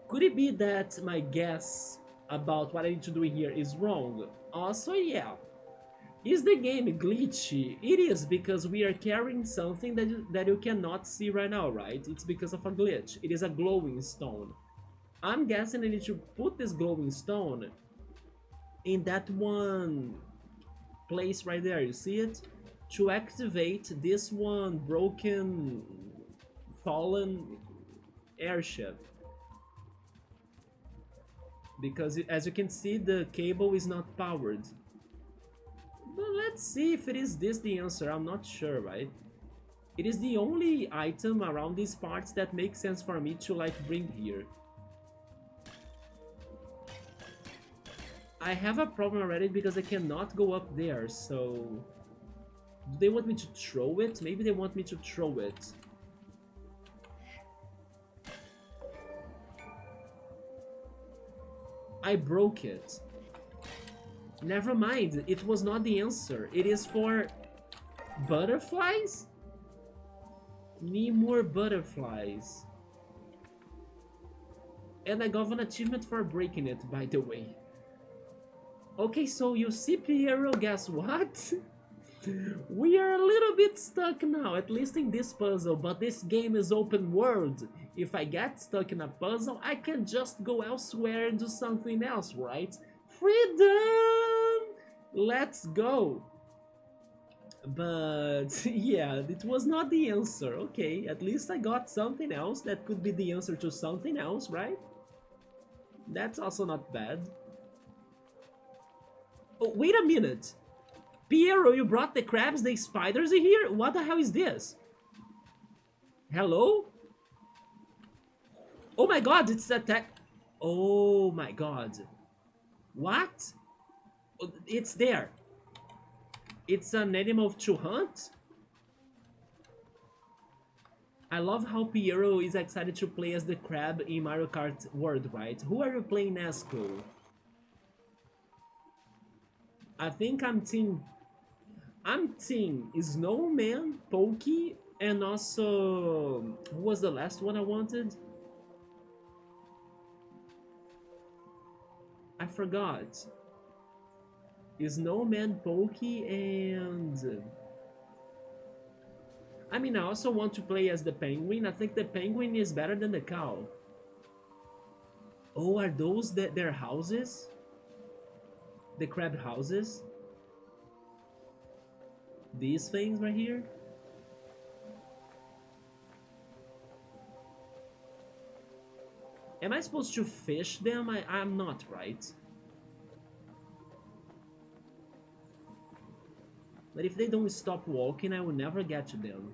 Could it be that my guess about what I need to do in here is wrong? Also, yeah. Is the game glitchy? It is, because we are carrying something that you cannot see right now, right? It's because of a glitch. It is a glowing stone. I'm guessing I need to put this glowing stone in that one place right there, you see it? To activate this one broken, fallen airship. Because as you can see, the cable is not powered. But let's see if it is this the answer. I'm not sure, right? It is the only item around these parts that makes sense for me to like bring here. I have a problem already because I cannot go up there, so Do they want me to throw it? Maybe they want me to throw it. I broke it. Never mind, it was not the answer. It is for butterflies? Need more butterflies. And I got an achievement for breaking it, by the way. Okay, so you see, Piero, guess what? We are a little bit stuck now, at least in this puzzle, but this game is open world. If I get stuck in a puzzle, I can just go elsewhere and do something else, right? Freedom! Let's go! But yeah, it was not the answer. Okay, at least I got something else that could be the answer to something else, right? That's also not bad. Oh, wait a minute! Piero, you brought the crabs, the spiders in here? What the hell is this? Hello? Oh my god, it's attack. Oh my god. What? Oh, it's there. It's an animal to hunt? I love how Piero is excited to play as the crab in Mario Kart World, right? Who are you playing as, Cole? I think I'm team Snowman, Pokey, and also who was the last one I wanted? I forgot. Snowman, Pokey, and I mean, I also want to play as the penguin. I think the penguin is better than the cow. Oh, are those their houses? The crab houses? These things right here? Am I supposed to fish them? I'm not, right? But if they don't stop walking, I will never get to them.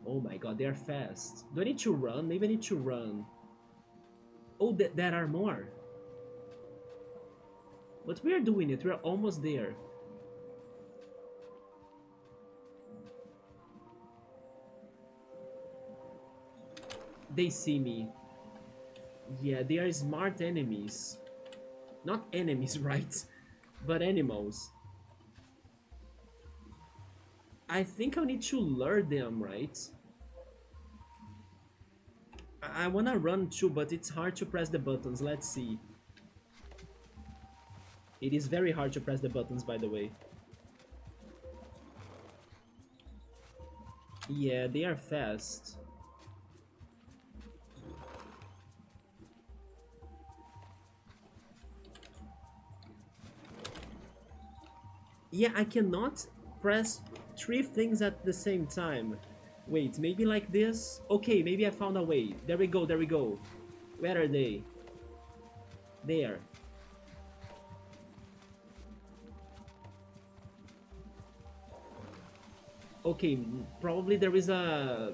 Oh my god, they are fast. Do I need to run? Maybe I need to run. Oh, there are more. But we are doing it. We are almost there. They see me. Yeah, they are smart enemies. Not enemies, right? But animals. I think I need to lure them, right? I wanna run too, but it's hard to press the buttons. Let's see. It is very hard to press the buttons, by the way. Yeah, they are fast. Yeah, I cannot press 3 things at the same time. Wait, maybe like this? Okay, maybe I found a way. There we go, there we go. Where are they? There. Okay, probably there is a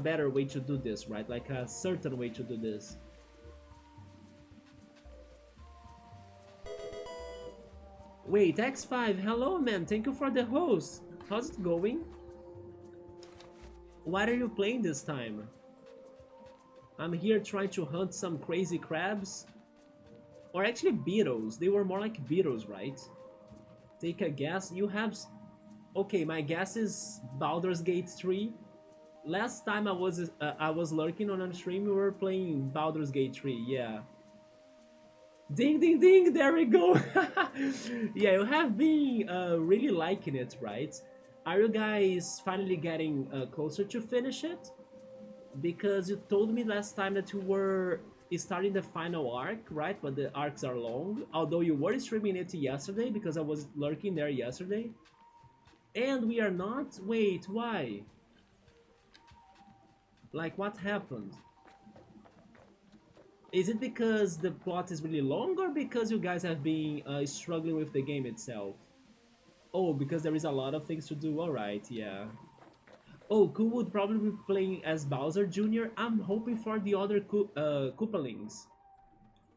better way to do this, right? Like a certain way to do this. Wait, X5, hello man, thank you for the host. How's it going? What are you playing this time? I'm here trying to hunt some crazy crabs. Or actually beetles, they were more like beetles, right? Take a guess, you have... Okay, my guess is Baldur's Gate 3. Last time I was lurking on a stream, we were playing Baldur's Gate 3, yeah. Ding ding ding, there we go! Yeah, you have been really liking it, right? Are you guys finally getting closer to finish it? Because you told me last time that you were starting the final arc, right? But the arcs are long, although you were streaming it yesterday because I was lurking there yesterday. And we are not? Wait, why? Like, what happened? Is it because the plot is really long or because you guys have been struggling with the game itself? Oh, because there is a lot of things to do, alright, yeah. Oh, Ku would probably be playing as Bowser Jr. I'm hoping for the other Koopalings.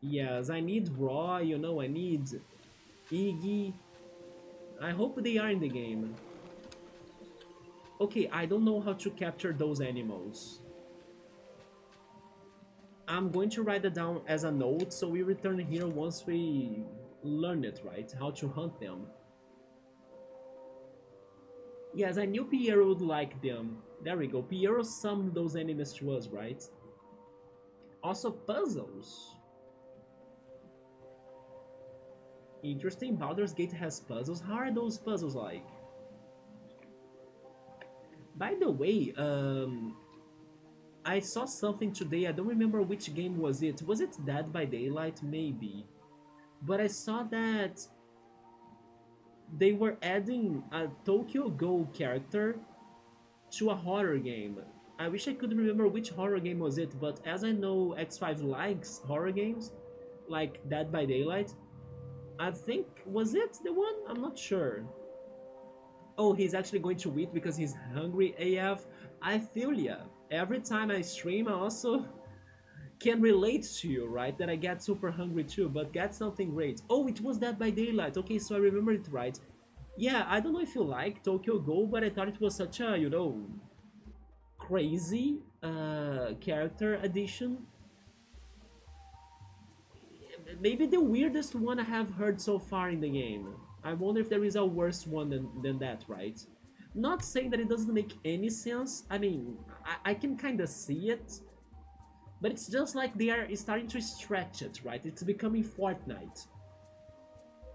Yes, I need Raw, you know, I need Iggy. I hope they are in the game. Okay, I don't know how to capture those animals. I'm going to write it down as a note so we return here once we learn it, right? How to hunt them. Yes, I knew Piero would like them. There we go. Piero summoned those enemies to us, right? Also puzzles. Interesting, Baldur's Gate has puzzles. How are those puzzles like? By the way, I saw something today. I don't remember which game was it. Was it Dead by Daylight? Maybe. But I saw that they were adding a Tokyo Go character to a horror game. I wish I could remember which horror game was it, but as I know X5 likes horror games, like Dead by Daylight, I think, was it the one? I'm not sure. Oh, he's actually going to eat because he's hungry AF. I feel ya. Every time I stream, I also can relate to you, right? That I get super hungry too, but get something great. Oh, it was Dead by Daylight. Okay, so I remember it right. Yeah, I don't know if you like Tokyo Go, but I thought it was such a, crazy character addition. Maybe the weirdest one I have heard so far in the game. I wonder if there is a worse one than that, right? Not saying that it doesn't make any sense. I mean, I can kind of see it, but it's just like they are starting to stretch it, right? It's becoming Fortnite.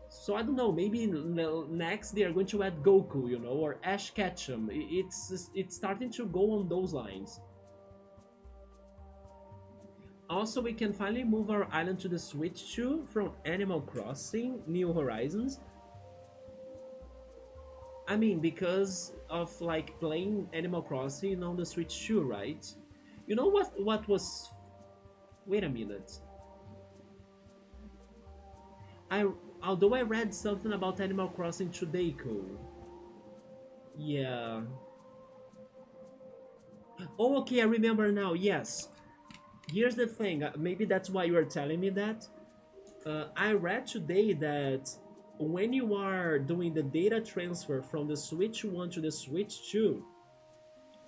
So I don't know, maybe next they are going to add Goku, or Ash Ketchum. It's starting to go on those lines. Also, we can finally move our island to the Switch 2 from Animal Crossing New Horizons. I mean, because of like playing Animal Crossing on the Switch 2, right? You know what was... Wait a minute. Although I read something about Animal Crossing today, cool. Yeah. Oh, okay, I remember now. Yes. Here's the thing. Maybe that's why you are telling me that. I read today that when you are doing the data transfer from the Switch 1 to the Switch 2,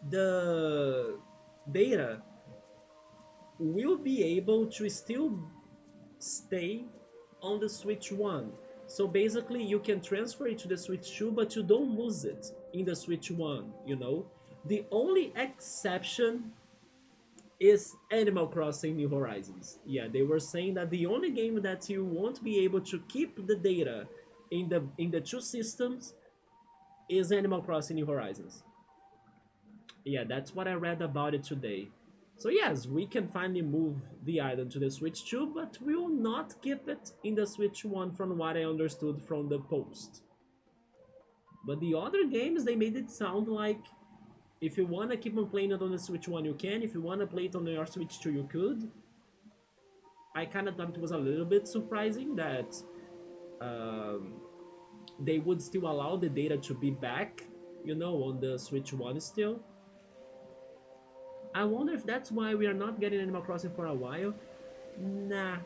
the data will be able to still stay on the Switch 1. So basically you can transfer it to the Switch 2, but you don't lose it in the Switch 1. The only exception is Animal Crossing New Horizons. Yeah, they were saying that the only game that you won't be able to keep the data in the two systems is Animal Crossing New Horizons. Yeah, that's what I read about it today. So yes, we can finally move the island to the Switch 2, but we will not keep it in the Switch 1 from what I understood from the post. But the other games, they made it sound like if you want to keep on playing it on the Switch 1, you can. If you want to play it on your Switch 2, you could. I kind of thought it was a little bit surprising that they would still allow the data to be back, on the Switch 1 still. I wonder if that's why we are not getting Animal Crossing for a while. Nah.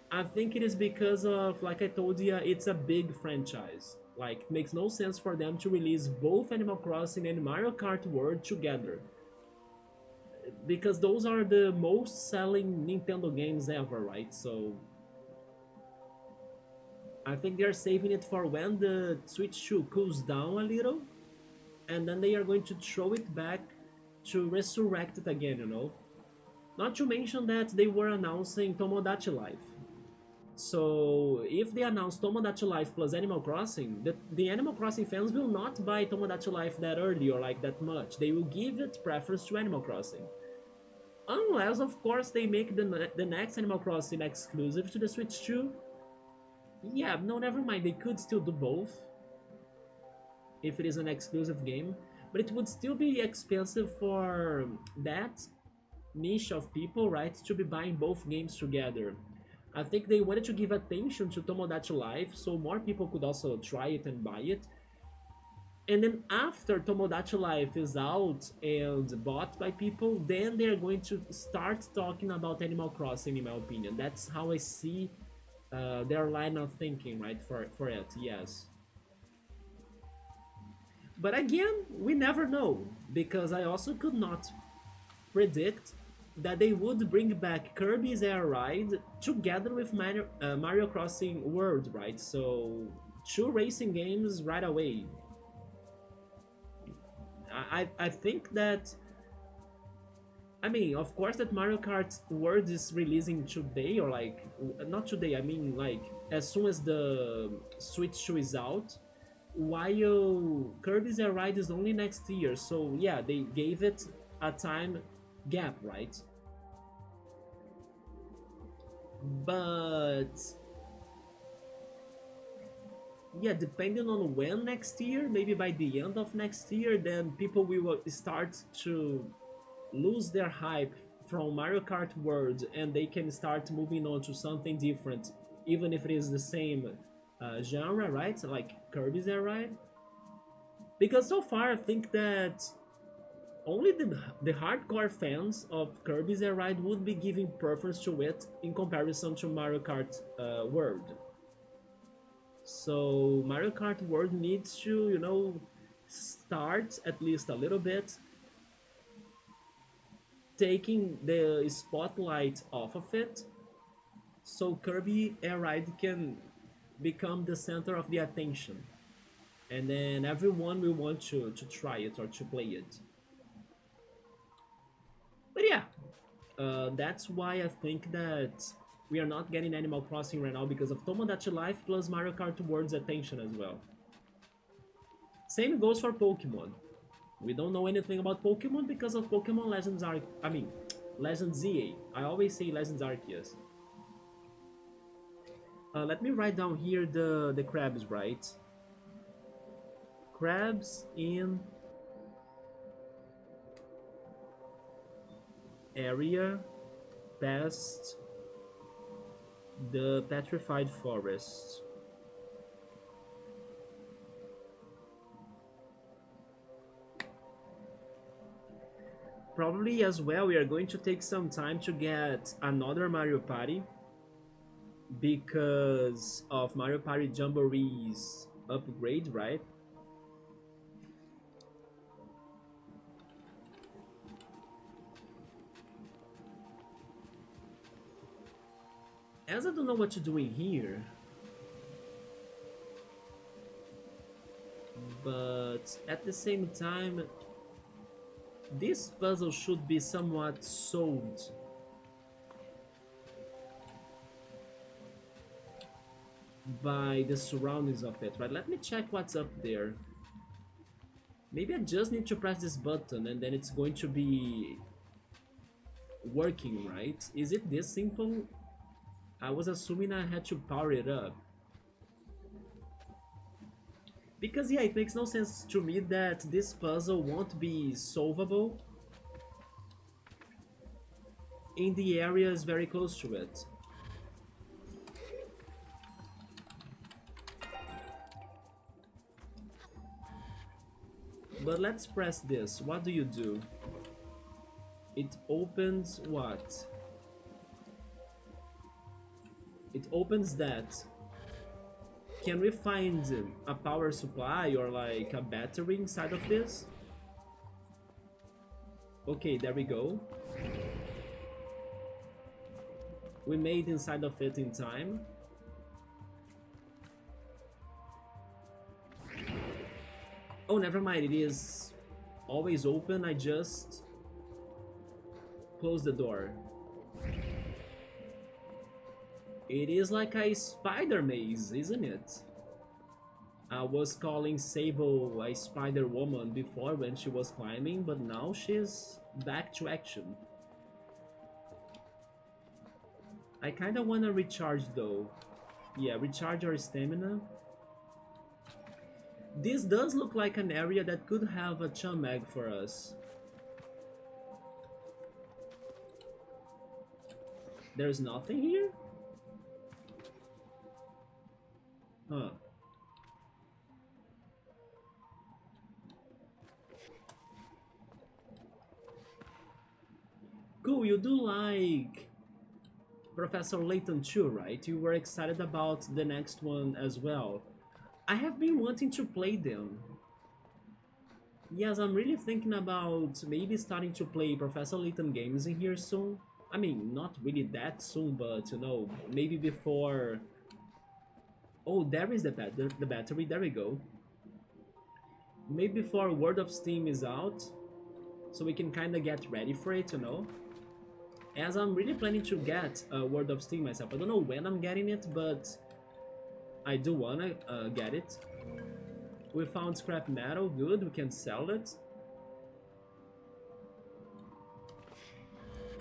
I think it is because of, like I told you, it's a big franchise. Like, it makes no sense for them to release both Animal Crossing and Mario Kart World together. Because those are the most selling Nintendo games ever, right? So I think they're saving it for when the Switch 2 cools down a little, and then they are going to throw it back to resurrect it again. Not to mention that they were announcing Tomodachi Life. So if they announce Tomodachi Life plus Animal Crossing, the Animal Crossing fans will not buy Tomodachi Life that early or like that much. They will give it preference to Animal Crossing. Unless, of course, they make the next Animal Crossing exclusive to the Switch 2. Yeah, no, never mind. They could still do both if it is an exclusive game. But it would still be expensive for that niche of people, right, to be buying both games together. I think they wanted to give attention to Tomodachi Life so more people could also try it and buy it. And then after Tomodachi Life is out and bought by people, then they're going to start talking about Animal Crossing, in my opinion. That's how I see their line of thinking, right, for it, yes. But again, we never know, because I also could not predict that they would bring back Kirby's Air Ride together with Mario Crossing World, right? So, two racing games right away. I think that, I mean, of course, that Mario Kart World is releasing today, or like, not today, I mean, like, as soon as the Switch 2 is out, while Kirby's Air Ride is only next year. So, yeah, they gave it a time gap, right? But yeah, depending on when next year, maybe by the end of next year, then people will start to lose their hype from Mario Kart World, and they can start moving on to something different, even if it is the same genre, right? Like Kirby's Air Ride. Because so far, I think that only the hardcore fans of Kirby's Air Ride would be giving preference to it in comparison to Mario Kart World. So Mario Kart World needs to, start at least a little bit, taking the spotlight off of it, so Kirby Air Ride can become the center of the attention, and then everyone will want to try it or to play it. But yeah, that's why I think that we are not getting Animal Crossing right now, because of Tomodachi Life plus Mario Kart World's attention as well. Same goes for Pokemon. We don't know anything about Pokemon because of Pokemon Legends Arc. I mean, Legends ZA. I always say Legends Arceus. Let me write down here the crabs, right? Crabs in area past the Petrified Forest. Probably as well, we are going to take some time to get another Mario Party because of Mario Party Jamboree's upgrade, right? As I don't know what to do in here, but at the same time, this puzzle should be somewhat solved by the surroundings of it, right? Let me check what's up there. Maybe I just need to press this button and then it's going to be working, right? Is it this simple? I was assuming I had to power it up. Because yeah, it makes no sense to me that this puzzle won't be solvable in the areas very close to it. But let's press this. What do you do? It opens what? It opens that. Can we find a power supply or like a battery inside of this? Okay, there we go. We made inside of it in time. Oh, never mind, it is always open. I just close the door. It is like a spider maze, isn't it? I was calling Sable a spider woman before when she was climbing, but now she's back to action. I kinda wanna recharge though. Yeah, recharge our stamina. This does look like an area that could have a chum egg for us. There's nothing here? Huh. Cool, you do like Professor Layton too, right? You were excited about the next one as well. I have been wanting to play them. Yes, I'm really thinking about maybe starting to play Professor Layton games in here soon. I mean, not really that soon, but you know, maybe before. Oh, there is the battery. There we go. Maybe before World of Steam is out, so we can kind of get ready for it, you know. As I'm really planning to get World of Steam myself. I don't know when I'm getting it, but I do wanna get it. We found scrap metal. Good, we can sell it.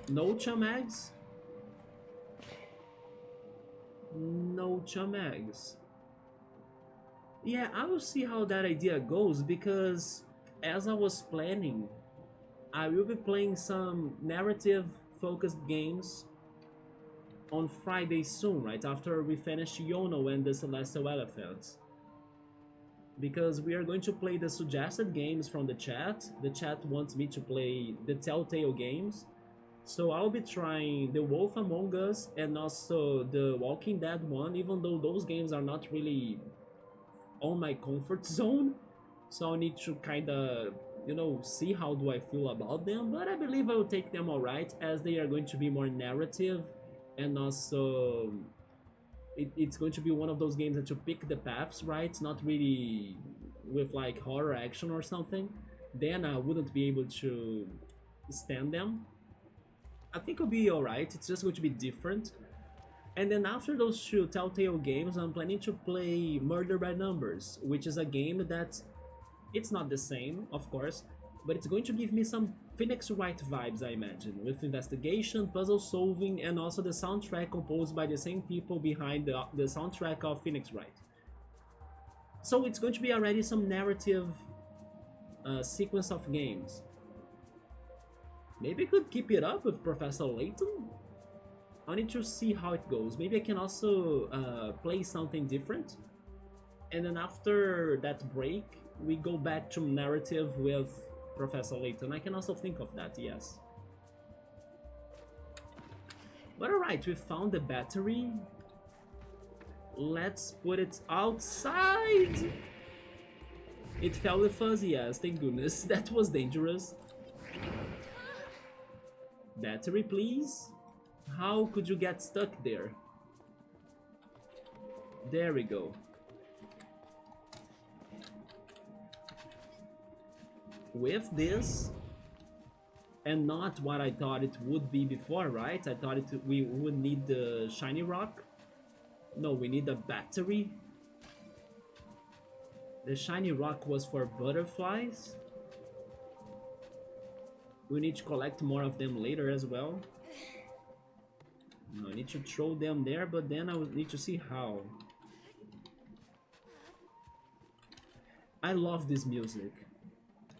No chum eggs. No chum eggs. Yeah, I will see how that idea goes because as I was planning, I will be playing some narrative focused games on Friday soon, right after we finish Yono and the Celestial Elephants. Because we are going to play the suggested games from the chat. The chat wants me to play the Telltale games. So I'll be trying The Wolf Among Us and also the Walking Dead one, even though those games are not really on my comfort zone. So I need to kind of, you know, see how do I feel about them. But I believe I will take them alright, as they are going to be more narrative, and also it's going to be one of those games that you pick the paths, right? Not really with like horror action or something. Then I wouldn't be able to stand them. I think it'll be alright. It's just going to be different. And then after those two Telltale games, I'm planning to play Murder by Numbers, which is a game that it's not the same, of course, but it's going to give me some Phoenix Wright vibes, I imagine, with investigation, puzzle solving, and also the soundtrack composed by the same people behind the soundtrack of Phoenix Wright. So it's going to be already some narrative sequence of games. Maybe I could keep it up with Professor Layton? I need to see how it goes. Maybe I can also play something different. And then after that break, we go back to narrative with Professor Layton. I can also think of that, yes. But alright, we found the battery. Let's put it outside! It fell with us, yes, thank goodness. That was dangerous. Battery, please? How could you get stuck there? There we go. With this, and not what I thought it would be before, right? I thought we would need the shiny rock. No, we need a battery. The shiny rock was for butterflies. We need to collect more of them later as well. No, I need to throw them there, but then I would need to see how. I love this music.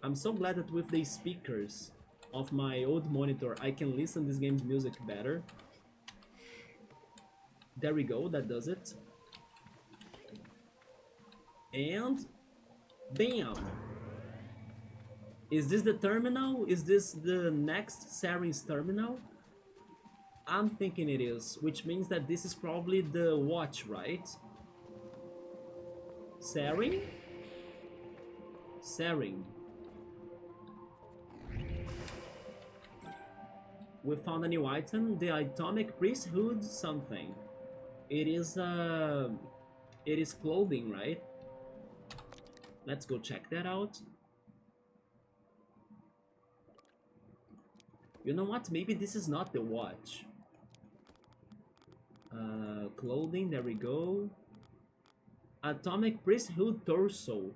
I'm so glad that with the speakers of my old monitor I can listen this game's music better. There we go, that does it. And bam! Is this the terminal? Is this the next Saren's terminal? I'm thinking it is, which means that this is probably the watch, right? Saren? Saren. We found a new item, the Atomic Priesthood something. It is clothing, right? Let's go check that out. You know what? Maybe this is not the watch. Clothing, there we go. Atomic Priesthood torso.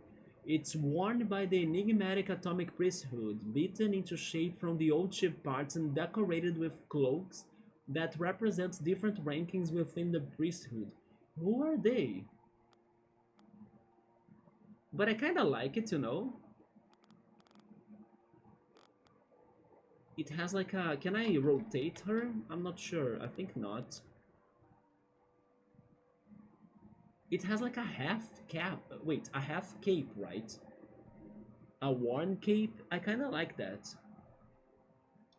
It's worn by the enigmatic Atomic Priesthood, beaten into shape from the old ship parts and decorated with cloaks that represent different rankings within the priesthood. Who are they? But I kinda like it, you know? It has like a... Can I rotate her? I'm not sure. I think not. It has like a half cap. Wait, a half cape, right? A worn cape? I kinda like that.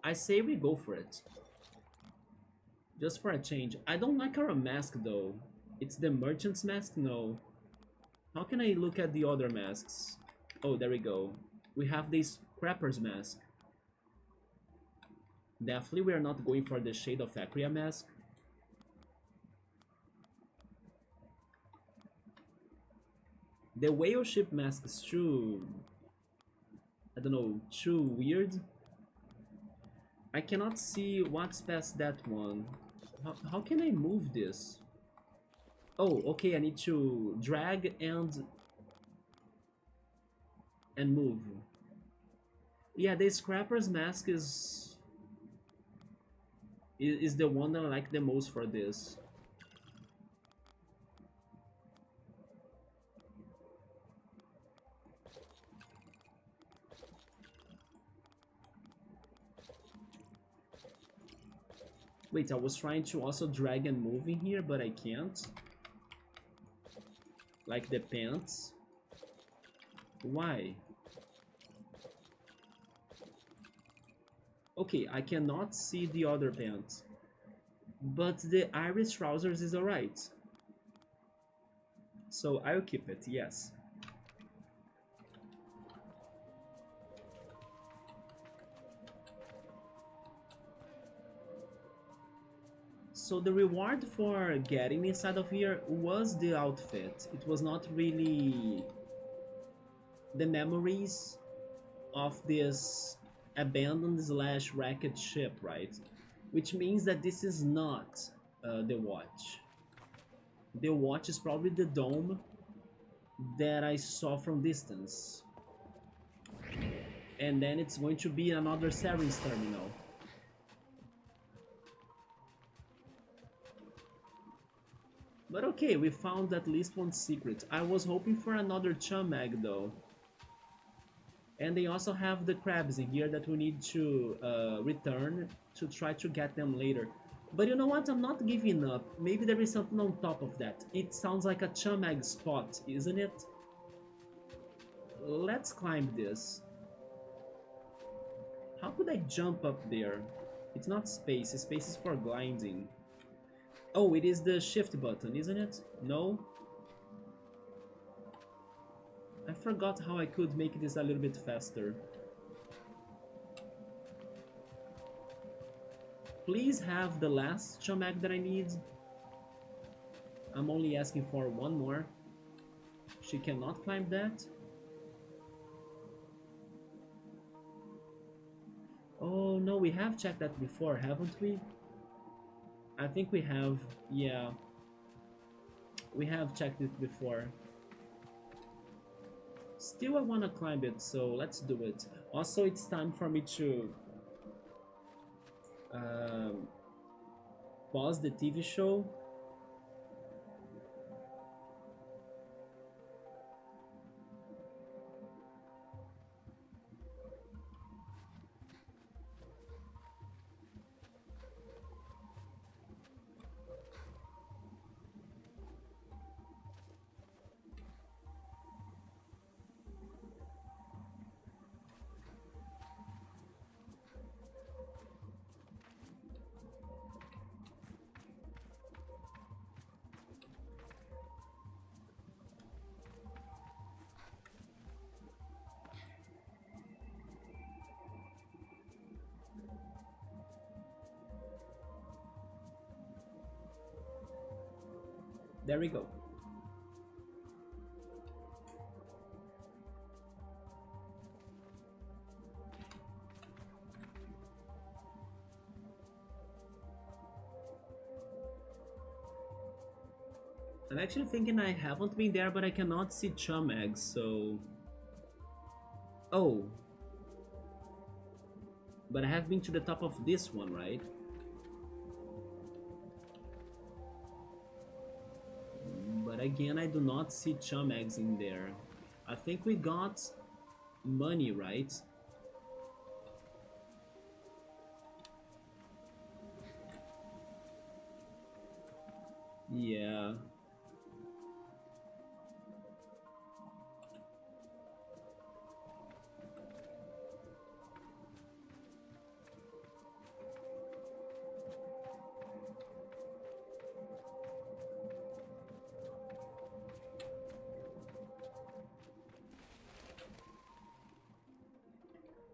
I say we go for it. Just for a change. I don't like her mask though. It's the merchant's mask? No. How can I look at the other masks? Oh, there we go. We have this Crapper's Mask. Definitely we are not going for the Shade of Acria mask. The Whale Ship mask is too... I don't know, too weird. I cannot see what's past that one. How can I move this? Oh, okay, I need to drag and move. Yeah, the Scrapper's Mask is the one that I like the most for this. Wait, I was trying to also drag and move in here, but I can't. Like the pants. Why? Okay, I cannot see the other pants. But the iris trousers is alright. So I'll keep it, yes. So the reward for getting inside of here was the outfit. It was not really the memories of this abandoned slash wrecked ship, right? Which means that this is not the watch. The watch is probably the dome that I saw from distance. And then it's going to be another Saren's terminal. But okay, we found at least one secret. I was hoping for another Chum egg though. And they also have the crabs in here that we need to return to try to get them later. But you know what? I'm not giving up. Maybe there is something on top of that. It sounds like a Chum egg spot, isn't it? Let's climb this. How could I jump up there? It's not space. Space is for gliding. Oh, it is the shift button, isn't it? No? I forgot how I could make this a little bit faster. Please have the last Chum egg that I need. I'm only asking for one more. She cannot climb that. Oh no, we have checked that before, haven't we? I think we have, yeah. We have checked it before. Still I wanna climb it, so let's do it. Also, it's time for me to pause the TV show. There we go. I'm actually thinking I haven't been there, but I cannot see Chum eggs, so... Oh. But I have been to the top of this one, right? But again, I do not see Chum eggs in there. I think we got money, right? Yeah.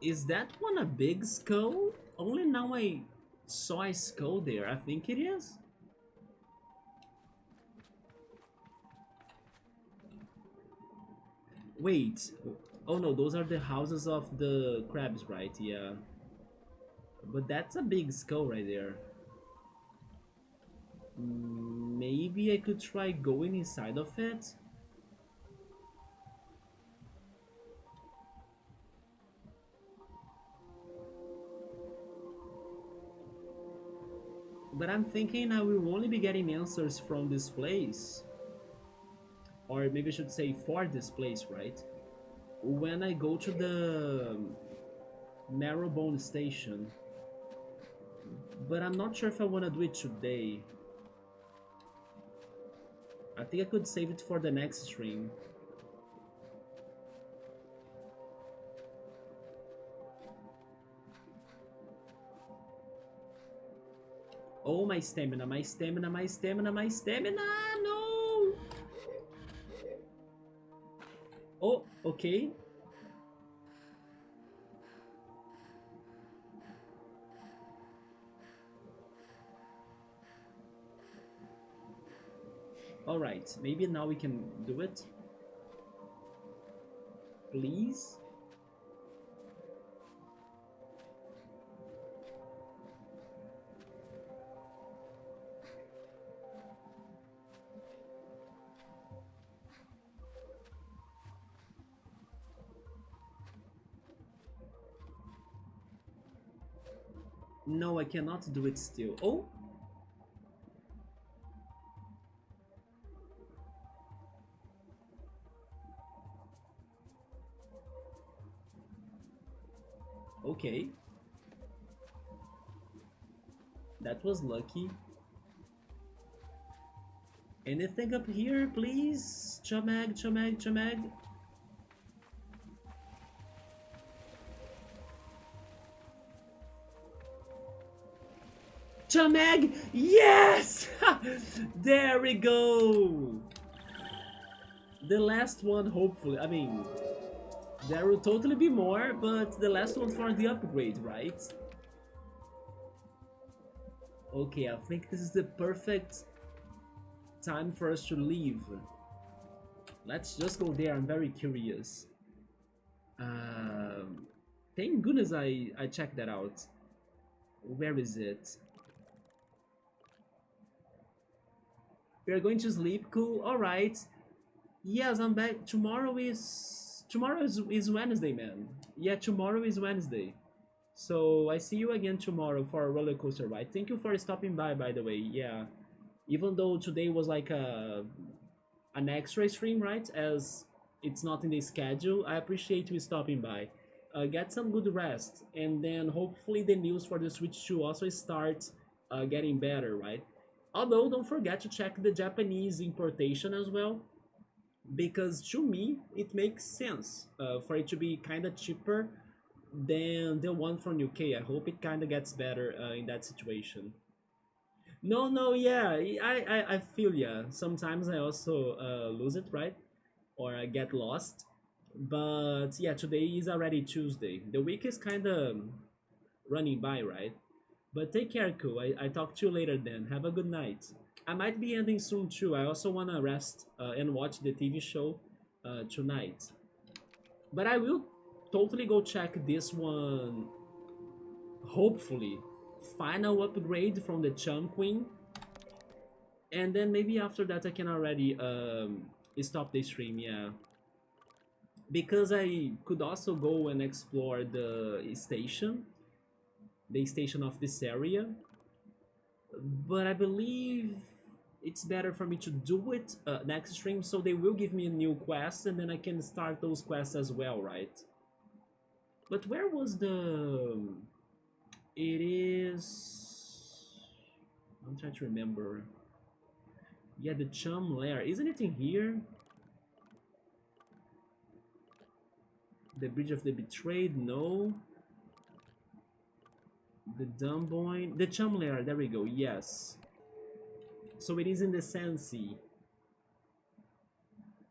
Is that one a big skull? Only now I saw a skull there. I think it is. Wait. Oh no, those are the houses of the crabs, right? Yeah. But that's a big skull right there. Maybe I could try going inside of it? But I'm thinking I will only be getting answers from this place. Or maybe I should say for this place, right? When I go to the Marrowbone station. But I'm not sure if I want to do it today. I think I could save it for the next stream. Oh, my stamina, my stamina, my stamina, my stamina! No! Oh, okay. Alright, maybe now we can do it. Please? No, I cannot do it still. Oh! Okay. That was lucky. Anything up here, please? Chumag, chumag, chumag. Chumag! Yes! There we go! The last one, hopefully. I mean, there will totally be more, but the last one for the upgrade, right? Okay, I think this is the perfect time for us to leave. Let's just go there, I'm very curious. Thank goodness I checked that out. Where is it? We are going to sleep, cool, alright. Yes, I'm back. Tomorrow is Wednesday, man. Yeah, tomorrow is Wednesday. So I see you again tomorrow for a roller coaster ride. Thank you for stopping by the way. Yeah, even though today was like an extra stream, right? As it's not in the schedule, I appreciate you stopping by. Get some good rest, and then hopefully the news for the Switch 2 also starts getting better, right? Although don't forget to check the Japanese importation as well, because to me it makes sense for it to be kind of cheaper than the one from UK. I hope it kind of gets better in that situation. No, no, yeah, I feel ya. Sometimes I also lose it, right? Or I get lost. But yeah, today is already Tuesday. The week is kind of running by, right? But take care, cool. I talk to you later then. Have a good night. I might be ending soon too. I also want to rest and watch the TV show tonight. But I will totally go check this one. Hopefully, final upgrade from the Chum Queen. And then maybe after that I can already stop the stream, yeah. Because I could also go and explore the station of this area. But I believe it's better for me to do it next stream, so they will give me a new quest and then I can start those quests as well, right? But where was the... It is... I'm trying to remember. Yeah, the Chum Lair. Isn't it in here? The Bridge of the Betrayed? No. The Dumboin. The Chum Lair. There we go. Yes. So it is in the Sensi.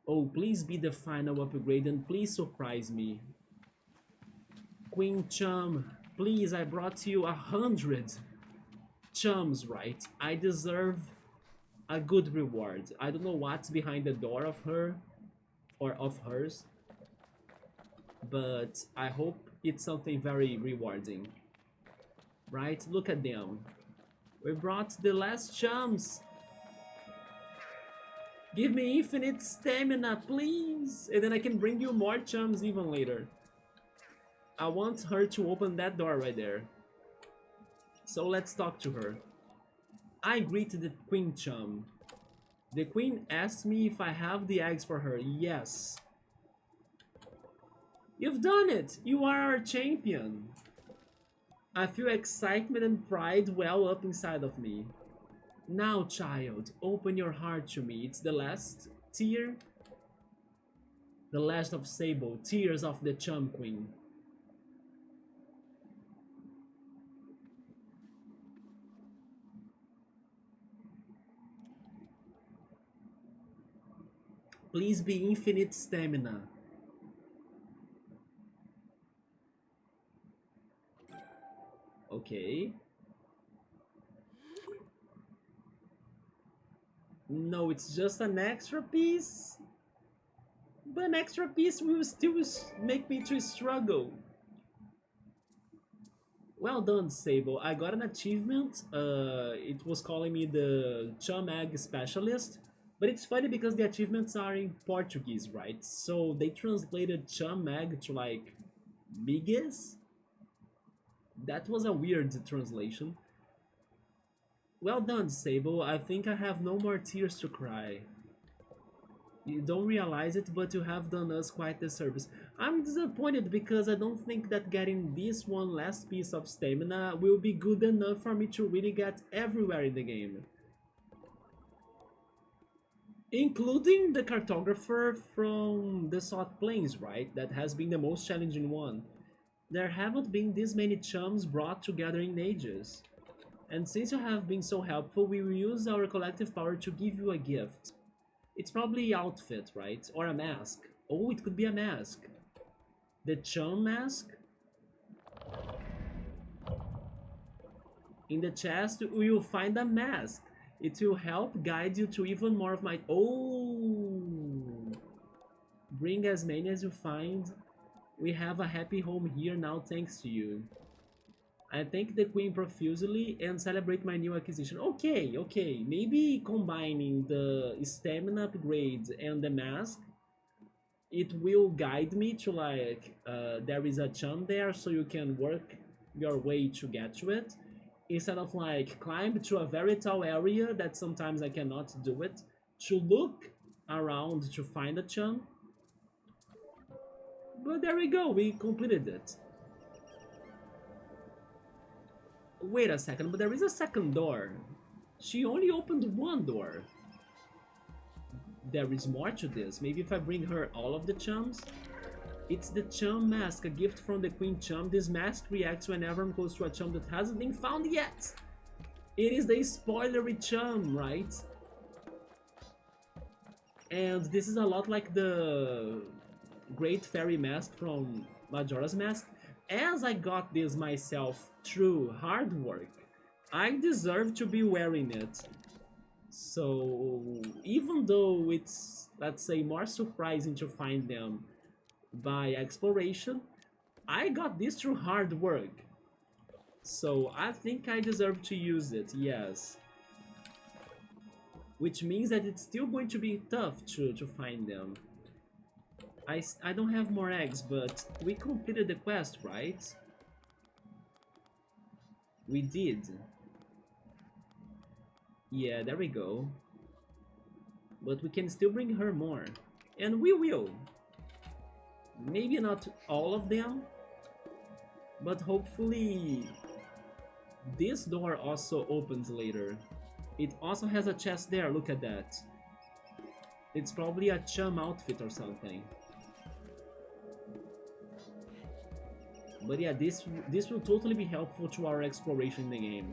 Oh, please be the final upgrade and please surprise me. Queen Chum, please, I brought you 100 chums, right? I deserve a good reward. I don't know what's behind the door of her or of hers, but I hope it's something very rewarding. Right? Look at them. We brought the last chums. Give me infinite stamina, please! And then I can bring you more chums even later. I want her to open that door right there. So let's talk to her. I greeted the Queen Chum. The Queen asked me if I have the eggs for her. Yes. You've done it! You are our champion! I feel excitement and pride well up inside of me. Now, child, open your heart to me. It's the last tear. The last of Sable, tears of the Chum Queen. Please be infinite stamina. Okay. No, it's just an extra piece. But an extra piece will still make me to struggle. Well done, Sable. I got an achievement. It was calling me the Chum Egg Specialist. But it's funny because the achievements are in Portuguese, right? So they translated Chum Egg to like biggest. That was a weird translation. Well done, Sable. I think I have no more tears to cry. You don't realize it, but you have done us quite the service. I'm disappointed because I don't think that getting this one last piece of stamina will be good enough for me to really get everywhere in the game. Including the Cartographer from the Salt Plains, right? That has been the most challenging one. There haven't been this many chums brought together in ages. And since you have been so helpful, we will use our collective power to give you a gift. It's probably outfit, right? Or a mask. Oh, it could be a mask. The Chum mask? In the chest, we will find a mask. It will help guide you to even more of my... Oh! Bring as many as you find. We have a happy home here now thanks to you. I thank the Queen profusely and celebrate my new acquisition. Okay, okay. Maybe combining the stamina upgrade and the mask, it will guide me to like, there is a chum there so you can work your way to get to it. Instead of like climb to a very tall area that sometimes I cannot do it, to look around to find a chum. But there we go, we completed it. Wait a second, but there is a second door. She only opened one door. There is more to this. Maybe if I bring her all of the chums? It's the Chum Mask, a gift from the Queen Chum. This mask reacts whenever I'm close to a chum that hasn't been found yet. It is the spoilery chum, right? And this is a lot like the Great Fairy Mask from Majora's Mask. As I got this myself through hard work, I deserve to be wearing it. So even though it's, let's say, more surprising to find them by exploration, I got this through hard work. So I think I deserve to use it, yes. Which means that it's still going to be tough to find them. I don't have more eggs, but we completed the quest, right? We did. Yeah, there we go. But we can still bring her more. And we will. Maybe not all of them, but hopefully this door also opens later. It also has a chest there, look at that. It's probably a chum outfit or something. But yeah, this will totally be helpful to our exploration in the game.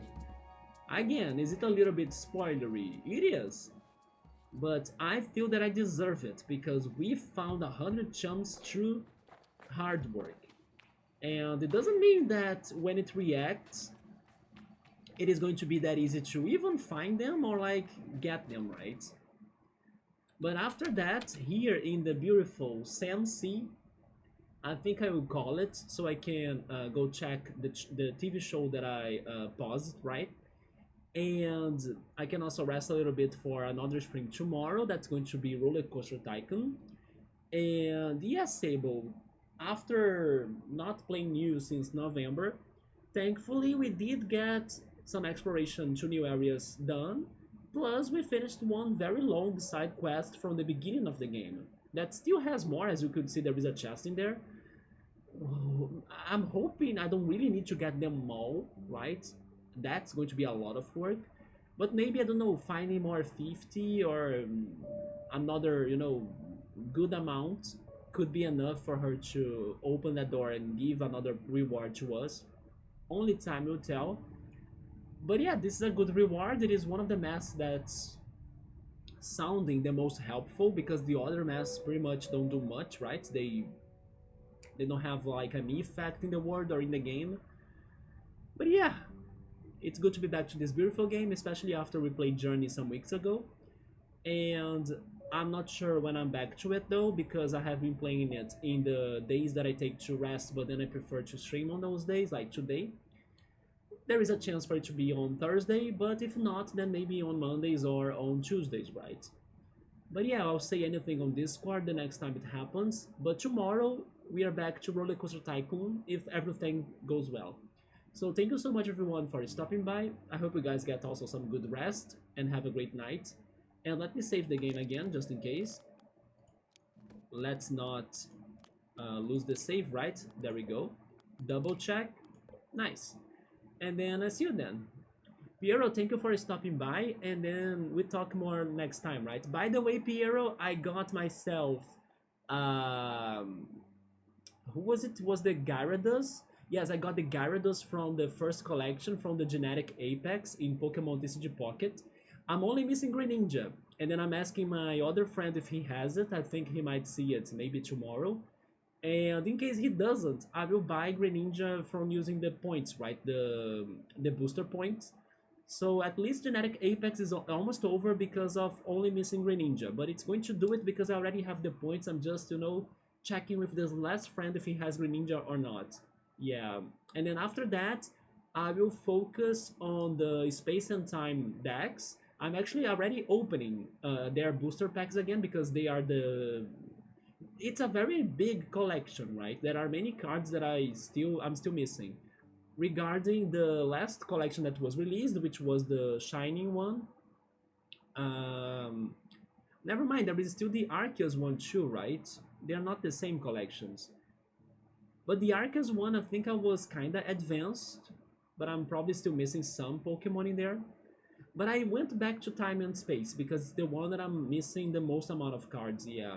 Again, is it a little bit spoilery? It is. But I feel that I deserve it because we found 100 chums through hard work. And it doesn't mean that when it reacts, it is going to be that easy to even find them or like get them, right? But after that, here in the beautiful Sam Sea, I think I will call it so I can go check the TV show that I paused, right? And I can also rest a little bit for another spring tomorrow. That's going to be Roller Coaster Tycoon. And yes, Sable, after not playing new since November, thankfully we did get some exploration to new areas done. Plus, we finished one very long side quest from the beginning of the game. That still has more, as you could see, there is a chest in there. Oh, I'm hoping I don't really need to get them all, right? That's going to be a lot of work. But maybe, I don't know, finding more 50 or another, good amount could be enough for her to open that door and give another reward to us. Only time will tell. But yeah, this is a good reward. It is one of the masks that's sounding the most helpful because the other masks pretty much don't do much, right? They don't have like an effect in the world or in the game. But yeah, it's good to be back to this beautiful game, especially after we played Journey some weeks ago. And I'm not sure when I'm back to it though, because I have been playing it in the days that I take to rest, but then I prefer to stream on those days, like today. There is a chance for it to be on Thursday, but if not, then maybe on Mondays or on Tuesdays, right? But yeah, I'll say anything on Discord the next time it happens. But tomorrow, we are back to Roller Coaster Tycoon if everything goes well. So thank you so much everyone for stopping by. I hope you guys get also some good rest and have a great night. And let me save the game again just in case. Let's not lose the save, right? There we go. Double check. Nice. And then I see you then. Piero, thank you for stopping by, and then we talk more next time, right? By the way, Piero, I got myself, um, who was it? Was the Gyarados? Yes, I got the Gyarados from the first collection from the Genetic Apex in Pokemon TCG Pocket. I'm only missing Greninja, and then I'm asking my other friend if he has it. I think he might see it maybe tomorrow. And in case he doesn't, I will buy Greninja from using the points, right? The booster points. So at least Genetic Apex is almost over because of only missing Greninja. But it's going to do it because I already have the points. I'm just, checking with this last friend if he has Greninja or not. Yeah. And then after that, I will focus on the Space and Time decks. I'm actually already opening their booster packs again because they are the... It's a very big collection, right? There are many cards that I'm still missing. Regarding the last collection that was released, which was the Shining one, um, never mind, there is still the Arceus one too, right? They are not the same collections. But the Arceus one, I think I was kinda advanced, but I'm probably still missing some Pokemon in there. But I went back to Time and Space because it's the one that I'm missing the most amount of cards, yeah.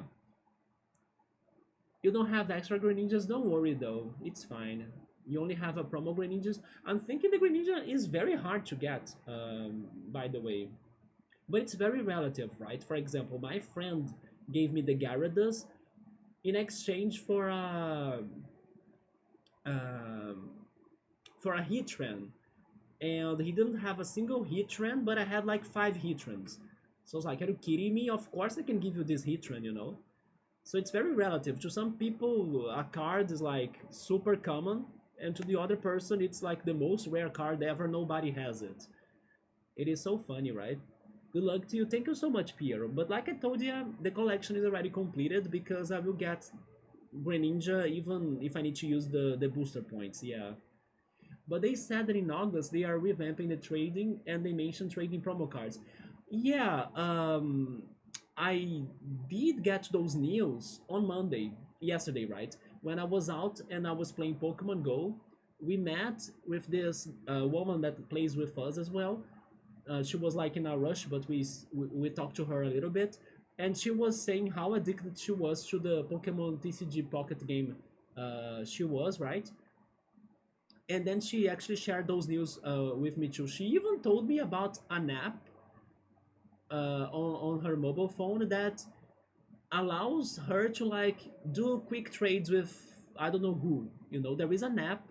You don't have extra Greninjas, don't worry though, it's fine. You only have a promo Greninjas. I'm thinking the Greninja is very hard to get, by the way. But it's very relative, right? For example, my friend gave me the Gyarados in exchange um, for a Heatran. And he didn't have a single Heatran, but I had like 5 Heatrans. So I was like, are you kidding me? Of course I can give you this Heatran. So it's very relative. To some people, a card is like super common, and to the other person, it's like the most rare card ever. Nobody has it. It is so funny, right? Good luck to you. Thank you so much, Piero. But like I told you, the collection is already completed because I will get Greninja even if I need to use the booster points, yeah. But they said that in August they are revamping the trading and they mentioned trading promo cards. Yeah, I did get those news on Monday, yesterday, right? When I was out and I was playing Pokemon Go, we met with this woman that plays with us as well. She was like in a rush, but we talked to her a little bit, and she was saying how addicted she was to the Pokemon TCG Pocket game. She was right, and then she actually shared those news with me too. She even told me about an app on her mobile phone that allows her to like do quick trades with I don't know who. There is an app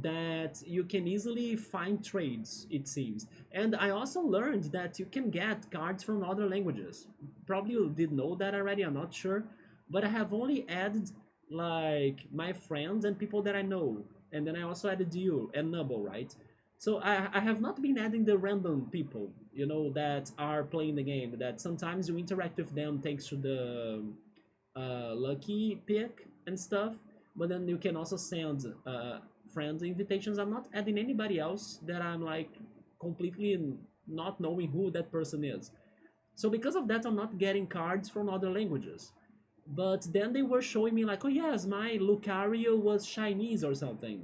that you can easily find trades, it seems. And I also learned that you can get cards from other languages. Probably you did know that already, I'm not sure. But I have only added like my friends and people that I know. And then I also added you and Nubble, right? So I have not been adding the random people, that are playing the game, that sometimes you interact with them thanks to the lucky pick and stuff. But then you can also send friend invitations. I'm not adding anybody else that I'm like completely not knowing who that person is. So because of that, I'm not getting cards from other languages. But then they were showing me like, oh yes, my Lucario was Chinese or something.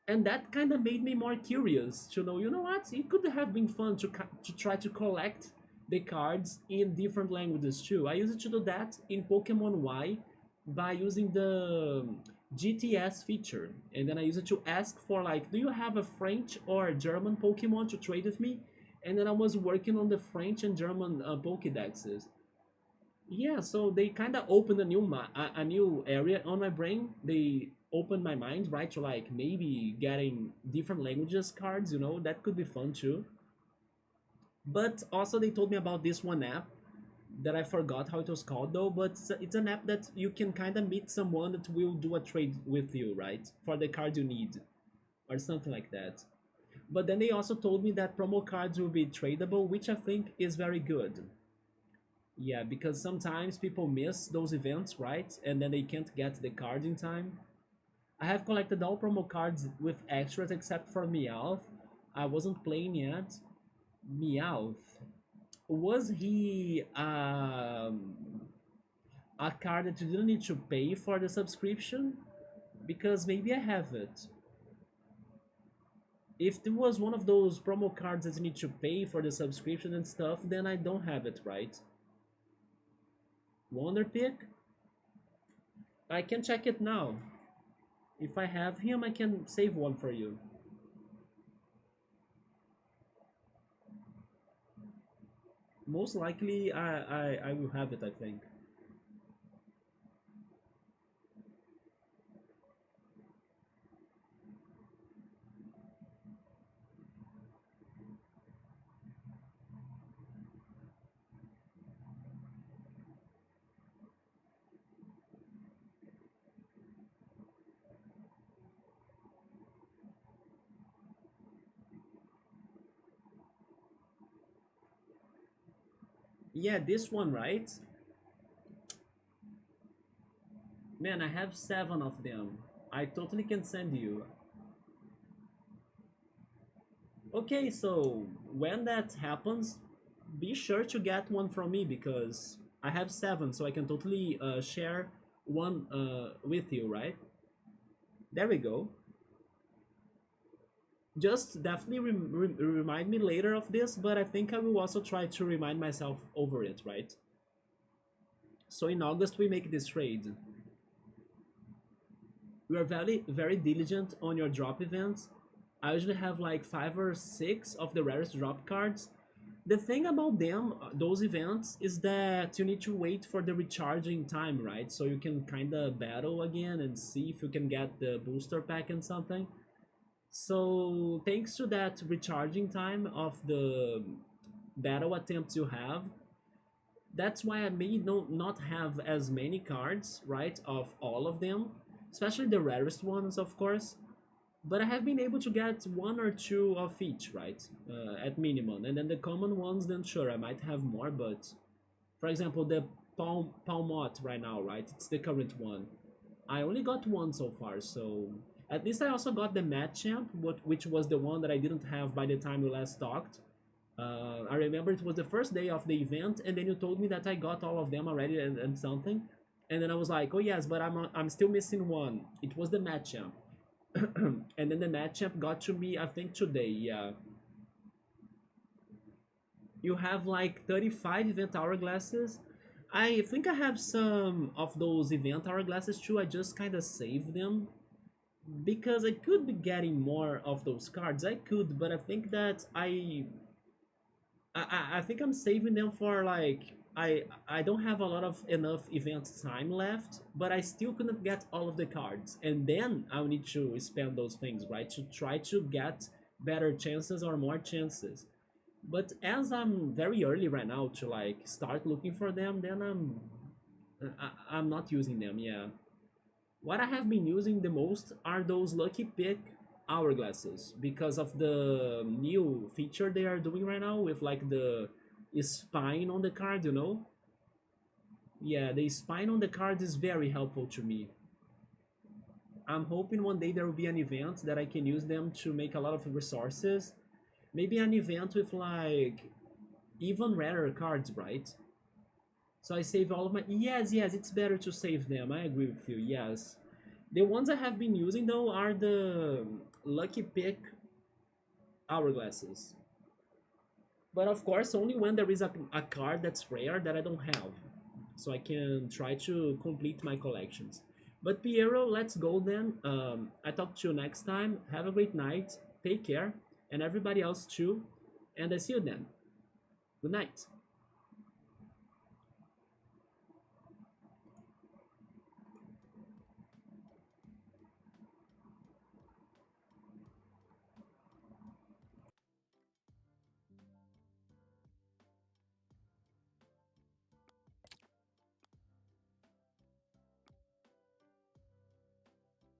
And that kind of made me more curious to know, what? It could have been fun to try to collect the cards in different languages too. I used to do that in Pokemon Y by using the GTS feature. And then I used to ask for like, do you have a French or German Pokemon to trade with me? And then I was working on the French and German Pokedexes. Yeah, so they kind of opened a new area on my brain. They opened my mind, right, to like maybe getting different languages cards. That could be fun too. But also they told me about this one app that I forgot how it was called though. But it's an app that you can kind of meet someone that will do a trade with you, right, for the card you need or something like that. But then they also told me that promo cards will be tradable, which I think is very good. Yeah, because sometimes people miss those events, right? And then they can't get the card in time. I have collected all promo cards with extras except for Meowth. I wasn't playing yet. Meowth. Was he a card that you didn't need to pay for the subscription? Because maybe I have it. If there was one of those promo cards that you need to pay for the subscription and stuff, then I don't have it, right? Wonder Pick? I can check it now. If I have him, I can save one for you. Most likely, I will have it, I think. Yeah, this one, right? Man, I have 7 of them. I totally can send you. Okay, so when that happens, be sure to get one from me because I have 7, so I can totally share one with you, right? There we go. Just definitely remind me later of this, but I think I will also try to remind myself over it, right? So in August we make this trade. You are very diligent on your drop events. I usually have like 5 or 6 of the rarest drop cards. The thing about them, those events, is that you need to wait for the recharging time, right? So you can kind of battle again and see if you can get the booster pack and something. So thanks to that recharging time of the battle attempts you have, that's why I may not have as many cards, right, of all of them, especially the rarest ones, of course. But I have been able to get 1 or 2 of each, right, at minimum. And then the common ones, then sure, I might have more, but for example, the Palmot right now, right, it's the current one. I only got one so far, so at least I also got the Machamp, which was the one that I didn't have by the time we last talked. I remember it was the first day of the event, and then you told me that I got all of them already and something. And then I was like, oh yes, but I'm still missing one. It was the Machamp. And then the Machamp got to me, I think today, yeah. You have like 35 event hourglasses. I think I have some of those event hourglasses too. I just kind of saved them because I could be getting more of those cards. I could, but I think that I think I'm saving them for like I don't have a lot of enough event time left, but I still couldn't get all of the cards, and then I'll need to spend those things, right, to try to get better chances or more chances. But as I'm very early right now to like start looking for them, then I'm not using them. Yeah, what I have been using the most are those lucky pick hourglasses because of the new feature they are doing right now with like the spine on the card, you know? Yeah, the spine on the card is very helpful to me. I'm hoping one day there will be an event that I can use them to make a lot of resources. Maybe an event with like even rarer cards, right? So I save all of my. Yes, yes, it's better to save them. I agree with you. Yes. The ones I have been using though are the lucky pick hourglasses. But of course, only when there is a card that's rare that I don't have. So I can try to complete my collections. But Piero, let's go then. I talk to you next time. Have a great night. Take care. And everybody else too. And I see you then. Good night.